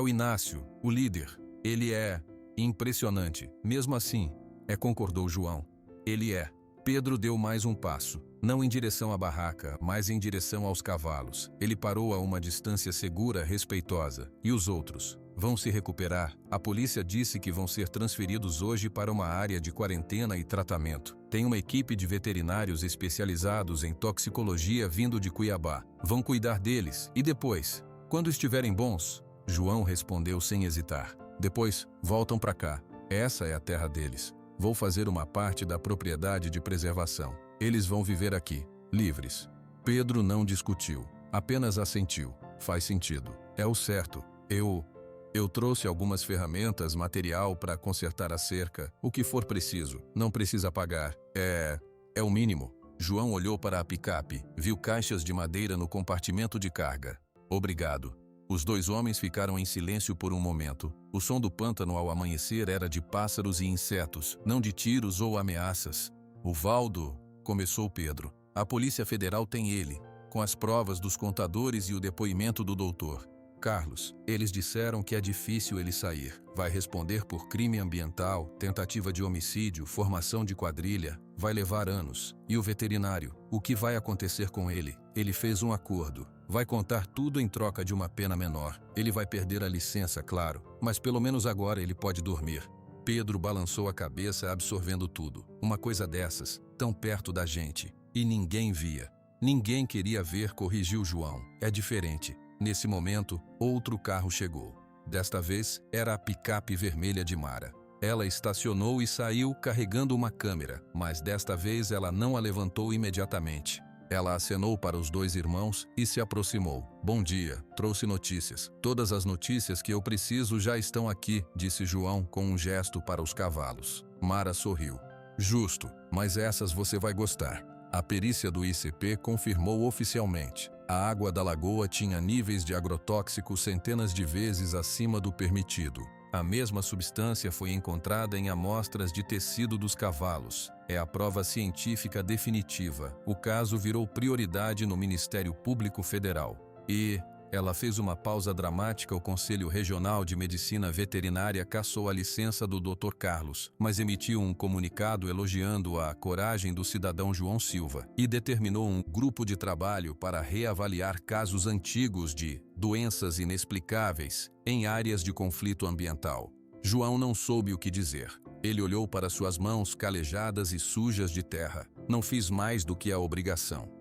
Inácio, o líder. Ele é impressionante. Mesmo assim, concordou João. Ele é. Pedro deu mais um passo, não em direção à barraca, mas em direção aos cavalos. Ele parou a uma distância segura, respeitosa. E os outros? Vão se recuperar? A polícia disse que vão ser transferidos hoje para uma área de quarentena e tratamento. Tem uma equipe de veterinários especializados em toxicologia vindo de Cuiabá. Vão cuidar deles. E depois? Quando estiverem bons? João respondeu sem hesitar. Depois, voltam para cá. Essa é a terra deles. Vou fazer uma parte da propriedade de preservação. Eles vão viver aqui, livres. Pedro não discutiu, apenas assentiu. Faz sentido. É o certo. Eu trouxe algumas ferramentas, material para consertar a cerca, o que for preciso. Não precisa pagar. É o mínimo. João olhou para a picape, viu caixas de madeira no compartimento de carga. Obrigado. Os dois homens ficaram em silêncio por um momento. O som do pântano ao amanhecer era de pássaros e insetos, não de tiros ou ameaças. O Valdo, começou Pedro. A Polícia Federal tem ele, com as provas dos contadores e o depoimento do doutor. Carlos, eles disseram que é difícil ele sair. Vai responder por crime ambiental, tentativa de homicídio, formação de quadrilha. Vai levar anos. E o veterinário? O que vai acontecer com ele? Ele fez um acordo. Vai contar tudo em troca de uma pena menor. Ele vai perder a licença, claro, mas pelo menos agora ele pode dormir. Pedro balançou a cabeça, absorvendo tudo. Uma coisa dessas, tão perto da gente. E ninguém via. Ninguém queria ver, corrigiu João. É diferente. Nesse momento, outro carro chegou. Desta vez, era a picape vermelha de Mara. Ela estacionou e saiu carregando uma câmera, mas desta vez ela não a levantou imediatamente. Ela acenou para os dois irmãos e se aproximou. Bom dia, trouxe notícias. Todas as notícias que eu preciso já estão aqui, disse João com um gesto para os cavalos. Mara sorriu. Justo, mas essas você vai gostar. A perícia do ICP confirmou oficialmente. A água da lagoa tinha níveis de agrotóxico centenas de vezes acima do permitido. A mesma substância foi encontrada em amostras de tecido dos cavalos. É a prova científica definitiva. O caso virou prioridade no Ministério Público Federal. E ela fez uma pausa dramática. O Conselho Regional de Medicina Veterinária cassou a licença do Dr. Carlos, mas emitiu um comunicado elogiando a coragem do cidadão João Silva e determinou um grupo de trabalho para reavaliar casos antigos de doenças inexplicáveis em áreas de conflito ambiental. João não soube o que dizer. Ele olhou para suas mãos calejadas e sujas de terra. Não fiz mais do que a obrigação.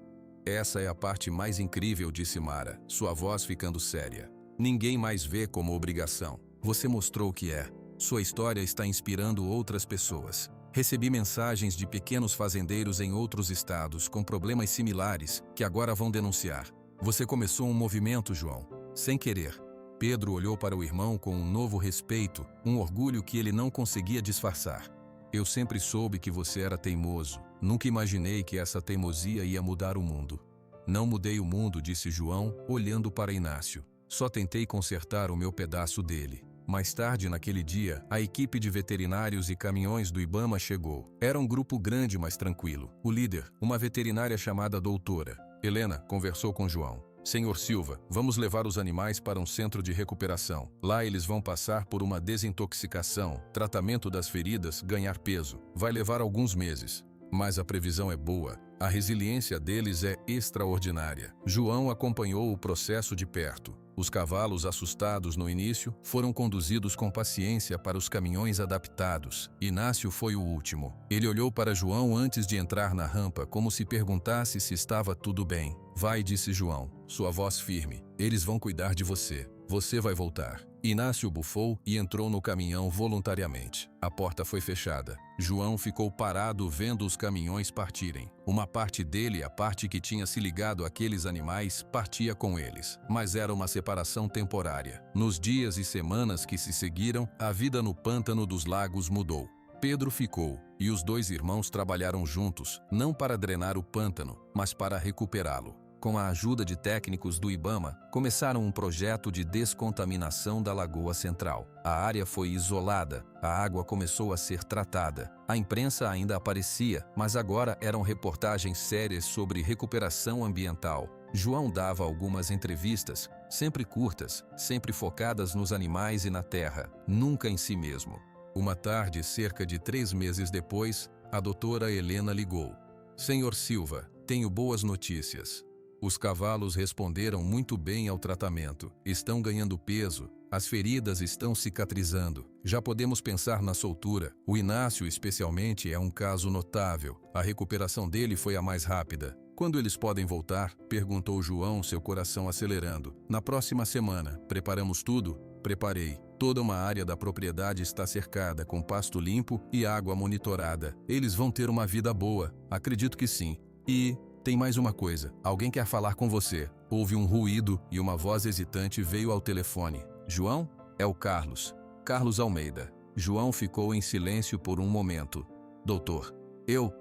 Essa é a parte mais incrível, disse Mara, sua voz ficando séria. Ninguém mais vê como obrigação. Você mostrou o que é. Sua história está inspirando outras pessoas. Recebi mensagens de pequenos fazendeiros em outros estados com problemas similares que agora vão denunciar. Você começou um movimento, João, sem querer. Pedro olhou para o irmão com um novo respeito, um orgulho que ele não conseguia disfarçar. Eu sempre soube que você era teimoso. Nunca imaginei que essa teimosia ia mudar o mundo. Não mudei o mundo, disse João, olhando para Inácio. Só tentei consertar o meu pedaço dele. Mais tarde naquele dia, a equipe de veterinários e caminhões do Ibama chegou. Era um grupo grande, mas tranquilo. O líder, uma veterinária chamada Doutora Helena, conversou com João. Senhor Silva, vamos levar os animais para um centro de recuperação. Lá eles vão passar por uma desintoxicação, tratamento das feridas, ganhar peso. Vai levar alguns meses. Mas a previsão é boa. A resiliência deles é extraordinária. João acompanhou o processo de perto. Os cavalos, assustados no início, foram conduzidos com paciência para os caminhões adaptados. Inácio foi o último. Ele olhou para João antes de entrar na rampa, como se perguntasse se estava tudo bem. Vai, disse João, sua voz firme. Eles vão cuidar de você. Você vai voltar. Inácio bufou e entrou no caminhão voluntariamente. A porta foi fechada. João ficou parado vendo os caminhões partirem. Uma parte dele, a parte que tinha se ligado àqueles animais, partia com eles. Mas era uma separação temporária. Nos dias e semanas que se seguiram, a vida no pântano dos lagos mudou. Pedro ficou, e os dois irmãos trabalharam juntos, não para drenar o pântano, mas para recuperá-lo. Com a ajuda de técnicos do Ibama, começaram um projeto de descontaminação da Lagoa Central. A área foi isolada, a água começou a ser tratada. A imprensa ainda aparecia, mas agora eram reportagens sérias sobre recuperação ambiental. João dava algumas entrevistas, sempre curtas, sempre focadas nos animais e na terra, nunca em si mesmo. Uma tarde, cerca de 3 meses depois, a doutora Helena ligou. Senhor Silva, tenho boas notícias. Os cavalos responderam muito bem ao tratamento, estão ganhando peso, as feridas estão cicatrizando. Já podemos pensar na soltura. O Inácio, especialmente, é um caso notável. A recuperação dele foi a mais rápida. Quando eles podem voltar? Perguntou João, seu coração acelerando. Na próxima semana. Preparamos tudo? Preparei. Toda uma área da propriedade está cercada, com pasto limpo e água monitorada. Eles vão ter uma vida boa. Acredito que sim. E tem mais uma coisa. Alguém quer falar com você. Houve um ruído e uma voz hesitante veio ao telefone. João? É o Carlos. Carlos Almeida. João ficou em silêncio por um momento. Doutor, eu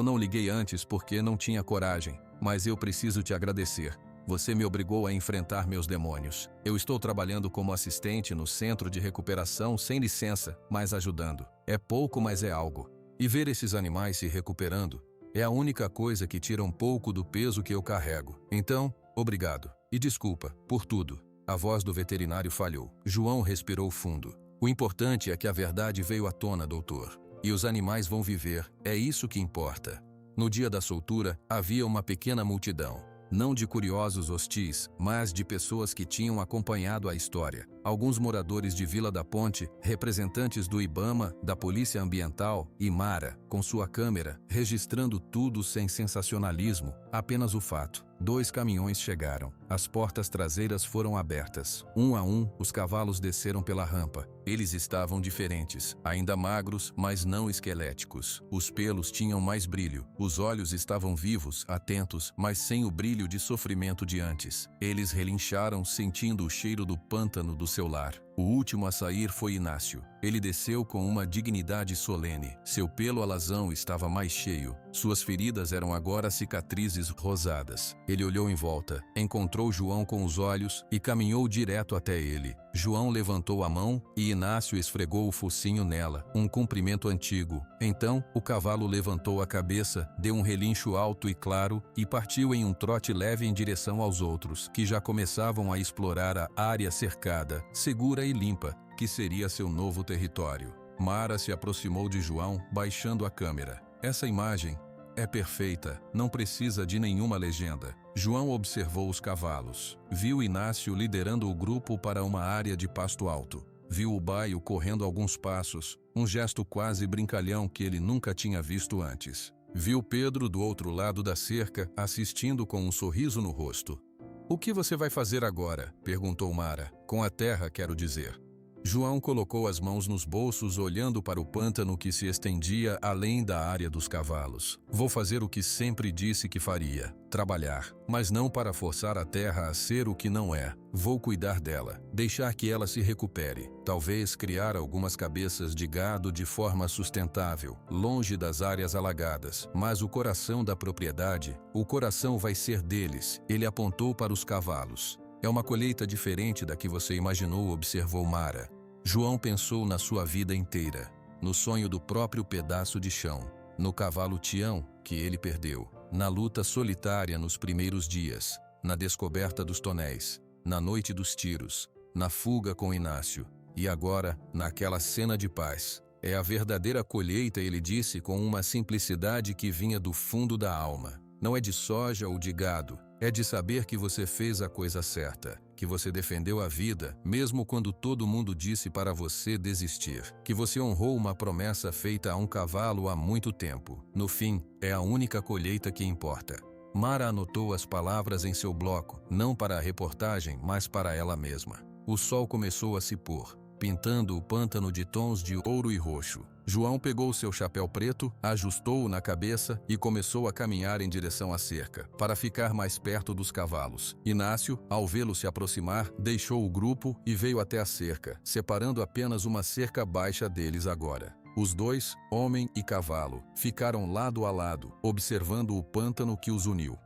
não liguei antes porque não tinha coragem, mas eu preciso te agradecer. Você me obrigou a enfrentar meus demônios. Eu estou trabalhando como assistente no centro de recuperação sem licença, mas ajudando. É pouco, mas é algo. E ver esses animais se recuperando é a única coisa que tira um pouco do peso que eu carrego. Então, obrigado. E desculpa por tudo. A voz do veterinário falhou. João respirou fundo. O importante é que a verdade veio à tona, doutor. E os animais vão viver. É isso que importa. No dia da soltura, havia uma pequena multidão. Não de curiosos hostis, mas de pessoas que tinham acompanhado a história. alguns moradores de Vila da Ponte, representantes do IBAMA, da Polícia Ambiental e Mara, com sua câmera, registrando tudo sem sensacionalismo, apenas o fato. 2 caminhões chegaram. As portas traseiras foram abertas. Um a um, os cavalos desceram pela rampa. Eles estavam diferentes, ainda magros, mas não esqueléticos. Os pelos tinham mais brilho. Os olhos estavam vivos, atentos, mas sem o brilho de sofrimento de antes. Eles relincharam, sentindo o cheiro do pântano do seu lar. O último a sair foi Inácio. Ele desceu com uma dignidade solene. Seu pelo alazão estava mais cheio. Suas feridas eram agora cicatrizes rosadas. Ele olhou em volta, encontrou João com os olhos e caminhou direto até ele. João levantou a mão e Inácio esfregou o focinho nela, um cumprimento antigo. Então, o cavalo levantou a cabeça, deu um relincho alto e claro e partiu em um trote leve em direção aos outros, que já começavam a explorar a área cercada, segura e limpa, que seria seu novo território. Mara se aproximou de João, baixando a câmera. Essa imagem é perfeita, não precisa de nenhuma legenda. João observou os cavalos. Viu Inácio liderando o grupo para uma área de pasto alto. Viu o baio correndo alguns passos, um gesto quase brincalhão que ele nunca tinha visto antes. Viu Pedro do outro lado da cerca, assistindo com um sorriso no rosto. "O que você vai fazer agora?" perguntou Mara. "Com a terra, quero dizer." João colocou as mãos nos bolsos, olhando para o pântano que se estendia além da área dos cavalos. "Vou fazer o que sempre disse que faria: trabalhar, mas não para forçar a terra a ser o que não é. Vou cuidar dela, deixar que ela se recupere, talvez criar algumas cabeças de gado de forma sustentável, longe das áreas alagadas. Mas o coração da propriedade, o coração vai ser deles." Ele apontou para os cavalos. "É uma colheita diferente da que você imaginou", observou Mara. João pensou na sua vida inteira, no sonho do próprio pedaço de chão, no cavalo Tião que ele perdeu, na luta solitária nos primeiros dias, na descoberta dos tonéis, na noite dos tiros, na fuga com Inácio, e agora, naquela cena de paz. "É a verdadeira colheita", ele disse com uma simplicidade que vinha do fundo da alma. "Não é de soja ou de gado, é de saber que você fez a coisa certa, que você defendeu a vida, mesmo quando todo mundo disse para você desistir, que você honrou uma promessa feita a um cavalo há muito tempo. No fim, é a única colheita que importa." Mara anotou as palavras em seu bloco, não para a reportagem, mas para ela mesma. O sol começou a se pôr, pintando o pântano de tons de ouro e roxo. João pegou seu chapéu preto, ajustou-o na cabeça e começou a caminhar em direção à cerca, para ficar mais perto dos cavalos. Inácio, ao vê-lo se aproximar, deixou o grupo e veio até a cerca, separando apenas uma cerca baixa deles agora. Os dois, homem e cavalo, ficaram lado a lado, observando o pântano que os uniu.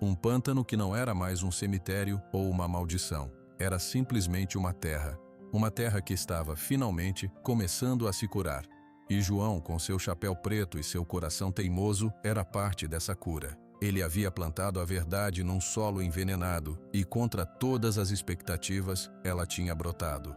Um pântano que não era mais um cemitério ou uma maldição. Era simplesmente uma terra que estava finalmente começando a se curar. E João, com seu chapéu preto e seu coração teimoso, era parte dessa cura. Ele havia plantado a verdade num solo envenenado e, contra todas as expectativas, ela tinha brotado.